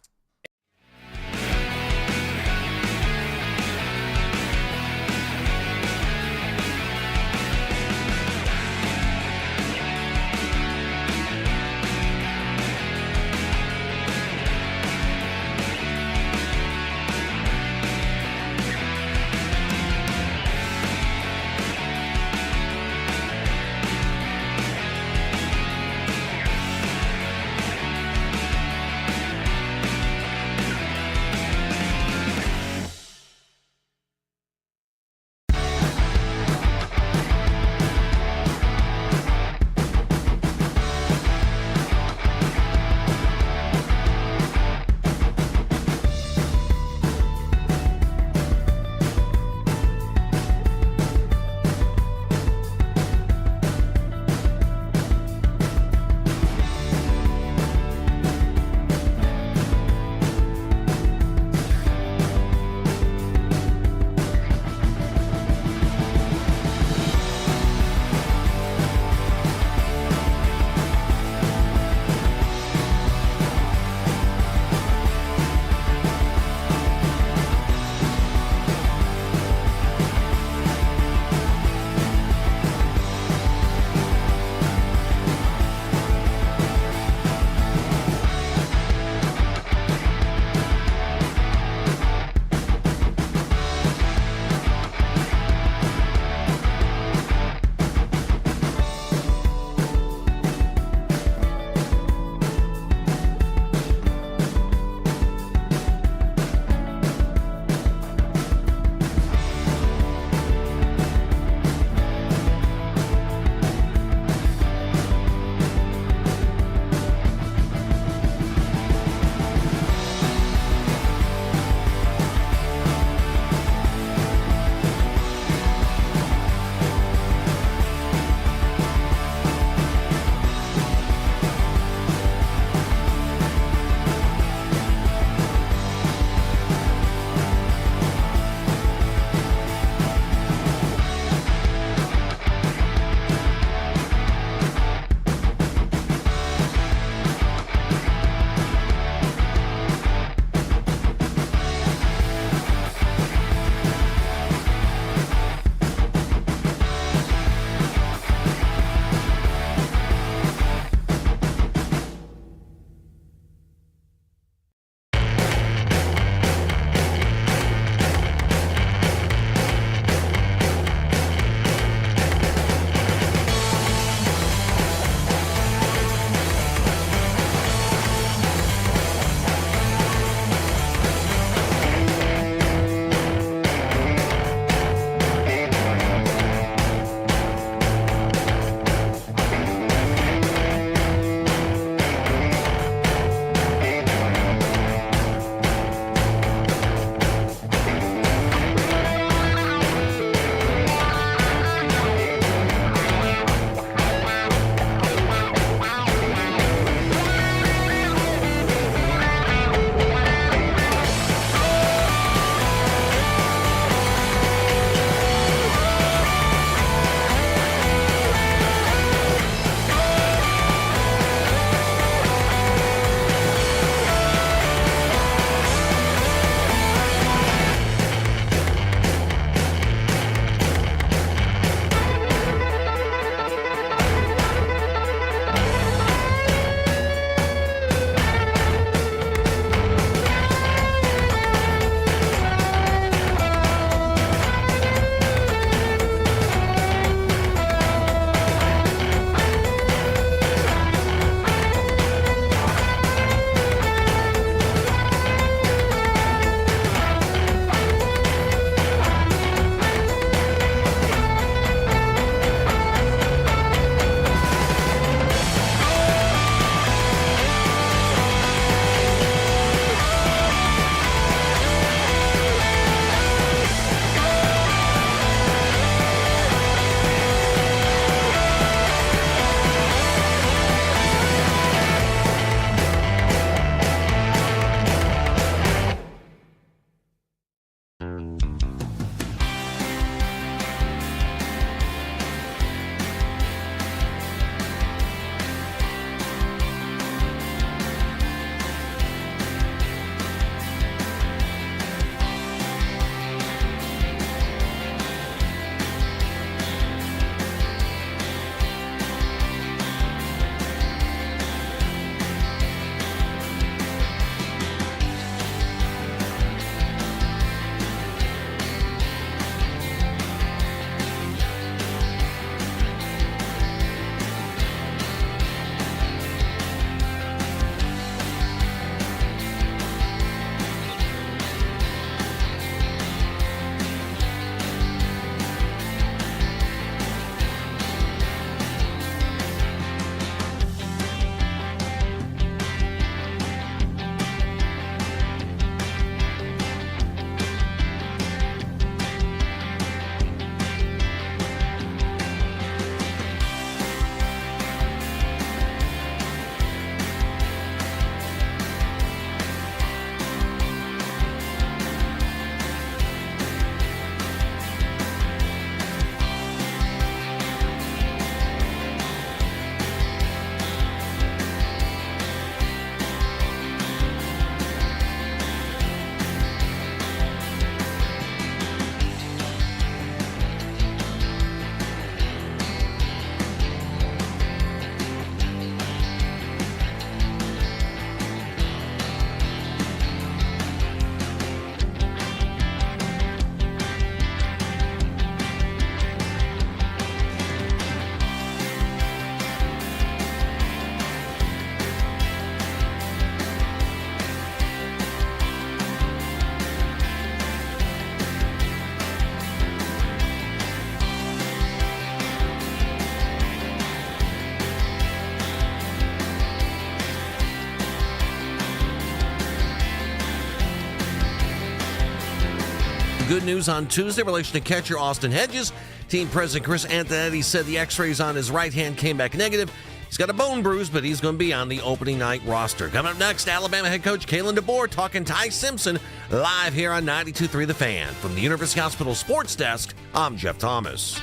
Good news on Tuesday in relation to catcher Austin Hedges. Team president Chris Antonetti said the x-rays on his right hand came back negative. He's got a bone bruise, but he's going to be on the opening night roster. Coming up next, Alabama head coach Kalen DeBoer talking Ty Simpson live here on 92.3 The Fan. From the University Hospital Sports Desk, I'm Jeff Thomas.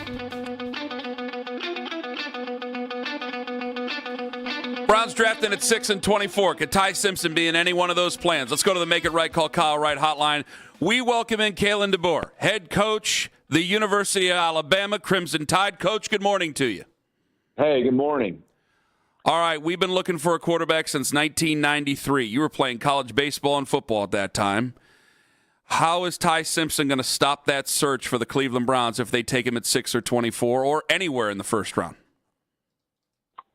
Browns drafting at 6 and 24. Could Ty Simpson be in any one of those plans? Let's go to the Make It Right, Call Kyle Wright hotline. We welcome in Kalen DeBoer, head coach, the University of Alabama Crimson Tide. Coach, good morning to you.
Hey, good morning.
All right, we've been looking for a quarterback since 1993. You were playing college baseball and football at that time. How is Ty Simpson going to stop that search for the Cleveland Browns if they take him at 6 or 24 or anywhere in the first round?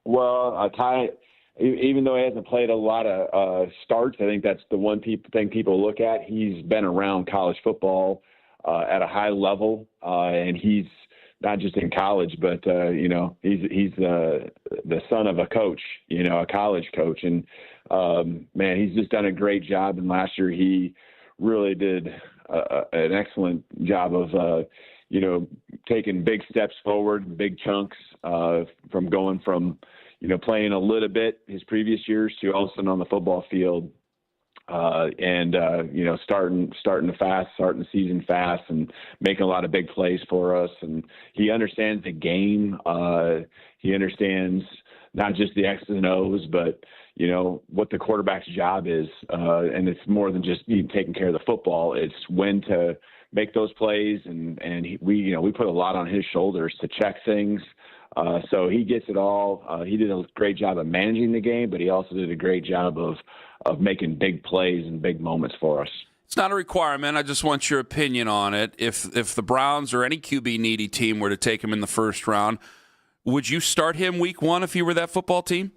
Well, Ty, even though he hasn't played a lot of starts, I think that's the one thing people look at. He's been around college football at a high level, and he's not just in college, but he's the son of a coach, a college coach, and man, he's just done a great job. And last year, he really did an excellent job of taking big steps forward, big chunks from going from playing a little bit his previous years to all of a sudden on the football field. Starting the season fast and making a lot of big plays for us. And he understands the game. He understands not just the X's and O's, but, what the quarterback's job is. And it's more than just taking care of the football. It's when to make those plays. And we put a lot on his shoulders to check things. So he gets it all. He did a great job of managing the game, but he also did a great job of making big plays and big moments for us.
It's not a requirement. I just want your opinion on it. If the Browns or any QB needy team were to take him in the first round, would you start him week one if you were that football team?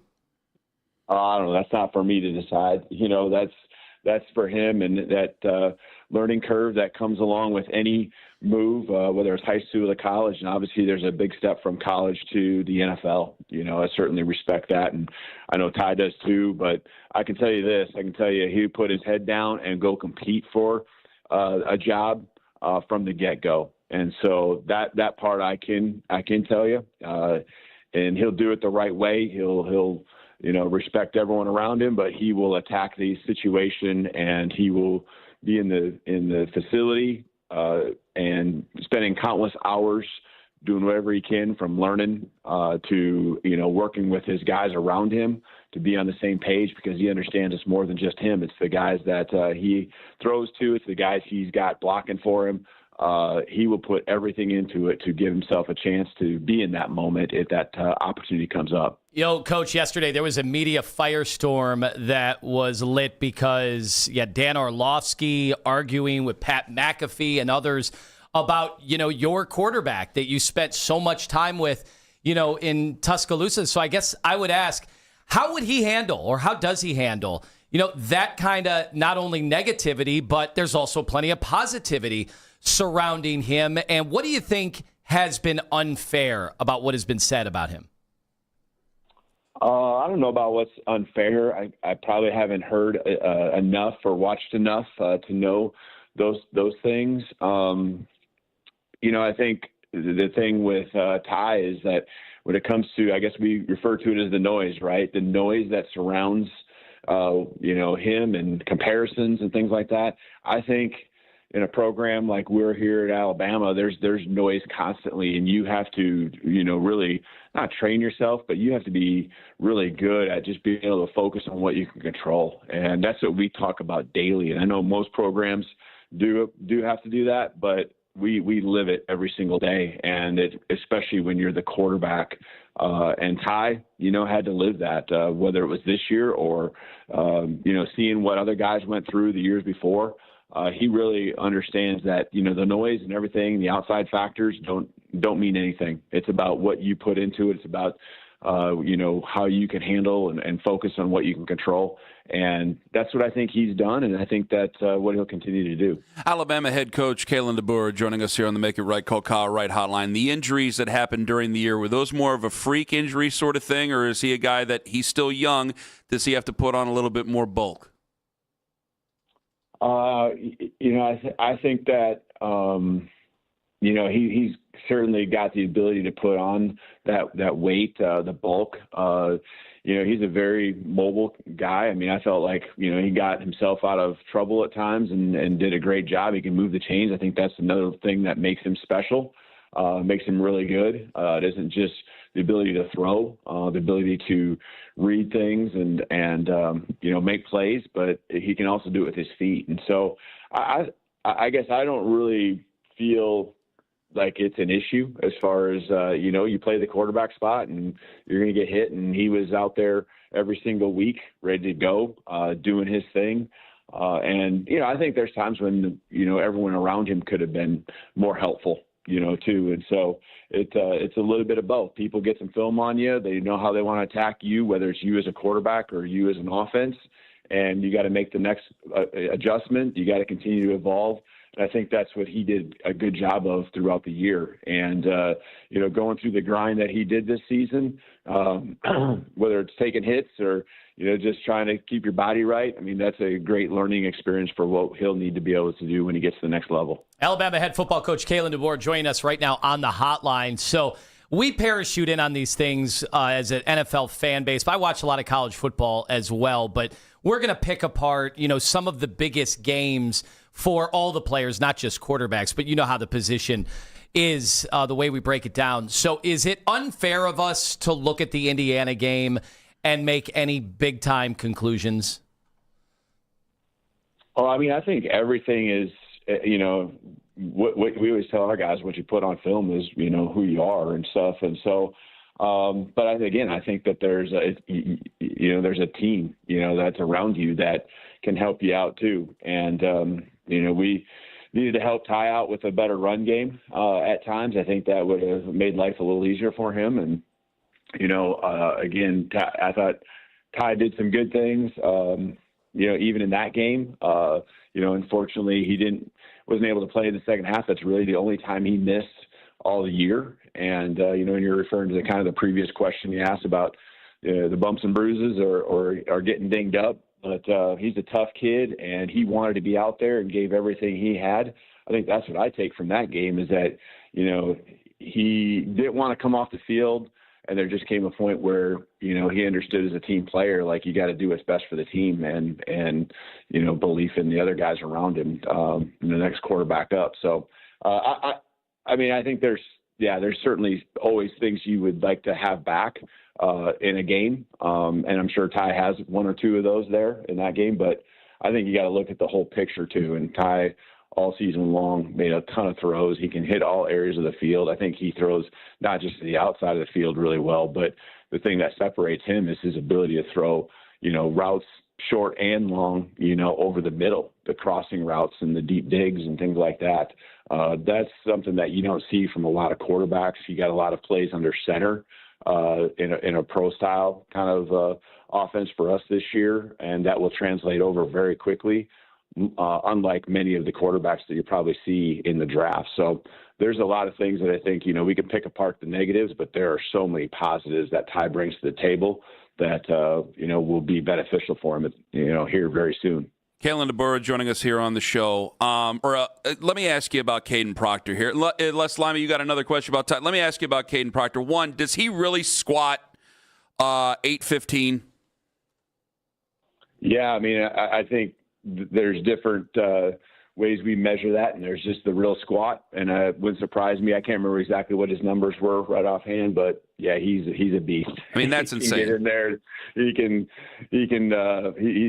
I don't know. That's not for me to decide. That's for him, and that learning curve that comes along with any move, whether it's high school or college. And obviously there's a big step from college to the NFL. I certainly respect that. And I know Ty does too, but I can tell you this, he put his head down and go compete for a job from the get-go. And so that part I can tell you, and he'll do it the right way. He'll respect everyone around him, but he will attack the situation, and he will be in the facility and spending countless hours doing whatever he can, from learning to working with his guys around him to be on the same page, because he understands it's more than just him. It's the guys that he throws to. It's the guys he's got blocking for him. He will put everything into it to give himself a chance to be in that moment if that opportunity comes up.
Coach, yesterday there was a media firestorm that was lit because Dan Orlovsky arguing with Pat McAfee and others about, your quarterback that you spent so much time with, in Tuscaloosa. So I guess I would ask, how would he handle, or how does he handle, that kind of not only negativity, but there's also plenty of positivity surrounding him. And what do you think has been unfair about what has been said about him?
I don't know about what's unfair. I probably haven't heard enough or watched enough to know those things. I think the thing with Ty is that when it comes to, I guess we refer to it as the noise, right? The noise that surrounds, him and comparisons and things like that. I think in a program like we're here at Alabama, there's noise constantly, and you have to, really not train yourself, but you have to be really good at just being able to focus on what you can control. And that's what we talk about daily. And I know most programs do have to do that, but we live it every single day. And especially when you're the quarterback, and Ty, had to live that, whether it was this year or, seeing what other guys went through the years before. He really understands that, the noise and everything, the outside factors don't mean anything. It's about what you put into it. It's about, how you can handle and focus on what you can control. And that's what I think he's done, and I think that's what he'll continue to do.
Alabama head coach Kalen DeBoer joining us here on the Make It Right, Call Kyle Wright hotline. The injuries that happened during the year, were those more of a freak injury sort of thing, or is he a guy that he's still young? Does he have to put on a little bit more bulk?
I think that He's certainly got the ability to put on that weight, the bulk. He's a very mobile guy. I mean, I felt like, he got himself out of trouble at times and did a great job. He can move the chains. I think that's another thing that makes him special, makes him really good. It isn't just the ability to throw, the ability to read things and make plays, but he can also do it with his feet. And so I guess I don't really feel like it's an issue as far as, you play the quarterback spot and you're going to get hit. And he was out there every single week, ready to go, doing his thing. I think there's times when, everyone around him could have been more helpful, too. And so it's a little bit of both. People get some film on you. They know how they want to attack you, whether it's you as a quarterback or you as an offense. And you got to make the next adjustment. You got to continue to evolve. And I think that's what he did a good job of throughout the year. And, going through the grind that he did this season, whether it's taking hits or, just trying to keep your body right. I mean, that's a great learning experience for what he'll need to be able to do when he gets to the next level.
Alabama head football coach Kalen DeBoer joining us right now on the hotline. So we parachute in on these things as an NFL fan base. But I watch a lot of college football as well. But we're going to pick apart, some of the biggest games for all the players, not just quarterbacks, but you know how the position is, the way we break it down. So is it unfair of us to look at the Indiana game and make any big-time conclusions?
Oh, I mean, I think everything is, what we always tell our guys, what you put on film is, who you are and stuff. And so, but I think that there's a team, that's around you that can help you out too. And, we needed to help Ty out with a better run game at times. I think that would have made life a little easier for him. And, I thought Ty did some good things, even in that game. Unfortunately, he wasn't able to play in the second half. That's really the only time he missed all the year. And, when you're referring to the kind of the previous question you asked about the bumps and bruises or getting dinged up. But he's a tough kid, and he wanted to be out there and gave everything he had. I think that's what I take from that game is that, he didn't want to come off the field, and there just came a point where, he understood as a team player, like you got to do what's best for the team and belief in the other guys around him, and the next quarterback up. So, I think there's certainly always things you would like to have back in a game. And I'm sure Ty has one or two of those there in that game, but I think you got to look at the whole picture too. And Ty all season long made a ton of throws. He can hit all areas of the field. I think he throws not just to the outside of the field really well, but the thing that separates him is his ability to throw, routes short and long, over the middle, the crossing routes and the deep digs and things like that. That's something that you don't see from a lot of quarterbacks. You got a lot of plays under center in a pro style kind of offense for us this year, and that will translate over very quickly, unlike many of the quarterbacks that you probably see in the draft. So there's a lot of things that I think, we can pick apart the negatives, but there are so many positives that Ty brings to the table that, will be beneficial for him, here very soon.
Kalen DeBoer joining us here on the show. Let me ask you about Caden Proctor here. Les Lima, you got another question about Ty. Let me ask you about Caden Proctor. One, does he really squat 815?
Yeah, I think there's different ways we measure that, and there's just the real squat, and it wouldn't surprise me. I can't remember exactly what his numbers were right offhand, but yeah, he's a beast.
That's insane.
Get in there, he's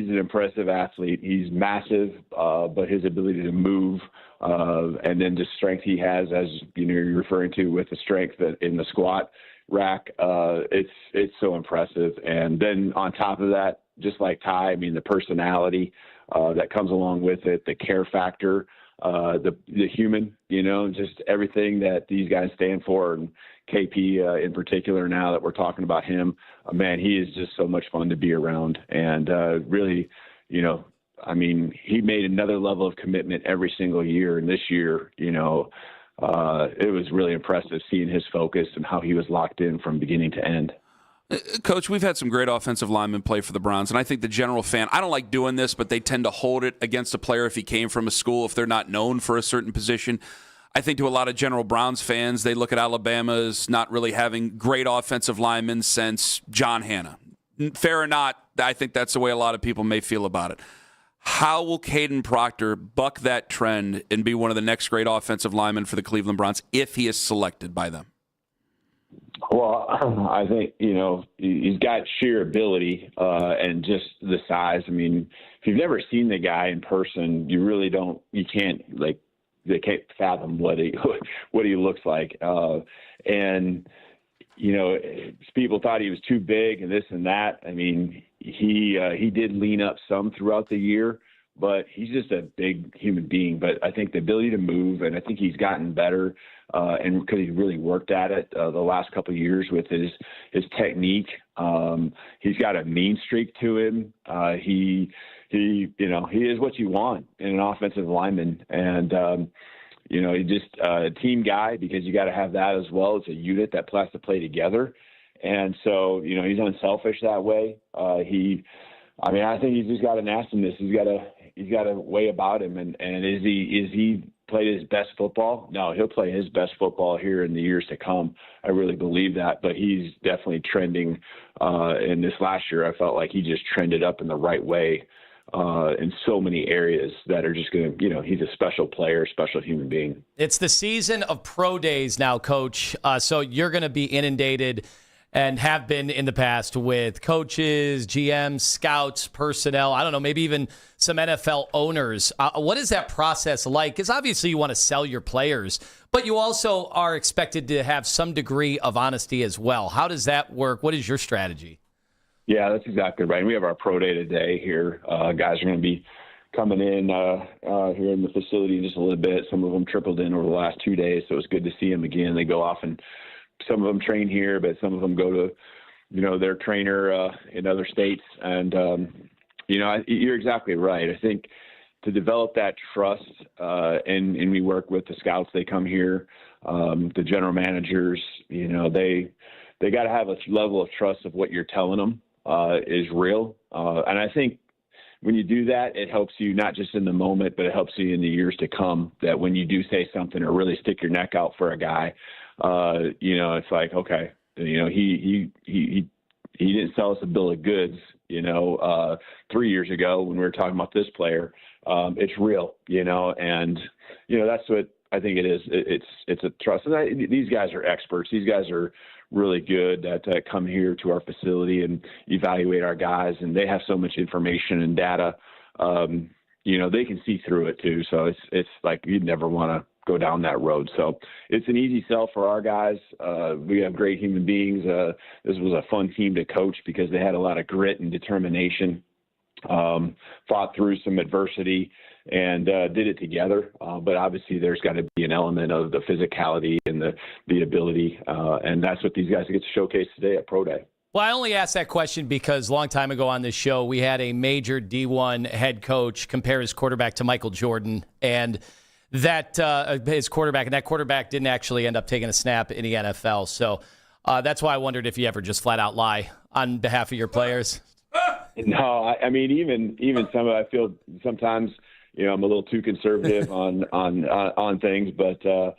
an impressive athlete. He's massive, but his ability to move, and then the strength he has, as you're referring to with the strength that in the squat rack, it's so impressive. And then on top of that, just like Ty, the personality that comes along with it, the care factor, the human, just everything that these guys stand for. And KP in particular, now that we're talking about him, man, he is just so much fun to be around. And really, he made another level of commitment every single year. And this year, it was really impressive seeing his focus and how he was locked in from beginning to end.
Coach, we've had some great offensive linemen play for the Browns, and I think the general fan, I don't like doing this, but they tend to hold it against a player if he came from a school, if they're not known for a certain position. I think to a lot of general Browns fans, they look at Alabama as not really having great offensive linemen since John Hanna. Fair or not, I think that's the way a lot of people may feel about it. How will Caden Proctor buck that trend and be one of the next great offensive linemen for the Cleveland Browns if he is selected by them?
Well, I think, he's got sheer ability and just the size. I mean, if you've never seen the guy in person, they can't fathom what he looks like. People thought he was too big and this and that. I mean, he did lean up some throughout the year, but he's just a big human being. But I think the ability to move, and I think he's gotten better, and because he really worked at it the last couple of years with his technique. He's got a mean streak to him. He is what you want in an offensive lineman, and he's just a team guy because you got to have that as well. It's a unit that has to play together, and so he's unselfish that way. I think he's just got an awesomeness. He's got a way about him, and is he played his best football? No, he'll play his best football here in the years to come. I really believe that, but he's definitely trending. In this last year, I felt like he just trended up in the right way in so many areas that are just going to, he's a special player, special human being.
It's the season of pro days now, Coach. So you're going to be inundated and have been in the past with coaches, GMs, scouts, personnel, I don't know, maybe even some NFL owners. What is that process like? Because obviously you want to sell your players, but you also are expected to have some degree of honesty as well. How does that work? What is your strategy?
Yeah, that's exactly right. We have our pro day today here. Guys are going to be coming in here in the facility in just a little bit. Some of them trickled in over the last 2 days, so it's good to see them again. They go off and some of them train here, but some of them go to, their trainer in other states. And, you're exactly right. I think to develop that trust, and we work with the scouts, they come here, the general managers, they got to have a level of trust of what you're telling them is real. And I think when you do that, it helps you not just in the moment, but it helps you in the years to come, that when you do say something or really stick your neck out for a guy, it's like, okay, he didn't sell us a bill of goods, 3 years ago when we were talking about this player. It's real, and, that's what I think it is. It's a trust. And these guys are experts. These guys are really good at come here to our facility and evaluate our guys, and they have so much information and data. They can see through it too. So it's like you'd never want to go down that road. So it's an easy sell for our guys. We have great human beings. This was a fun team to coach because they had a lot of grit and determination, fought through some adversity and did it together. But obviously there's got to be an element of the physicality and the ability. And that's what these guys get to showcase today at Pro Day.
Well, I only asked that question because a long time ago on this show, we had a major D1 head coach compare his quarterback to Michael Jordan, and that his quarterback, and that quarterback didn't actually end up taking a snap in the NFL. So that's why I wondered if you ever just flat out lie on behalf of your players.
No, I mean, even some of, I feel sometimes, I'm a little too conservative on things, but I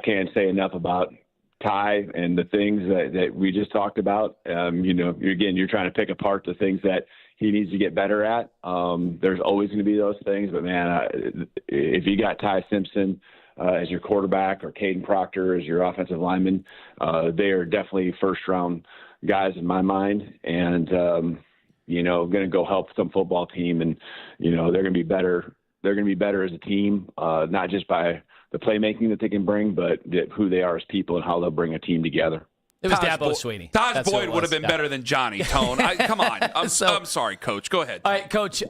can't say enough about Ty and the things that we just talked about. You're trying to pick apart the things that he needs to get better at. There's always going to be those things, but man, if you got Ty Simpson as your quarterback or Caden Proctor as your offensive lineman, they are definitely first round guys in my mind, and going to go help some football team, and they're going to be better. They're going to be better as a team, not just by the playmaking that they can bring, but who they are as people and how they'll bring a team together.
It was Dabo Sweeney.
Taj Boyd would have been better than Johnny Tone. Come on. I'm sorry, Coach. Go ahead.
All right, Coach.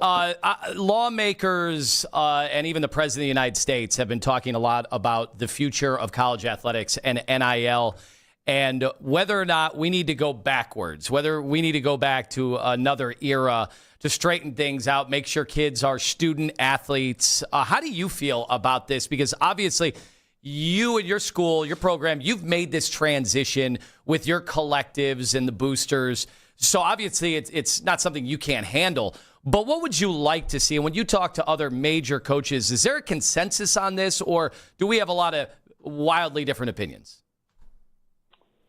Lawmakers and even the President of the United States have been talking a lot about the future of college athletics and NIL, and whether or not we need to go backwards, whether we need to go back to another era to straighten things out, make sure kids are student athletes. How do you feel about this? Because obviously you and your school, your program, you've made this transition with your collectives and the boosters. So obviously it's not something you can't handle. But what would you like to see? And when you talk to other major coaches, is there a consensus on this, or do we have a lot of wildly different opinions?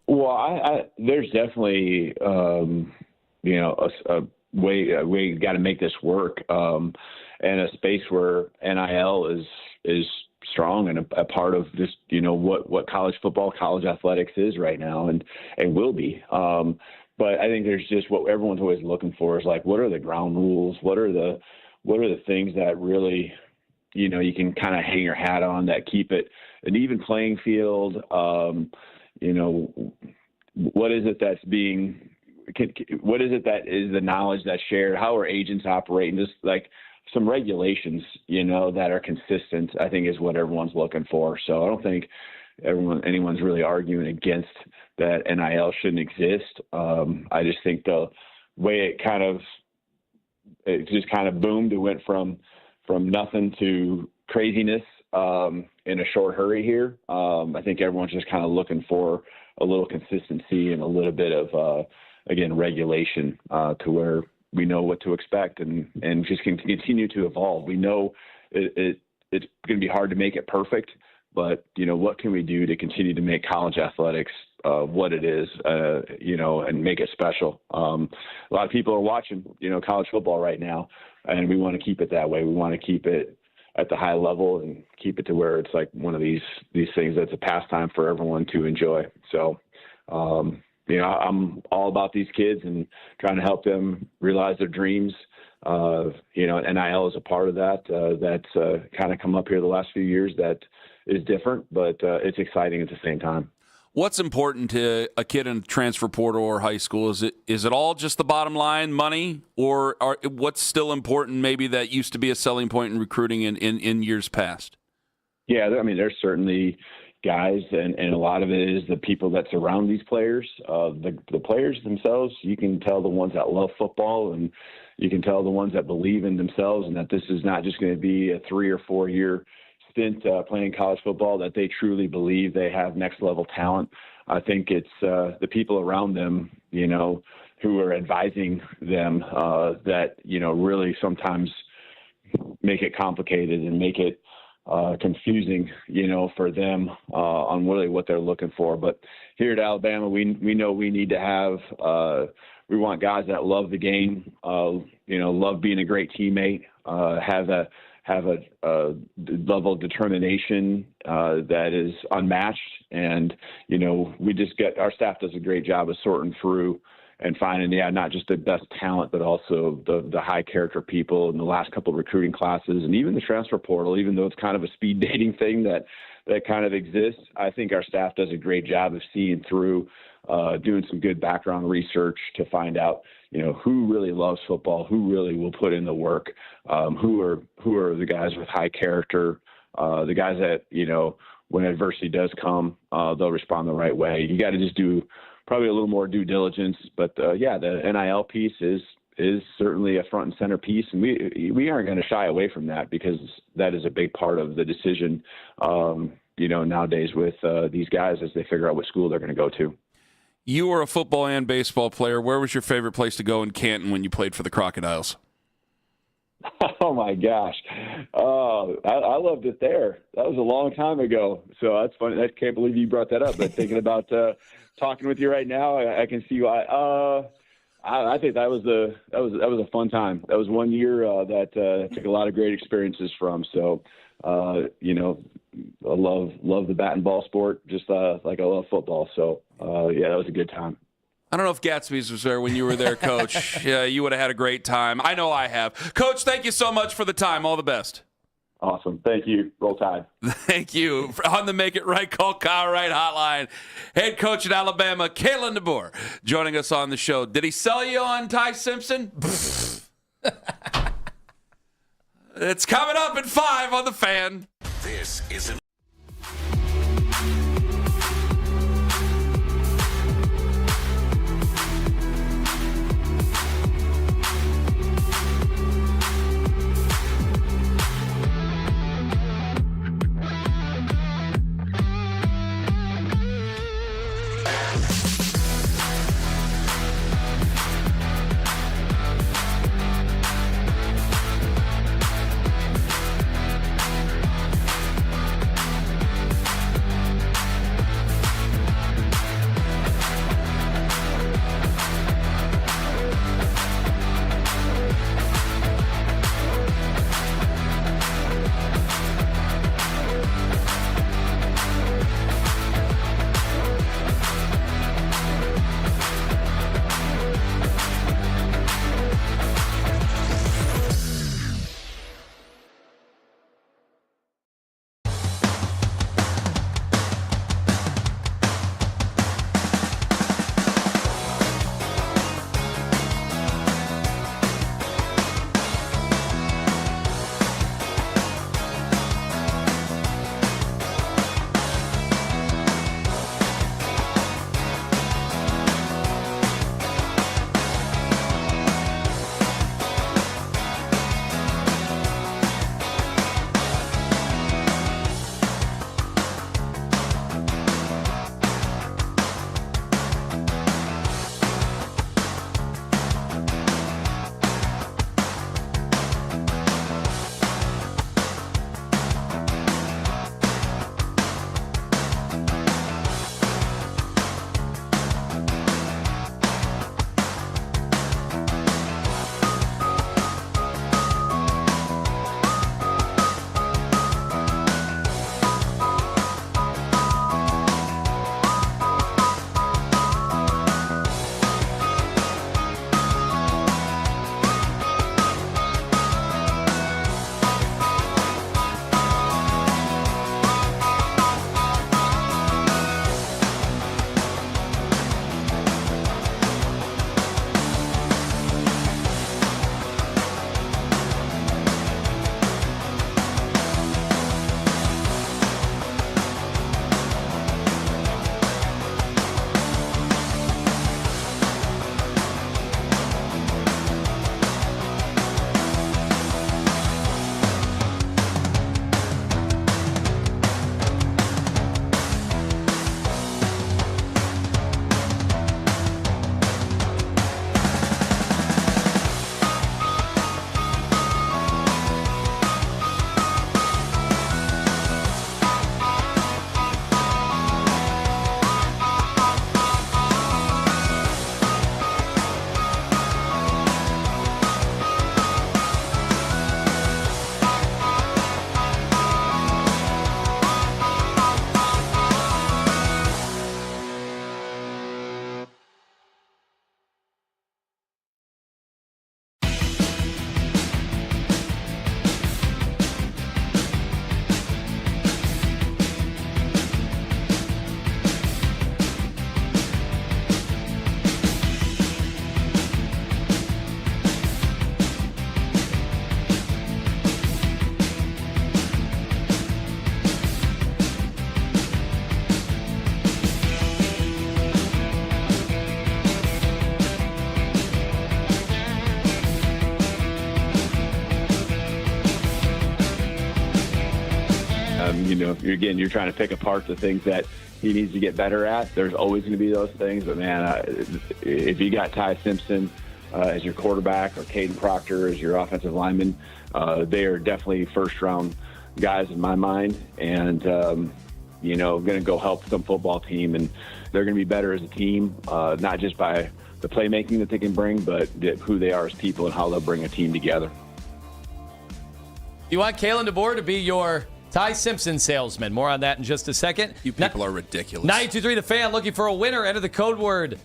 Well, there's definitely, a way we got to make this work, and a space where NIL is strong and a part of this, what college football, college athletics is right now and will be. But I think there's just what everyone's always looking for is like, what are the ground rules? What are the things that really, you can kind of hang your hat on that keep it an even playing field? What is it that's being, what is it that is the knowledge that's shared? How are agents operating? Just like some regulations, that are consistent, I think is what everyone's looking for. So I don't think anyone's really arguing against that NIL shouldn't exist. I just think the way it just kind of boomed. It went from nothing to craziness in a short hurry here. I think everyone's just kind of looking for a little consistency and a little bit of, again, regulation to where we know what to expect and just can continue to evolve. We know it's going to be hard to make it perfect, but, what can we do to continue to make college athletics what it is, and make it special? A lot of people are watching, college football right now, and we want to keep it that way. We want to keep it at the high level and keep it to where it's like one of these things that's a pastime for everyone to enjoy. So, I'm all about these kids and trying to help them realize their dreams. NIL is a part of that. That's kind of come up here the last few years. That is different, but it's exciting at the same time.
What's important to a kid in transfer portal or high school? Is it all just the bottom line, money, or what's still important maybe that used to be a selling point in recruiting in years past?
Yeah, I mean, there's certainly guys, and a lot of it is the people that surround these players. The players themselves, you can tell the ones that love football, and you can tell the ones that believe in themselves and that this is not just going to be a 3 or 4 year stint playing college football, that they truly believe they have next level talent. I think it's the people around them, who are advising them that, really sometimes make it complicated and make it confusing, for them on really what they're looking for. But here at Alabama, we know we need to have, we want guys that love the game, love being a great teammate, have a level of determination that is unmatched. And, our staff does a great job of sorting through and finding, not just the best talent, but also the high character people in the last couple of recruiting classes, and even the transfer portal, even though it's kind of a speed dating thing that kind of exists. I think our staff does a great job of seeing through, doing some good background research to find out, who really loves football, who really will put in the work, who are the guys with high character, the guys that, when adversity does come, they'll respond the right way. You got to just do probably a little more due diligence, but the NIL piece is certainly a front and center piece, and we aren't going to shy away from that because that is a big part of the decision, nowadays with these guys as they figure out what school they're going to go to.
You were a football and baseball player. Where was your favorite place to go in Canton when you played for the Crocodiles?
Oh my gosh. I loved it there. That was a long time ago. So that's funny. I can't believe you brought that up, but thinking about talking with you right now, I can see why. I think that was a fun time. That was 1 year that took a lot of great experiences from. So, I love the bat and ball sport, just like I love football. So, that was a good time.
I don't know if Gatsby's was there when you were there, Coach. Yeah, you would have had a great time. I know I have. Coach, thank you so much for the time. All the best.
Awesome. Thank you. Roll Tide.
Thank you. On the Make It Right Call Kyle Wright hotline, head coach at Alabama, Kalen DeBoer, joining us on the show. Did he sell you on Ty Simpson? It's coming up at 5 on The Fan.
This is an
you're trying to pick apart the things that he needs to get better at. There's always going to be those things. But, man, if you got Ty Simpson as your quarterback or Caden Proctor as your offensive lineman, they are definitely first-round guys in my mind, and going to go help some football team, and they're going to be better as a team, not just by the playmaking that they can bring, but who they are as people and how they'll bring a team together.
You want Kalen DeBoer to be your Ty Simpson salesman. More on that in just a second.
You people are ridiculous.
92.3 The Fan, looking for a winner. Enter the code word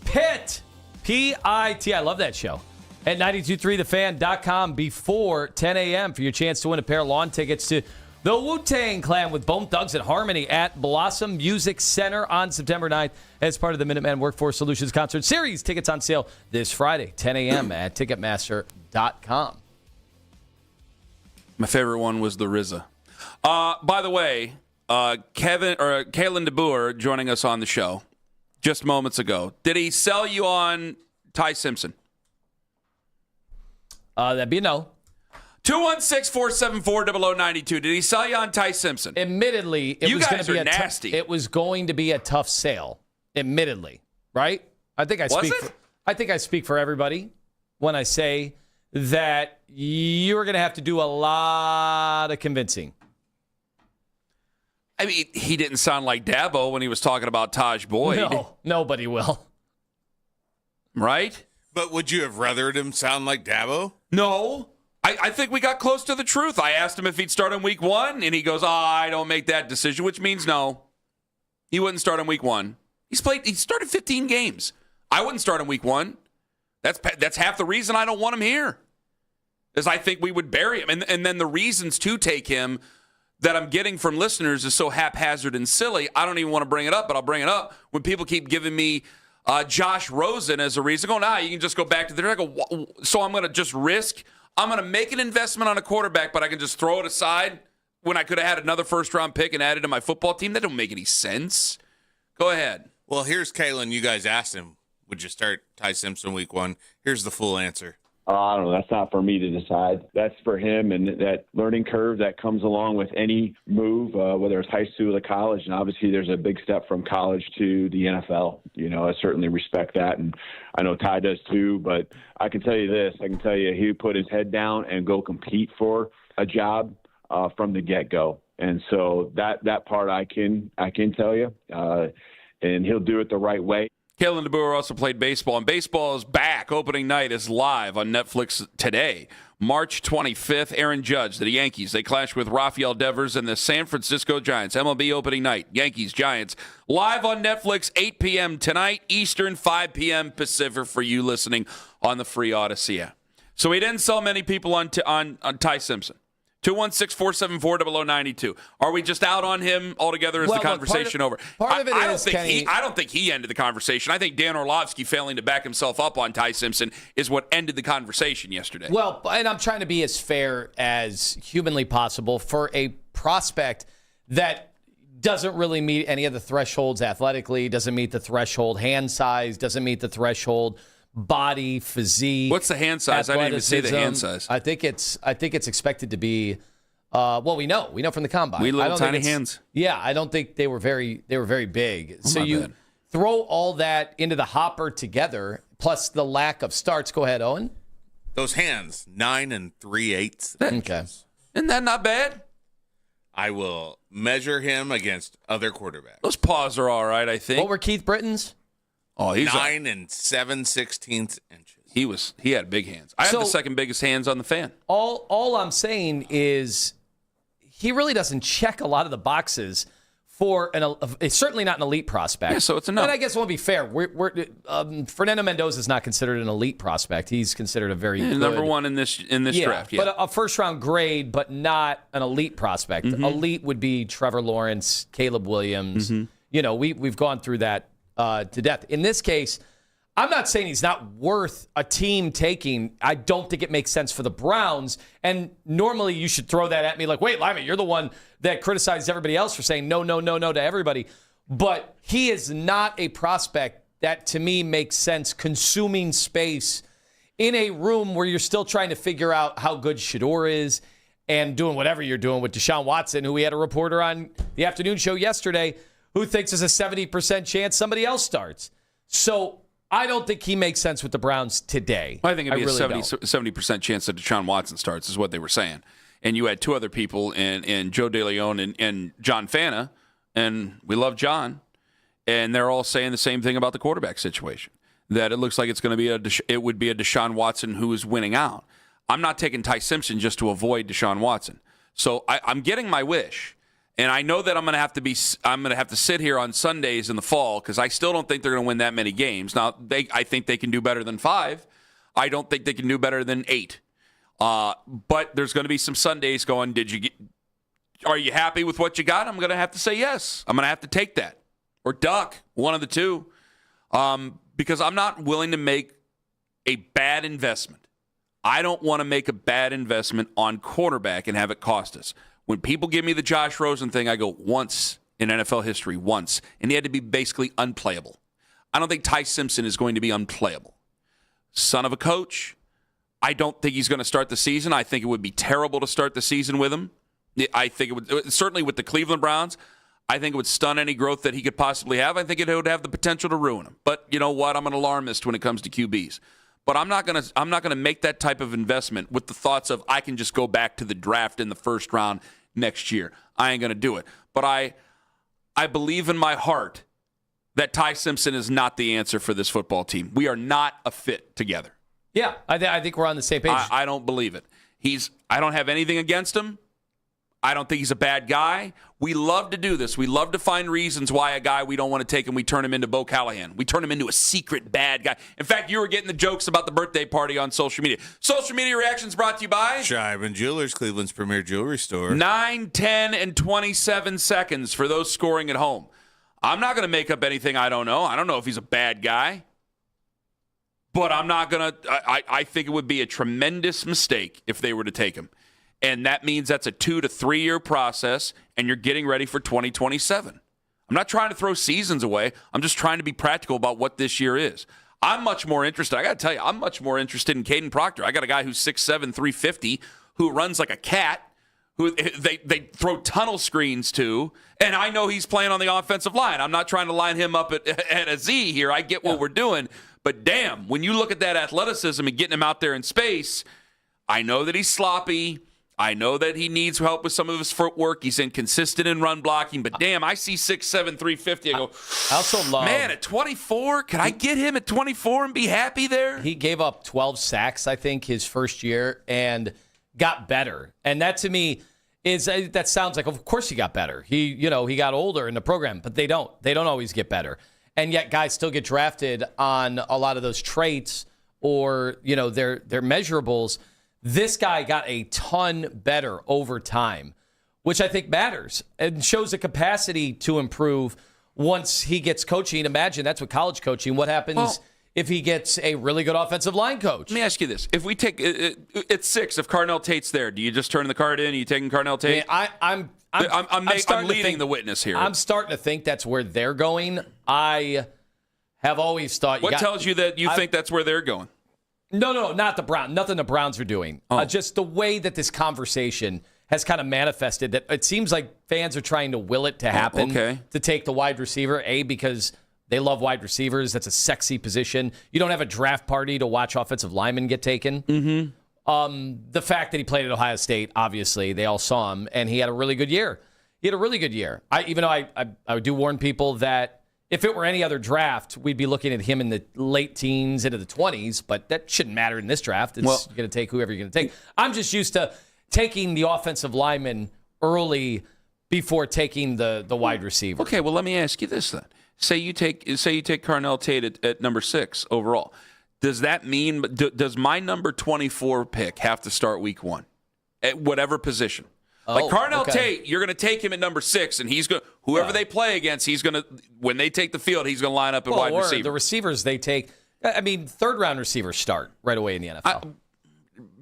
PIT. P-I-T. I love that show. At 923thefan.com before 10 a.m. for your chance to win a pair of lawn tickets to the Wu-Tang Clan with Bone Thugs and Harmony at Blossom Music Center on September 9th as part of the Minuteman Workforce Solutions Concert Series. Tickets on sale this Friday, 10 a.m. at Ticketmaster.com.
My favorite one was the RZA. By the way, Kalen DeBoer joining us on the show just moments ago. Did he sell you on Ty Simpson?
That'd be a no.
216-474-0092. Did he sell you on Ty Simpson?
Admittedly, it was going to be a tough sale. Admittedly, right? I think I speak for everybody when I say that you're going to have to do a lot of convincing.
I mean, he didn't sound like Dabo when he was talking about Taj Boyd.
No, nobody will.
Right?
But would you have rathered him sound like Dabo?
No. I think we got close to the truth. I asked him if he'd start in week 1, and he goes, I don't make that decision, which means no. He wouldn't start in week 1. He started 15 games. I wouldn't start in week 1. That's half the reason I don't want him here, is I think we would bury him. And then the reasons to take him that I'm getting from listeners is so haphazard and silly, I don't even want to bring it up, but I'll bring it up when people keep giving me Josh Rosen as a reason. You can just go back to the so I'm going to just risk. I'm going to make an investment on a quarterback, but I can just throw it aside when I could have had another first-round pick and added to my football team. That don't make any sense. Go ahead.
Well, here's Kalen. You guys asked him, would you start Ty Simpson week 1? Here's the full answer.
I don't know. That's not for me to decide. That's for him, and that learning curve that comes along with any move, whether it's high school or college. And obviously, there's a big step from college to the NFL. I certainly respect that, and I know Ty does too. But I can tell you this: I can tell you he would put his head down and go compete for a job from the get-go. And so that part I can tell you, and he'll do it the right way.
Kalen DeBoer also played baseball, and baseball is back. Opening night is live on Netflix today. March 25th, Aaron Judge, the Yankees, they clash with Rafael Devers and the San Francisco Giants. MLB opening night, Yankees, Giants, live on Netflix, 8 p.m. tonight, Eastern, 5 p.m. Pacific for you listening on the free Odyssey app. So he didn't sell many people on Ty Simpson. 216-474-0092. Are we just out on him altogether? Is the conversation over?
Part of it is, Kenny,
I don't think he ended the conversation. I think Dan Orlovsky failing to back himself up on Ty Simpson is what ended the conversation yesterday.
Well, and I'm trying to be as fair as humanly possible for a prospect that doesn't really meet any of the thresholds athletically, doesn't meet the threshold hand size, doesn't meet the threshold body, physique.
What's the hand size? I didn't even see the hand size.
I think it's expected to be. We know from the combine.
We little tiny hands.
Yeah, I don't think they were very big. So you throw all that into the hopper together, plus the lack of starts. Go ahead, Owen.
Those hands, 9 3/8.
Okay,
isn't that not bad?
I will measure him against other quarterbacks.
Those paws are all right, I think.
What were Keith Britton's?
Oh, he's
9 7/16 inches.
He had big hands. I have the second biggest hands on the fan.
All I'm saying is he really doesn't check a lot of the boxes for it's certainly not an elite prospect.
Yeah, so it's enough.
And I guess we'll be fair. Fernando Mendoza is not considered an elite prospect. He's considered a very good,
number one in this draft. Yeah,
but a first round grade, but not an elite prospect. Mm-hmm. Elite would be Trevor Lawrence, Caleb Williams. Mm-hmm. We've gone through that to death. In this case, I'm not saying he's not worth a team taking. I don't think it makes sense for the Browns. And normally you should throw that at me like, wait, Lima, you're the one that criticizes everybody else for saying no to everybody. But he is not a prospect that, to me, makes sense consuming space in a room where you're still trying to figure out how good Shedeur is
and doing whatever you're doing with Deshaun Watson, who we had a reporter on the afternoon show yesterday who thinks there's a 70% chance somebody else starts. So I don't think he makes sense with the Browns today.
I think it'd be
really
a 70% chance that Deshaun Watson starts is what they were saying. And you had two other people in Joe DeLeon and John Fana, and we love John, and they're all saying the same thing about the quarterback situation, that it looks like it would be a Deshaun Watson who is winning out. I'm not taking Ty Simpson just to avoid Deshaun Watson. So I'm getting my wish. And I know that I'm going to have to sit here on Sundays in the fall because I still don't think they're going to win that many games. Now, I think they can do better than 5. I don't think they can do better than 8. But there's going to be some Sundays going, are you happy with what you got? I'm going to have to say yes. I'm going to have to take that. Or duck, one of the two. Because I'm not willing to make a bad investment. I don't want to make a bad investment on quarterback and have it cost us. When people give me the Josh Rosen thing, I go, once in NFL history, once. And he had to be basically unplayable. I don't think Ty Simpson is going to be unplayable. Son of a coach. I don't think he's going to start the season. I think it would be terrible to start the season with him. I think it would, certainly with the Cleveland Browns, I think it would stun any growth that he could possibly have. I think it would have the potential to ruin him. But you know what? I'm an alarmist when it comes to QBs. But I'm not going to make that type of investment with the thoughts of I can just go back to the draft in the first round next year. I ain't going to do it. But I believe in my heart that Ty Simpson is not the answer for this football team. We are not a fit together.
Yeah, I think we're on the same page.
I don't believe it. I don't have anything against him. I don't think he's a bad guy. We love to do this. We love to find reasons why a guy we don't want to take and we turn him into Bo Callahan. We turn him into a secret bad guy. In fact, you were getting the jokes about the birthday party on social media. Social media reactions brought to you by
Scheiben Jewelers, Cleveland's premier jewelry store.
9, 10, and 27 seconds for those scoring at home. I'm not going to make up anything I don't know. I don't know if he's a bad guy. But I'm not going to – I think it would be a tremendous mistake if they were to take him. And that means that's a 2 to 3 year process, and you're getting ready for 2027. I'm not trying to throw seasons away. I'm just trying to be practical about what this year is. I'm much more interested. I got to tell you, I'm much more interested in Caden Proctor. I got a guy who's 6'7", 350, who runs like a cat, who they throw tunnel screens to, and I know he's playing on the offensive line. I'm not trying to line him up at a Z here. I get what we're doing. But damn, when you look at that athleticism and getting him out there in space, I know that he's sloppy. I know that he needs help with some of his footwork. He's inconsistent in run blocking. But damn, I see 6'7", 350. I go,
I also love,
man, at 24, can I get him at 24 and be happy there?
He gave up 12 sacks, I think, his first year and got better. And that to me that sounds like, of course he got better. He got older in the program, but they don't always get better. And yet guys still get drafted on a lot of those traits or, their measurables. This guy got a ton better over time, which I think matters and shows a capacity to improve once he gets coaching. Imagine that's what college coaching. What happens if he gets a really good offensive line coach?
Let me ask you this. If we take it's 6, if Carnell Tate's there, do you just turn the card in? Are you taking Carnell Tate?
I'm
leading the witness here.
I'm starting to think that's where they're going. I have always thought.
What tells you that you think that's where they're going?
No, not the Browns. Nothing the Browns are doing. Just the way that this conversation has kind of manifested, that it seems like fans are trying to will it to happen to take the wide receiver, because they love wide receivers. That's a sexy position. You don't have a draft party to watch offensive linemen get taken. Mm-hmm. The fact that he played at Ohio State, obviously, they all saw him, and he had a really good year. Even though I do warn people that if it were any other draft, we'd be looking at him in the late teens into the 20s, but that shouldn't matter in this draft. It's going to take whoever you're going to take. I'm just used to taking the offensive lineman early before taking the wide receiver.
Okay, well, let me ask you this then. Say you take Carnell Tate at number 6 overall. Does that mean does my number 24 pick have to start week 1 at whatever position? Like Carnell Tate, you're going to take him at number 6, and he's going whoever they play against, he's going to when they take the field, he's going to line up at wide receiver.
The receivers they take, third round receivers start right away in the NFL.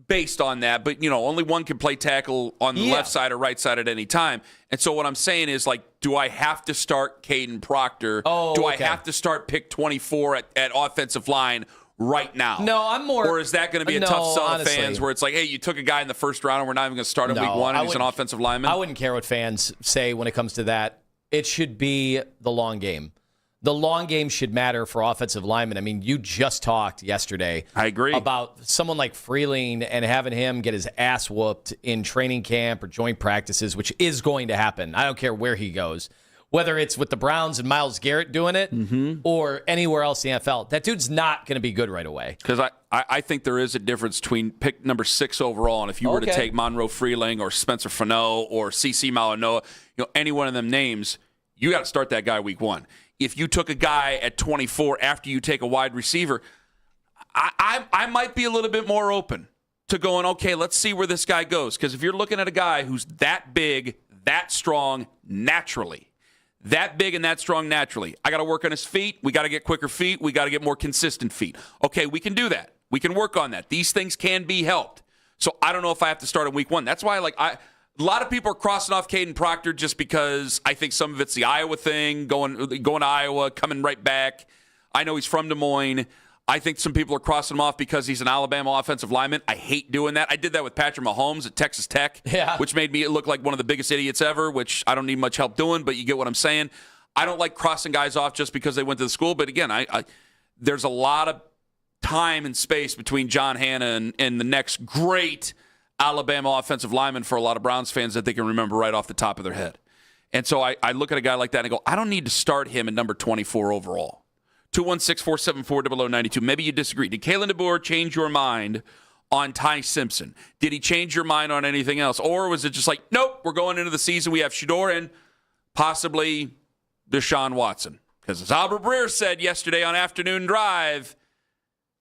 Based on that, but only one can play tackle on the left side or right side at any time. And so what I'm saying is, do I have to start Caden Proctor? Do I have to start pick 24 at offensive line right now?
No, I'm more.
Or is that going to be a tough sell to
honestly.
fans where it's like, hey, you took a guy in the first round and we're not even going to start him week one and he's an offensive lineman?
I wouldn't care what fans say when it comes to that. It should be the long game. The long game should matter for offensive linemen. I mean, you just talked yesterday.
I agree.
About someone like Freeling and having him get his ass whooped in training camp or joint practices, which is going to happen. I don't care where he goes. Whether it's with the Browns and Myles Garrett doing it or anywhere else in the NFL, that dude's not going to be good right away.
Because I think there is a difference between pick number 6 overall, and if you were to take Monroe Freeling or Spencer Fano or CeCe Malinois, any one of them names, you got to start that guy week one. If you took a guy at 24 after you take a wide receiver, I might be a little bit more open to going, okay, let's see where this guy goes. Because if you're looking at a guy who's that big, that strong naturally, I got to work on his feet. We got to get quicker feet. We got to get more consistent feet. Okay, we can do that. We can work on that. These things can be helped. So I don't know if I have to start in week one. That's why a lot of people are crossing off Caden Proctor just because I think some of it's the Iowa thing, going to Iowa, coming right back. I know he's from Des Moines. I think some people are crossing him off because he's an Alabama offensive lineman. I hate doing that. I did that with Patrick Mahomes at Texas Tech, which made me look like one of the biggest idiots ever, which I don't need much help doing, but you get what I'm saying. I don't like crossing guys off just because they went to the school. But again, there's a lot of time and space between John Hanna and the next great Alabama offensive lineman for a lot of Browns fans that they can remember right off the top of their head. And so I look at a guy like that and I go, I don't need to start him at number 24 overall. 216-474-0092. Maybe you disagree. Did Kalen DeBoer change your mind on Ty Simpson? Did he change your mind on anything else? Or was it just like, nope, we're going into the season, we have Shedeur and possibly Deshaun Watson? Because as Albert Breer said yesterday on Afternoon Drive,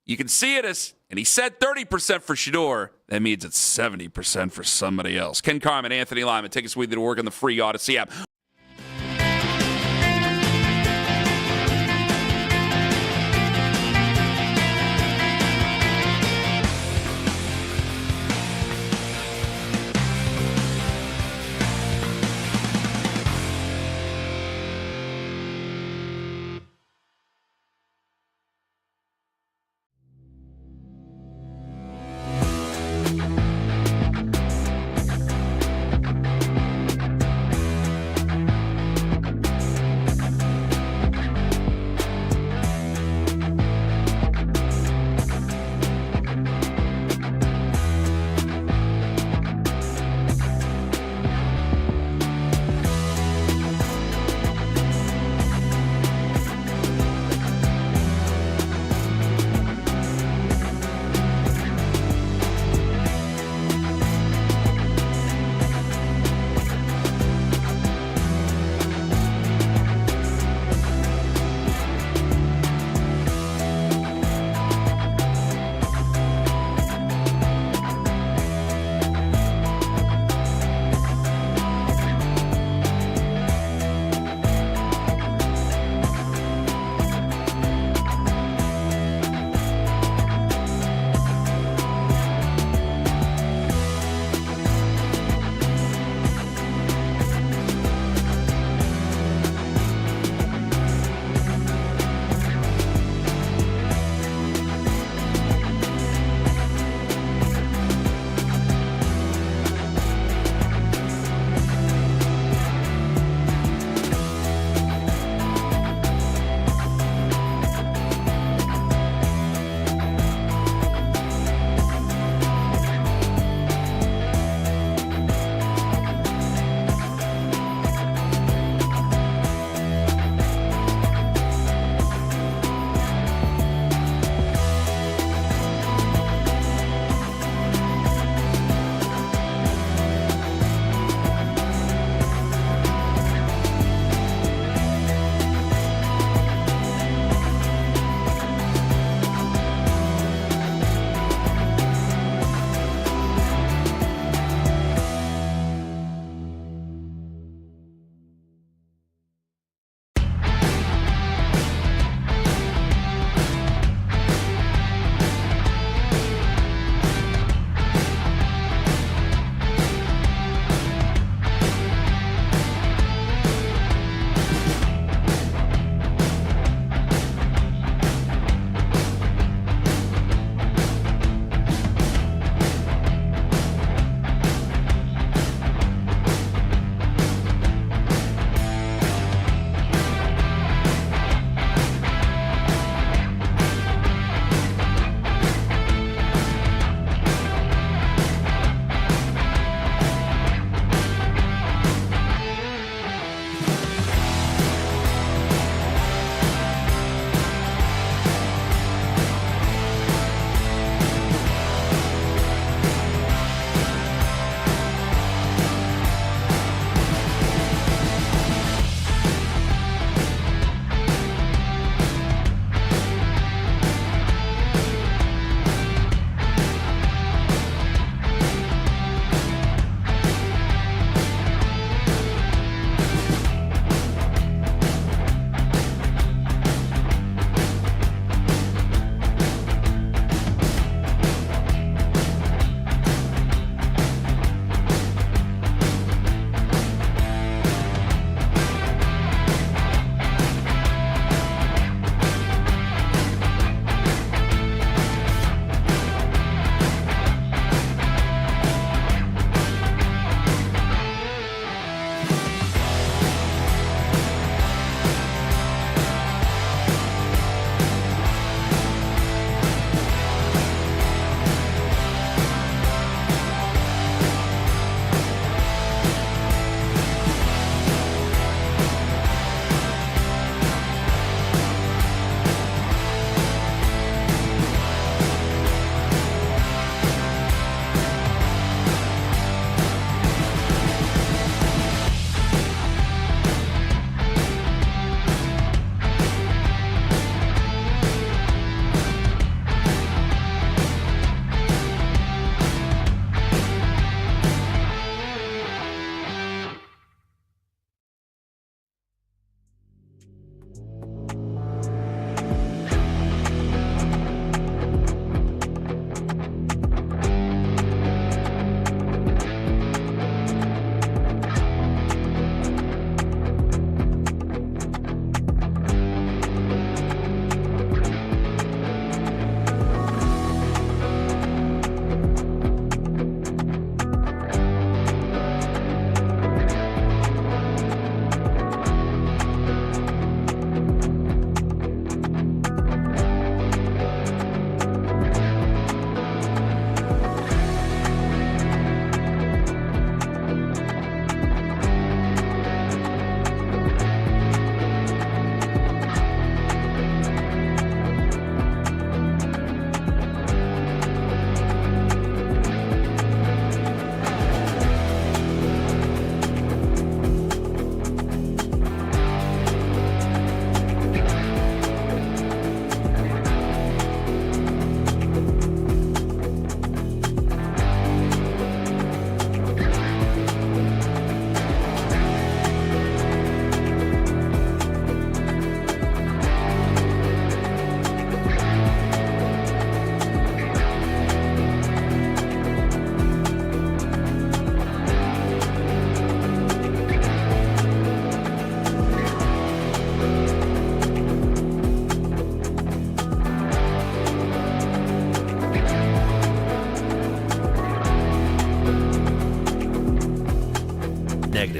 you can see it as, and he said 30% for Shedeur. That means it's 70% for somebody else. Ken Carman, Anthony Lima, take us with you to work on the free Odyssey app.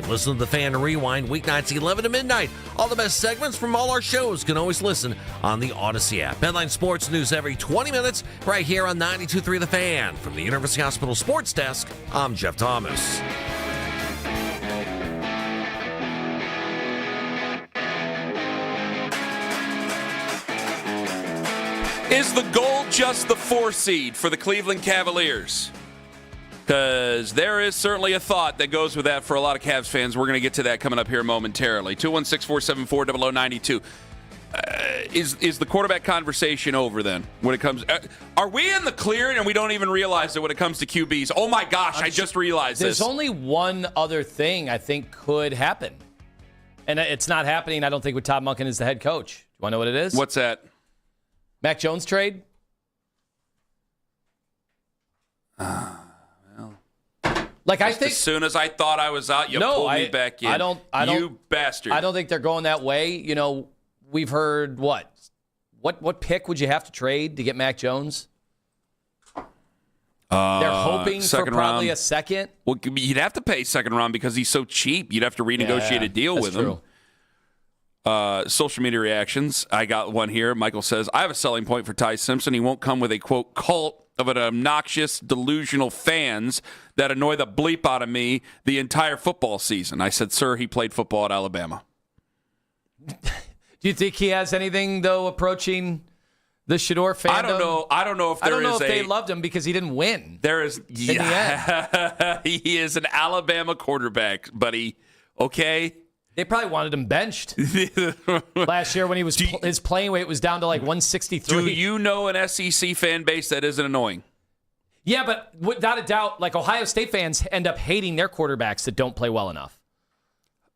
Listen to The Fan Rewind weeknights 11 to midnight. All the best segments from all our shows can always listen on the Odyssey app. Headline sports news every 20 minutes right here on 92.3 The Fan. From the University Hospital Sports Desk, I'm Jeff Thomas.
Is the goal just the 4 seed for the Cleveland Cavaliers? Because there is certainly a thought that goes with that for a lot of Cavs fans. We're going to get to that coming up here momentarily. 216-474-0092. Is the quarterback conversation over then? When it comes, are we in the clear and we don't even realize it when it comes to QBs? Oh my gosh, I just realized
There's
this.
only one other thing I think could happen, and it's not happening. I don't think with Todd Monken as the head coach. You want to know what it is?
What's that?
Mac Jones trade? Like, I think
as soon as I thought I was out, you pulled me back in.
I don't.
You bastard.
I don't think they're going that way. You know, we've heard what pick would you have to trade to get Mac Jones? They're hoping for probably a second.
Well, you'd have to pay second round because he's so cheap. You'd have to renegotiate a deal with him. Social media reactions. I got one here. Michael says, I have a selling point for Ty Simpson. He won't come with a, quote, cult of an obnoxious, delusional fans that annoy the bleep out of me the entire football season. I said, sir, he played football at Alabama.
Do you think he has anything, though, approaching the Shador fandom?
I don't know. I don't know if
they loved him because he didn't win.
There is. Yeah. He is an Alabama quarterback, buddy. Okay?
They probably wanted him benched last year when he was his playing weight was down to like 163.
Do you know an SEC fan base that isn't annoying?
Yeah, but without a doubt, like Ohio State fans end up hating their quarterbacks that don't play well enough.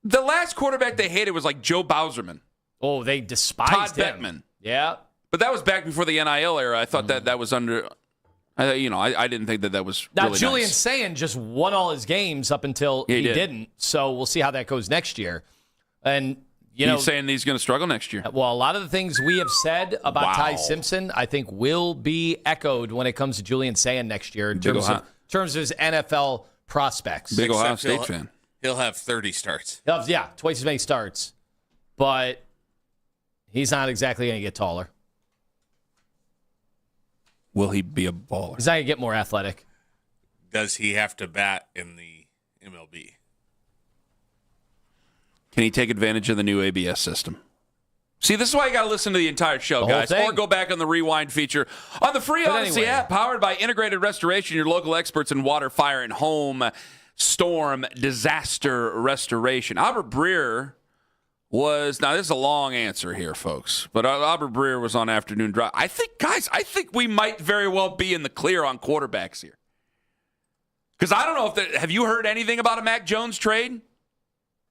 The last quarterback they hated was like Joe Bauserman.
Oh, they despised
Todd
him.
Bettman.
Yeah.
But that was back before the NIL era. I thought that was under... I didn't think that was
now,
really
Julian
nice.
Sayin just won all his games up until he didn't. So we'll see how that goes next year. And,
He's saying he's going to struggle next year.
Well, a lot of the things we have said about Ty Simpson, I think, will be echoed when it comes to Julian Sayin next year in terms of his NFL prospects.
Big Ohio State fan.
He'll have 30 starts.
Yeah, twice as many starts. But he's not exactly going to get taller.
Will he be a baller?
He's not going to get more athletic.
Does he have to bat in the MLB?
Can he take advantage of the new ABS system? See, this is why you got to listen to the entire show, guys. Or go back on the Rewind feature on the free Odyssey app, powered by Integrated Restoration, your local experts in water, fire, and home storm disaster restoration. Albert Breer was, now this is a long answer here, folks, but Albert Breer was on Afternoon Drive. I think we might very well be in the clear on quarterbacks here. Because I don't know have you heard anything about a Mac Jones trade?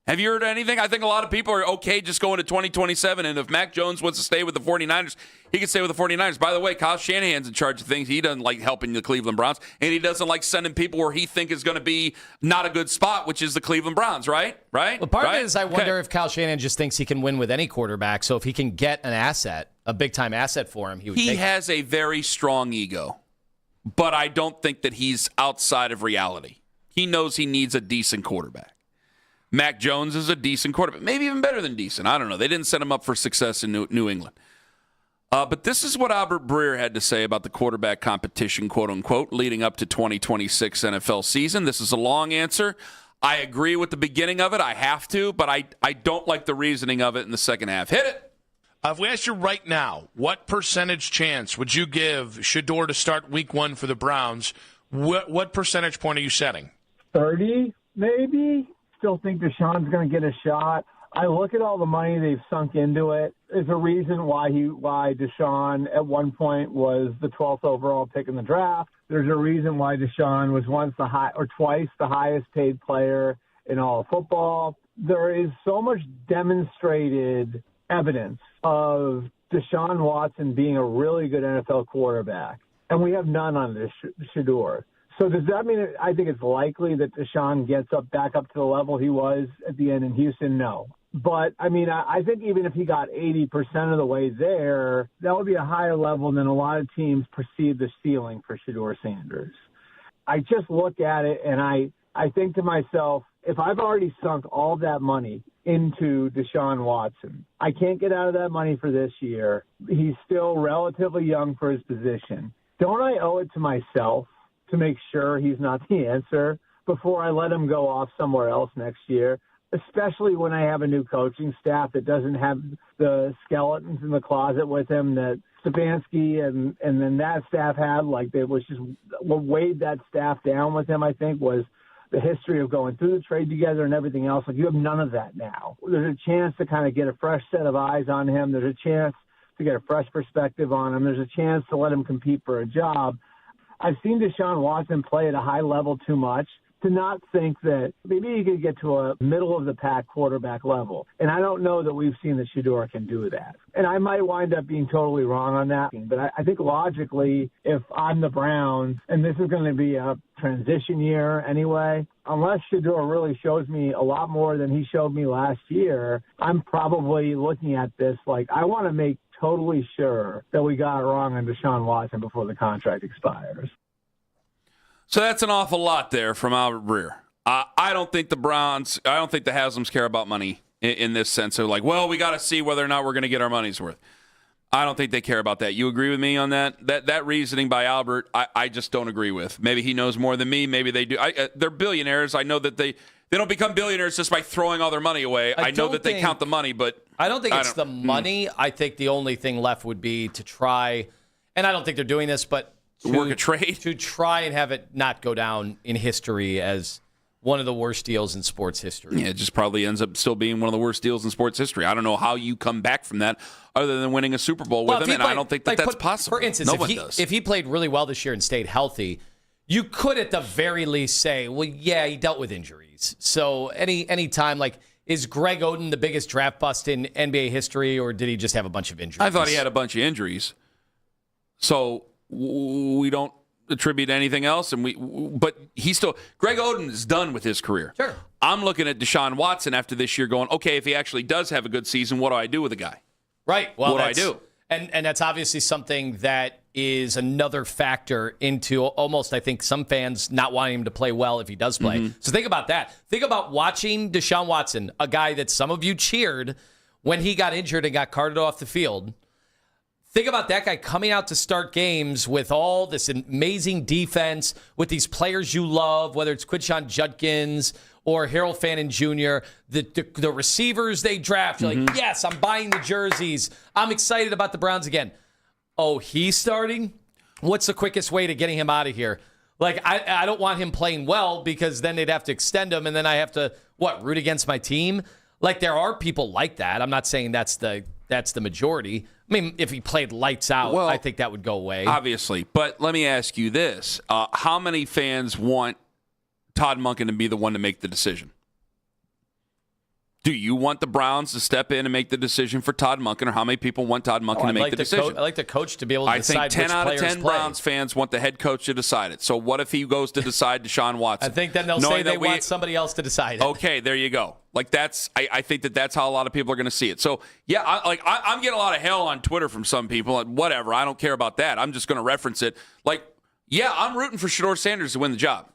Have you heard anything? I think a lot of people are okay just going to 2027, and if Mac Jones wants to stay with the 49ers, he can stay with the 49ers. By the way, Kyle Shanahan's in charge of things. He doesn't like helping the Cleveland Browns, and he doesn't like sending people where he think is going to be not a good spot, which is the Cleveland Browns, right? Right?
Well, part of it is I wonder if Kyle Shanahan just thinks he can win with any quarterback, so if he can get an asset, a big-time asset for him, he would take it.
He has a very strong ego, but I don't think that he's outside of reality. He knows he needs a decent quarterback. Mac Jones is a decent quarterback, maybe even better than decent. I don't know. They didn't set him up for success in New England. But this is what Albert Breer had to say about the quarterback competition, quote unquote, leading up to 2026 NFL season. This is a long answer. I agree with the beginning of it. I have to, but I don't like the reasoning of it in the second half. Hit it.
If we asked you right now, what percentage chance would you give Shador to start week 1 for the Browns? What percentage point are you setting?
30, maybe. Still think Deshaun's going to get a shot. I look at all the money they've sunk into it. There's a reason why Deshaun at one point was the 12th overall pick in the draft. There's a reason why Deshaun was twice the highest paid player in all of football. There is so much demonstrated evidence of Deshaun Watson being a really good NFL quarterback, and we have none on this Shador. So does that mean I think it's likely that Deshaun gets back up to the level he was at the end in Houston? No. But, I mean, I think even if he got 80% of the way there, that would be a higher level than a lot of teams perceive the ceiling for Shador Sanders. I just look at it and I think to myself, if I've already sunk all that money into Deshaun Watson, I can't get out of that money for this year. He's still relatively young for his position. Don't I owe it to myself to make sure he's not the answer before I let him go off somewhere else next year, especially when I have a new coaching staff that doesn't have the skeletons in the closet with him that Stefanski and then that staff had? Like, it was just what weighed that staff down with him, I think, was the history of going through the trade together and everything else. Like, you have none of that now. There's a chance to kind of get a fresh set of eyes on him. There's a chance to get a fresh perspective on him. There's a chance to let him compete for a job. I've seen Deshaun Watson play at a high level too much to not think that maybe he could get to a middle-of-the-pack quarterback level. And I don't know that we've seen that Shedeur can do that. And I might wind up being totally wrong on that. But I think logically, if I'm the Browns, and this is going to be a transition year anyway, unless Shedeur really shows me a lot more than he showed me last year, I'm probably looking at this like I want to make totally sure that we got it wrong on Deshaun Watson before the contract expires.
So that's an awful lot there from Albert Breer. I don't think the Haslams care about money in this sense. They're like, well, we got to see whether or not we're going to get our money's worth. I don't think they care about that. You agree with me on that? That reasoning by Albert, I just don't agree with. Maybe he knows more than me. Maybe they do. They're billionaires. I know that they don't become billionaires just by throwing all their money away. I know that they count the money, but
I don't think it's the money. I think the only thing left would be to try, and I don't think they're doing this, but
work a trade
to try and have it not go down in history as one of the worst deals in sports history.
Yeah, it just probably ends up still being one of the worst deals in sports history. I don't know how you come back from that other than winning a Super Bowl with him, and I don't think that's possible.
For instance, if he played really well this year and stayed healthy, you could at the very least say, well, yeah, he dealt with injuries. So any time, like, is Greg Oden the biggest draft bust in NBA history, or did he just have a bunch of injuries?
I thought he had a bunch of injuries. So we don't attribute anything else, but he's still Greg Oden is done with his career.
Sure.
I'm looking at Deshaun Watson after this year going, okay, if he actually does have a good season, what do I do with the guy?
Right. Well,
what do I do?
And that's obviously something that is another factor into almost, I think, some fans not wanting him to play well if he does play. Mm-hmm. So think about that. Think about watching Deshaun Watson, a guy that some of you cheered when he got injured and got carted off the field. Think about that guy coming out to start games with all this amazing defense, with these players you love, whether it's Quinshon Judkins or Harold Fannin Jr., the receivers they draft. You're like, yes, I'm buying the jerseys. I'm excited about the Browns again. Oh, he's starting? What's the quickest way to getting him out of here? Like, I don't want him playing well because then they'd have to extend him, and then I have to, root against my team? Like, there are people like that. I'm not saying that's the majority. I mean, if he played lights out, I think that would go away.
Obviously. But let me ask you this. How many fans want Todd Monken to be the one to make the decision? Do you want the Browns to step in and make the decision for Todd Monken, or how many people want Todd Monken to make the decision?
I like the coach to be able to decide which players play. I think 10 out of 10
Browns fans want the head coach to decide it. So what if he goes to decide Deshaun Watson?
I think then they'll say they want somebody else to decide it.
Okay, there you go. Like, I think that's how a lot of people are going to see it. So, yeah, I'm getting a lot of hell on Twitter from some people. Like, whatever, I don't care about that. I'm just going to reference it. Like, yeah, I'm rooting for Shedeur Sanders to win the job.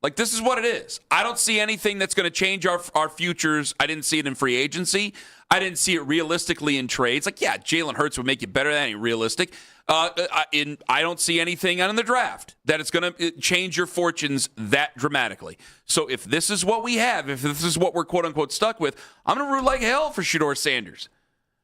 Like, this is what it is. I don't see anything that's going to change our futures. I didn't see it in free agency. I didn't see it realistically in trades. Like, yeah, Jalen Hurts would make you better. That ain't realistic. I don't see anything in the draft that it's going to change your fortunes that dramatically. So if this is what we have, if this is what we're quote-unquote stuck with, I'm going to root like hell for Shedeur Sanders.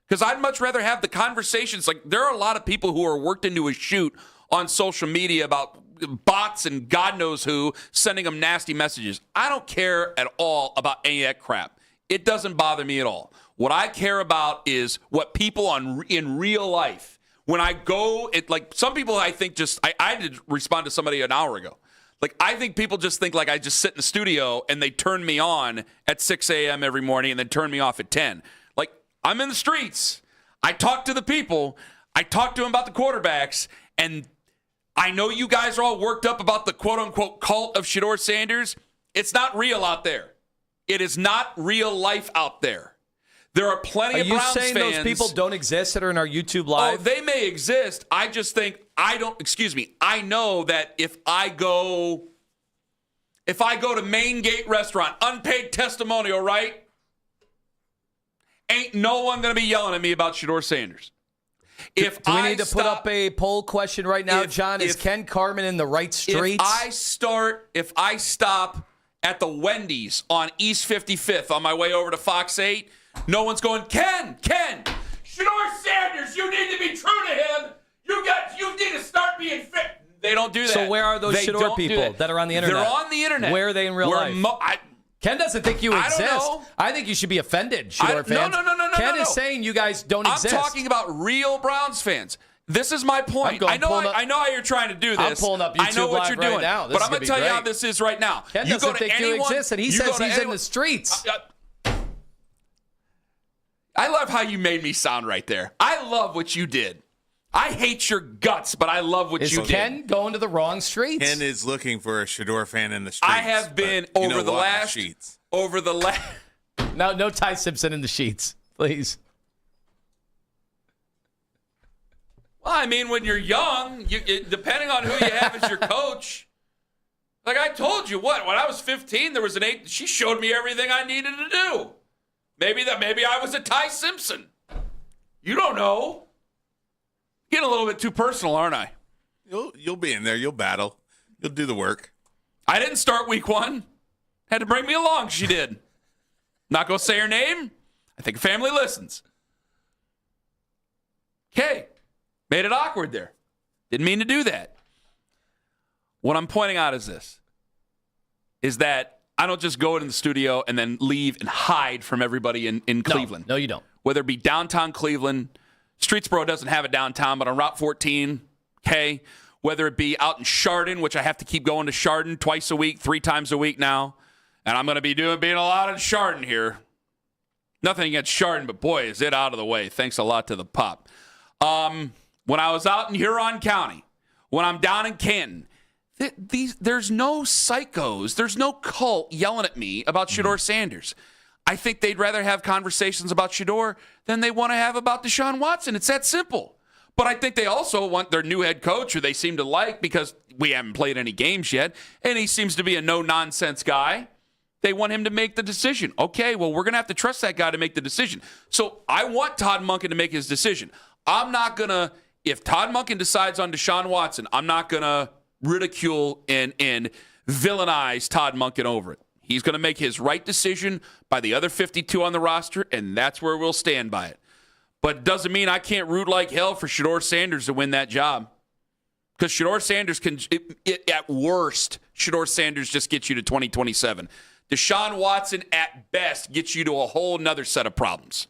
Because I'd much rather have the conversations. Like, there are a lot of people who are worked into a shoot on social media about bots and God knows who sending them nasty messages. I don't care at all about any of that crap. It doesn't bother me at all. What I care about is what people in real life, when I go, like some people I think just, I did respond to somebody an hour ago. Like, I think people just think like I just sit in the studio and they turn me on at 6 a.m. every morning and then turn me off at 10. Like, I'm in the streets. I talk to the people. I talk to them about the quarterbacks, and I know you guys are all worked up about the quote-unquote cult of Shedeur Sanders. It's not real out there. It is not real life out there. There are plenty of Browns fans. Are you saying those people
don't exist that are in our YouTube Live?
Oh, they may exist. I just think I know that if I go if I go to Main Gate Restaurant, unpaid testimonial, right? Ain't no one going to be yelling at me about Shedeur Sanders.
Do we need to put up a poll question right now, John? Is Ken Carman in the right streets?
If I stop at the Wendy's on East 55th on my way over to Fox 8, no one's going, Ken, Shedeur Sanders, you need to be true to him. You need to start being fit. They don't do that.
So where are those Shedeur people that are on the internet?
They're on the internet.
Where are they in real life? Ken doesn't think you exist.
I don't know.
I think you should be offended, Shedeur fans.
No.
Ken is saying you guys don't exist.
I'm talking about real Browns fans. This is my point. I know how you're trying to do this.
I'm pulling up YouTube
I know what you're doing.
Right now.
But I'm going to tell you how this is right now.
Ken doesn't think you exist, and he says he's in the streets.
I love how you made me sound right there. I love what you did. I hate your guts, but I love what you did.
Is Ken going to the wrong streets?
Ken is looking for a Shedeur fan in the streets.
I have been over the last.
No Ty Simpson in the sheets, please.
Well, I mean, when you're young, depending on who you have as your coach. Like I told you, when I was 15, there was an 8. She showed me everything I needed to do. Maybe I was a Ty Simpson. You don't know. Getting a little bit too personal, aren't I?
You'll be in there. You'll battle. You'll do the work.
I didn't start week 1. Had to bring me along. She did. Not going to say her name. I think family listens. Okay. Made it awkward there. Didn't mean to do that. What I'm pointing out is this. Is that I don't just go in the studio and then leave and hide from everybody in Cleveland.
No, you don't.
Whether it be downtown Cleveland, Streetsboro doesn't have it downtown, but on Route 14, okay, whether it be out in Chardon, which I have to keep going to Chardon twice a week, 3 times a week now, and I'm going to be being a lot in Chardon here. Nothing against Chardon, but boy, is it out of the way. Thanks a lot to the pop. When I was out in Huron County, when I'm down in Canton, there's no psychos, there's no cult yelling at me about Shedeur Sanders. I think they'd rather have conversations about Shedeur than they want to have about Deshaun Watson. It's that simple. But I think they also want their new head coach, who they seem to like because we haven't played any games yet, and he seems to be a no-nonsense guy. They want him to make the decision. Okay, well, we're going to have to trust that guy to make the decision. So I want Todd Monken to make his decision. I'm not going to, if Todd Monken decides on Deshaun Watson, I'm not going to ridicule and villainize Todd Monken over it. He's going to make his right decision by the other 52 on the roster, and that's where we'll stand by it. But it doesn't mean I can't root like hell for Shedeur Sanders to win that job. Because Shedeur Sanders can, at worst, Shedeur Sanders just gets you to 2027. Deshaun Watson, at best, gets you to a whole nother set of problems.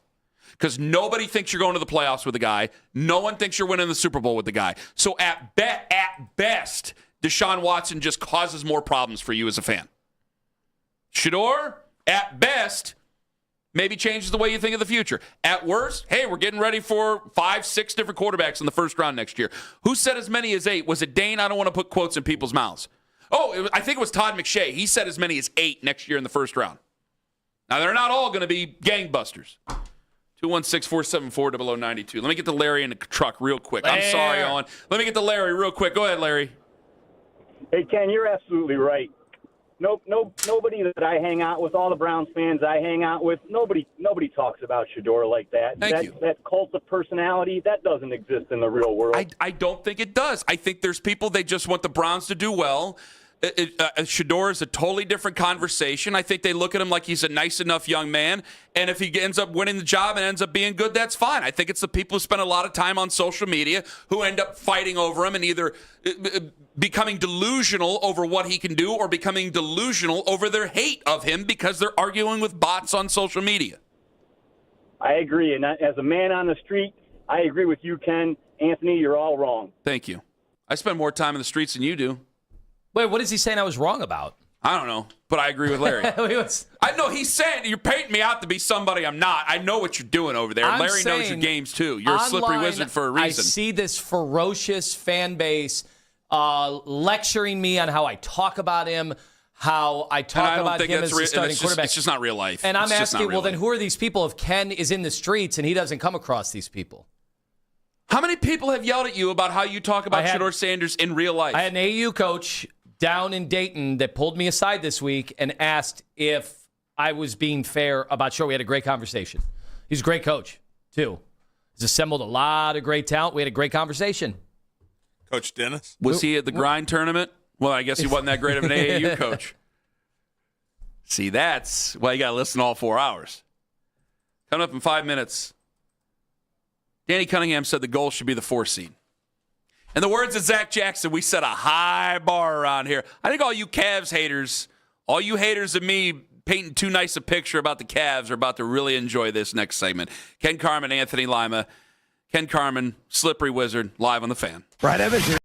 Because nobody thinks you're going to the playoffs with the guy. No one thinks you're winning the Super Bowl with the guy. So at best, Deshaun Watson just causes more problems for you as a fan. Shedeur, at best, maybe changes the way you think of the future. At worst, hey, we're getting ready for 5, 6 different quarterbacks in the first round next year. Who said as many as 8? Was it Dane? I don't want to put quotes in people's mouths. I think it was Todd McShay. He said as many as 8 next year in the first round. Now, they're not all going to be gangbusters. 216-474-0092. Let me get to Larry in the truck real quick. I'm sorry, Owen. Let me get to Larry real quick. Go ahead, Larry.
Hey, Ken, you're absolutely right. Nobody that I hang out with, all the Browns fans I hang out with, nobody talks about Shedeur like that.
Thank you.
That cult of personality, that doesn't exist in the real world.
I don't think it does. I think there's people, they just want the Browns to do well. Shedeur is a totally different conversation. I think they look at him like he's a nice enough young man, and if he ends up winning the job and ends up being good, that's fine. I think it's the people who spend a lot of time on social media who end up fighting over him and either becoming delusional over what he can do or becoming delusional over their hate of him because they're arguing with bots on social media.
I agree, and as a man on the street, I agree with you, Ken. Anthony, you're all wrong.
Thank you. I spend more time in the streets than you do.
Wait, what is he saying I was wrong about?
I don't know, but I agree with Larry. I know he's saying you're painting me out to be somebody I'm not. I know what you're doing over there. Larry knows your games too. You're a slippery wizard for a reason.
I see this ferocious fan base lecturing me on how I talk about him, how I talk about him as the starting quarterback.
It's just not real life.
And I'm asking, well, then who are these people if Ken is in the streets and he doesn't come across these people?
How many people have yelled at you about how you talk about Shedeur Sanders in real life?
I had an AU coach down in Dayton that pulled me aside this week and asked if I was being fair about Shore. We had a great conversation. He's a great coach, too. He's assembled a lot of great talent. We had a great conversation.
Coach Dennis?
Was he at the grind tournament? Well, I guess he wasn't that great of an AAU coach. See, that's why you got to listen all 4 hours. Coming up in 5 minutes, Danny Cunningham said the goal should be the 4 seed. In the words of Zach Jackson, we set a high bar around here. I think all you Cavs haters, all you haters of me painting too nice a picture about the Cavs are about to really enjoy this next segment. Ken Carman, Anthony Lima. Ken Carman, Slippery Wizard, live on the Fan.
Right, Evans.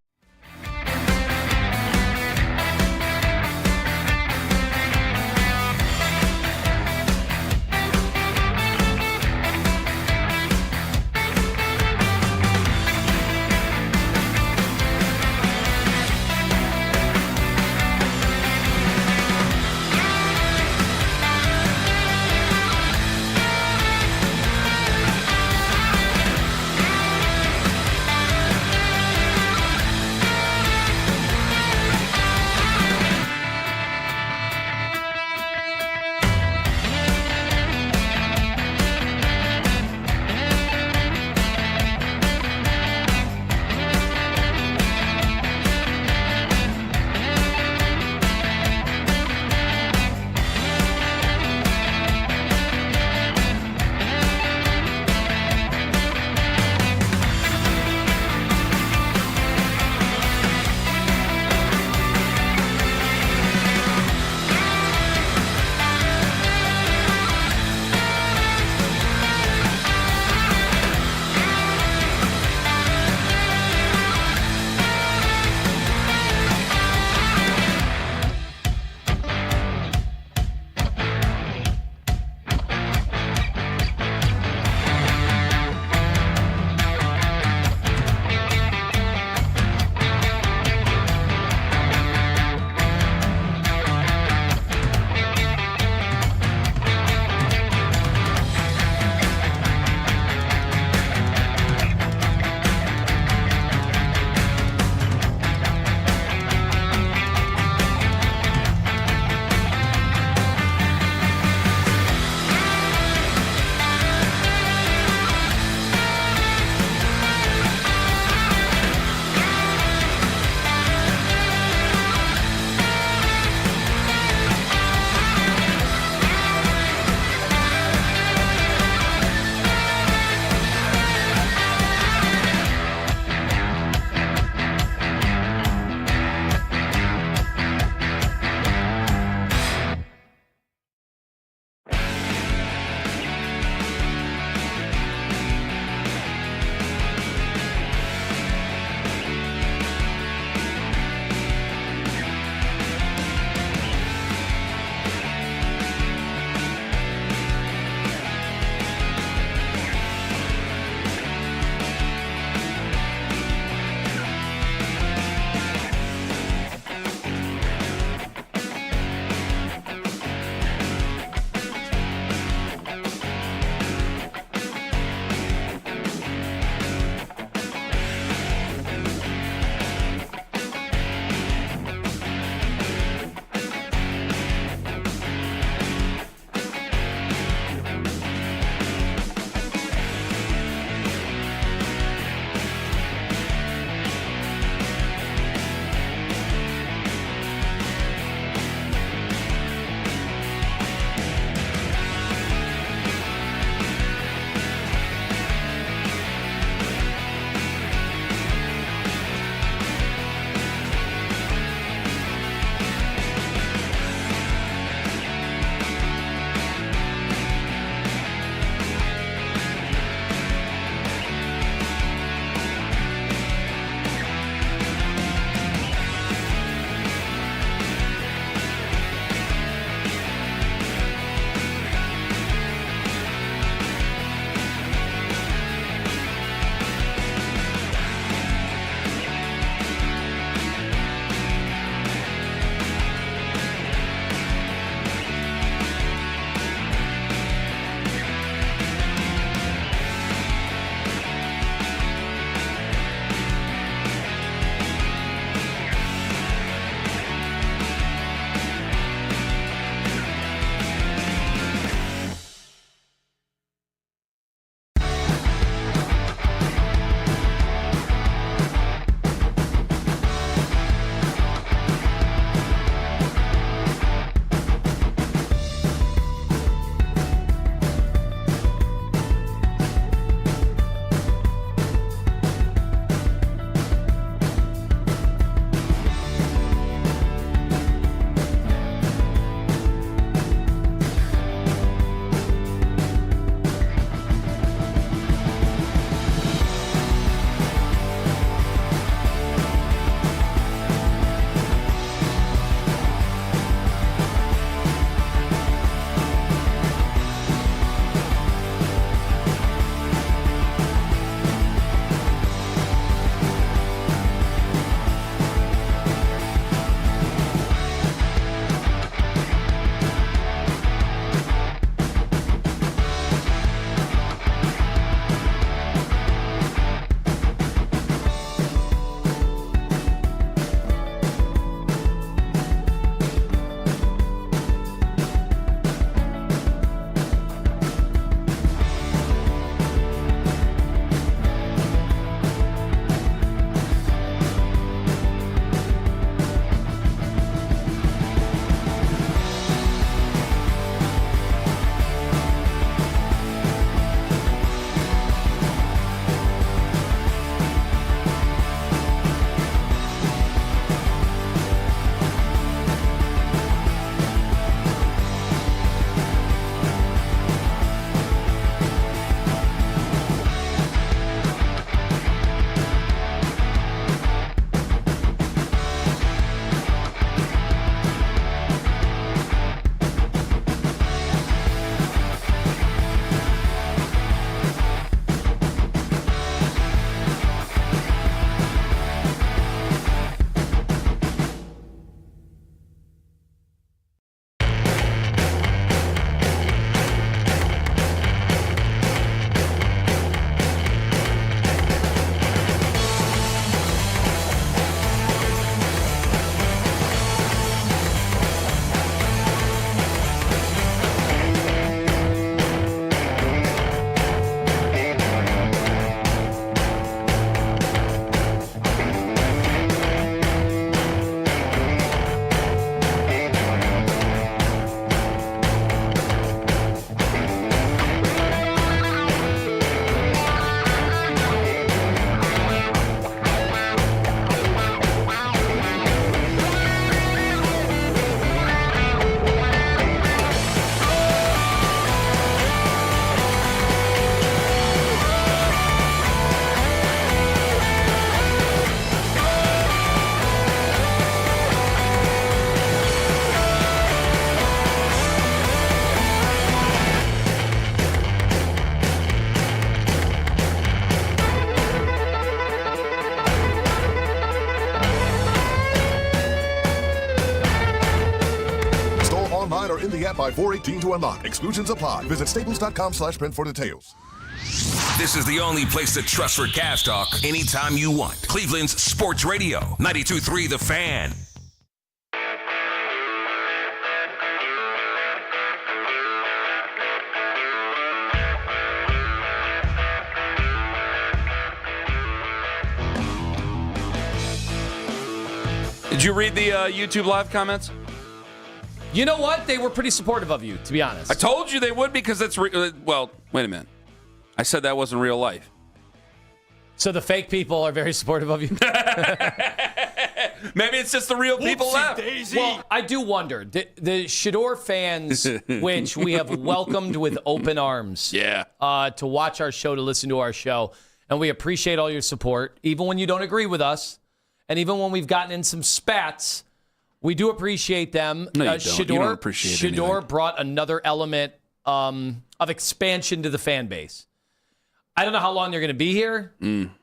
855-418 to unlock. Exclusions apply. Visit staples.com/print for details.
This is the only place to trust for Cavs talk anytime you want. Cleveland's Sports Radio, 92.3 The Fan.
Did you read the YouTube live comments?
You know what? They were pretty supportive of you, to be honest.
I told you they would because that's well, wait a minute. I said that wasn't real life.
So the fake people are very supportive of you?
Maybe it's just the real people left.
Well, I do wonder. The Shador fans, which we have welcomed with open arms to watch our show, to listen to our show, and we appreciate all your support, even when you don't agree with us, and even when we've gotten in some spats, we do appreciate them.
No, you don't. You don't appreciate
Shador
anything.
brought another element of expansion to the fan base. I don't know how long they're going to be here,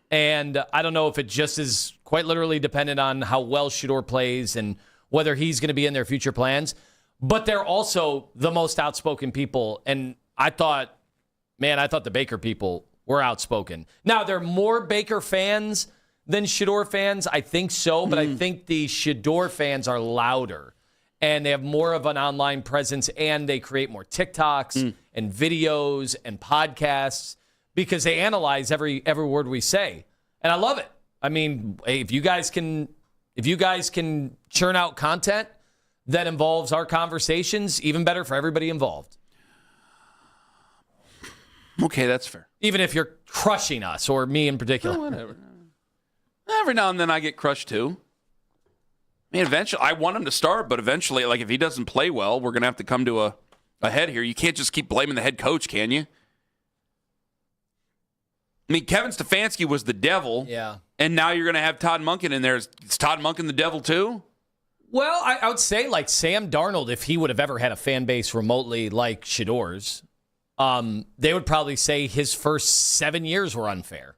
and I don't know if it just is quite literally dependent on how well Shador plays and whether he's going to be in their future plans. But they're also the most outspoken people, and I thought the Baker people were outspoken. Now, there are more Baker fans than Shador fans. I think so, but I think the Shador fans are louder, and they have more of an online presence, and they create more TikToks and videos and podcasts, because they analyze every word we say. And I love it. I mean, if you guys can churn out content that involves our conversations, even better for everybody involved.
Okay, that's fair.
Even if you're crushing us, or me in particular.
Oh, whatever. Every now and then I get crushed too. I mean, eventually, I want him to start, but eventually, like, if he doesn't play well, we're going to have to come to a head here. You can't just keep blaming the head coach, can you? I mean, Kevin Stefanski was the devil.
Yeah.
And now you're going to have Todd Monken in there. Is Todd Monken the devil too?
Well, I would say, like, Sam Darnold, if he would have ever had a fan base remotely like Shador's, they would probably say his first 7 years were unfair.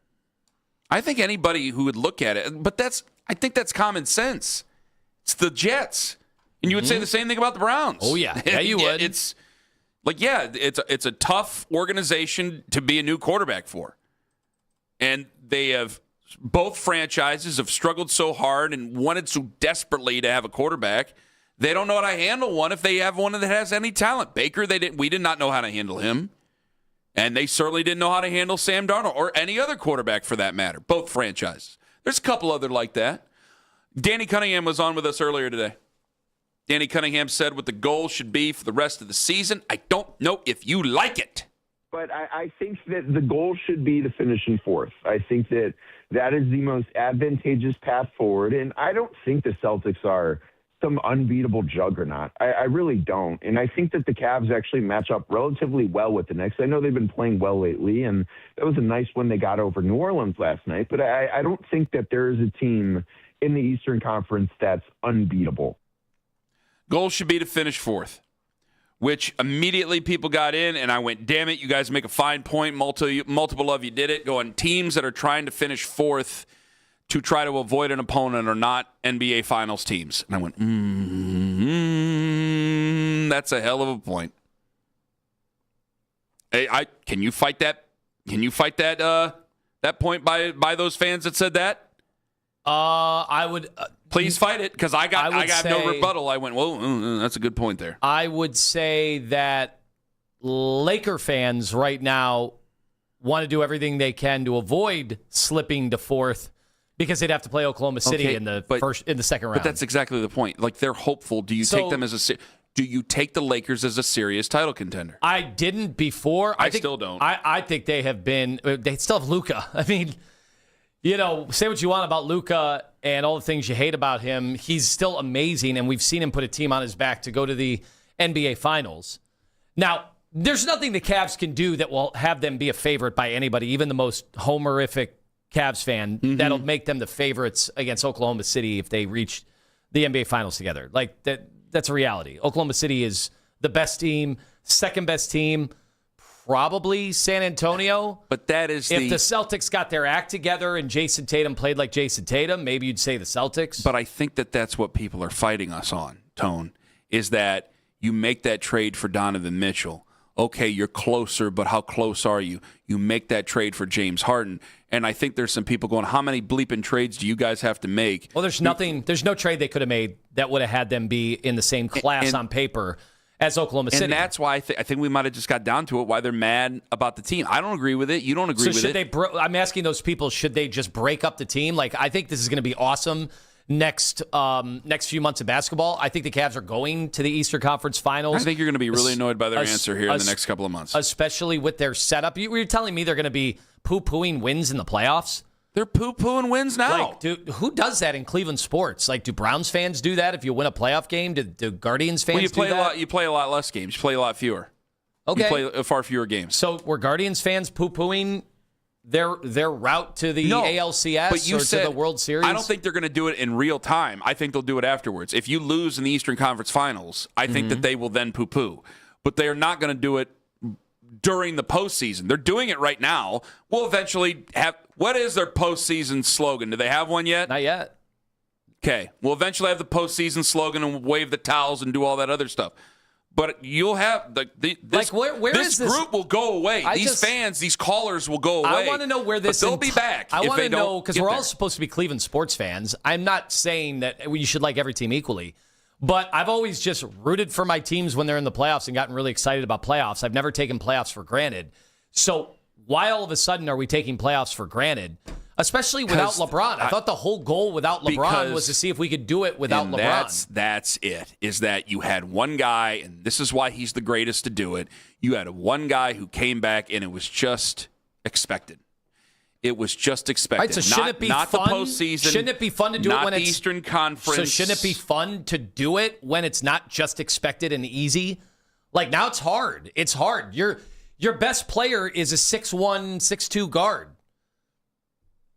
I think anybody who would look at it, but I think that's common sense. It's the Jets. And you would say the same thing about the Browns.
Oh, yeah. Yeah, you would.
It's like, it's a tough organization to be a new quarterback for. And both franchises have struggled so hard and wanted so desperately to have a quarterback. They don't know how to handle one if they have one that has any talent. Baker, we did not know how to handle him. And they certainly didn't know how to handle Sam Darnold or any other quarterback for that matter. Both franchises. There's a couple other like that. Danny Cunningham was on with us earlier today. Danny Cunningham said what the goal should be for the rest of the season. I don't know if you like it.
But I think that the goal should be to finish in fourth. I think that is the most advantageous path forward. And I don't think the Celtics are some unbeatable juggernaut. I really don't. And I think that the Cavs actually match up relatively well with the Knicks. I know they've been playing well lately, and that was a nice win they got over New Orleans last night. But I don't think that there is a team in the Eastern Conference that's unbeatable.
Goal should be to finish fourth, which immediately people got in, and I went, damn it, you guys make a fine point. Multiple of you did it, going teams that are trying to finish fourth to try to avoid an opponent are not NBA Finals teams. And I went, that's a hell of a point. Hey, can you fight that? Can you fight that point by those fans that said that?
I would.
Please fight it, because I got
say,
no rebuttal. I went, whoa, that's a good point there.
I would say that Laker fans right now want to do everything they can to avoid slipping to fourth, because they'd have to play Oklahoma City in the second round.
But that's exactly the point. Like, they're hopeful. Do you take them as do you take the Lakers as a serious title contender?
I didn't before.
I still don't.
I think they have been. They still have Luka. I mean, say what you want about Luka and all the things you hate about him. He's still amazing, and we've seen him put a team on his back to go to the NBA Finals. Now, there's nothing the Cavs can do that will have them be a favorite by anybody, even the most homerific Cavs fan, that'll make them the favorites against Oklahoma City if they reach the NBA Finals together. Like, that's a reality. Oklahoma City is the best team, second best team, probably San Antonio.
But that is
if the Celtics got their act together and Jason Tatum played like Jason Tatum, maybe you'd say the Celtics.
But I think that's what people are fighting us on, Tone, is that You make that trade for Donovan Mitchell. Okay, you're closer, but how close are you? You make that trade for James Harden. And I think there's some people going, how many bleeping trades do you guys have to make?
Well, there's no trade they could have made that would have had them be in the same class on paper as Oklahoma City.
And that's why I think we might have just got down to it, why they're mad about the team. I don't agree with it. You don't agree with it.
I'm asking those people, should they just break up the team? Like, I think this is going to be awesome next few months of basketball. I think the Cavs are going to the Eastern Conference Finals.
I think you're going to be really annoyed by their answer here in the next couple of months.
Especially with their setup. You're telling me they're going to be poo-pooing wins in the playoffs?
They're poo-pooing wins now.
Like, dude, who does that in Cleveland sports? Like, do Browns fans do that if you win a playoff game? Do Guardians fans do that?
You play a lot less games. You play a lot fewer.
Okay.
You play far fewer games.
So were Guardians fans poo-pooing their route to the ALCS to the World Series?
I don't think they're going to do it in real time. I think they'll do it afterwards. If you lose in the Eastern Conference Finals, I think that they will then poo-poo. But they are not going to do it during the postseason. They're doing it right now. We'll eventually have... What is their postseason slogan? Do they have one yet?
Not yet.
Okay. We'll eventually have the postseason slogan and wave the towels and do all that other stuff. But you'll have this group will go away. These callers will go away.
I want to know where this.
But they'll be back.
I want to know, because we're all supposed to be Cleveland sports fans. I'm not saying that you should like every team equally, but I've always just rooted for my teams when they're in the playoffs and gotten really excited about playoffs. I've never taken playoffs for granted. So why all of a sudden are we taking playoffs for granted? Especially without LeBron. I thought the whole goal without LeBron was to see if we could do it without LeBron.
That's it, is that you had one guy, and this is why he's the greatest to do it. You had one guy who came back, and it was just expected. It was just expected.
Right, so shouldn't it be
not
fun?
The postseason.
Shouldn't it be fun to do it when
it's...
it's...
Eastern Conference.
So shouldn't it be fun to do it when it's not just expected and easy? Like, now it's hard. It's hard. Your best player is a 6'1", 6'2" guard.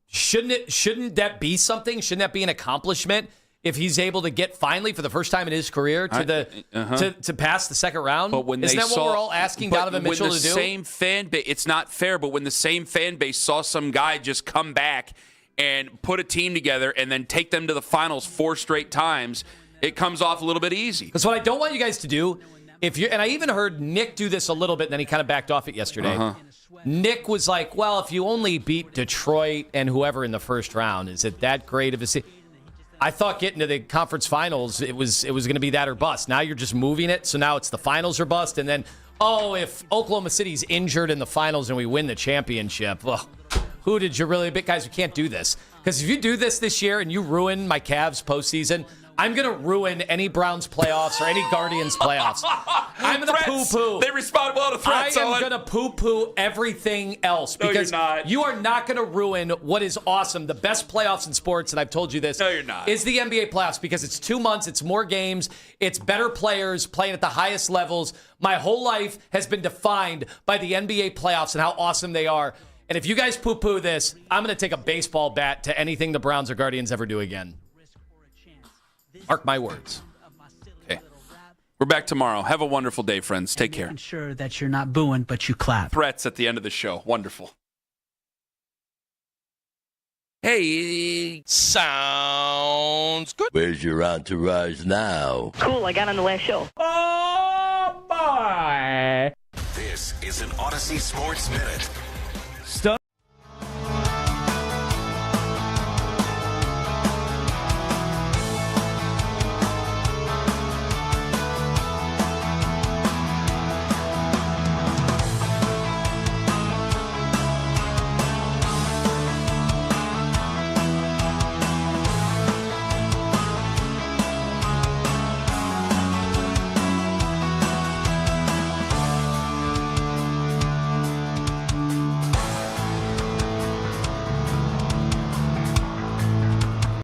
Shouldn't that be something? Shouldn't that be an accomplishment if he's able to get finally for the first time in his career to pass the second round?
But when
Isn't that what we're all asking Donovan Mitchell to do?
Same fan base, it's not fair. But when the same fan base saw some guy just come back and put a team together and then take them to the finals 4 straight times, it comes off a little bit easy.
Because what I don't want you guys to do, and I even heard Nick do this a little bit, and then he kind of backed off it yesterday. Nick was like, well, if you only beat Detroit and whoever in the first round, is it that great of a season? I thought getting to the conference finals, it was going to be that or bust. Now you're just moving it, so now it's the finals or bust, and then, if Oklahoma City's injured in the finals and we win the championship, well, who did you really beat? Guys, we can't do this. Because if you do this year and you ruin my Cavs postseason, I'm going to ruin any Browns playoffs or any Guardians playoffs. I'm going to poo-poo.
They respond well to threats.
I am going to poo-poo everything else because you are not going to ruin what is awesome. The best playoffs in sports, and I've told you this, is the NBA playoffs because it's 2 months, it's more games, it's better players playing at the highest levels. My whole life has been defined by the NBA playoffs and how awesome they are. And if you guys poo-poo this, I'm going to take a baseball bat to anything the Browns or Guardians ever do again. Mark my words.
Okay. We're back tomorrow. Have a wonderful day, friends. Take care.
Sure that you're not booing, but you clap.
Threats at the end of the show. Wonderful. Hey.
Sounds good. Where's your entourage now?
Cool, I got on the last show.
Oh, boy.
This is an Odyssey Sports Minute.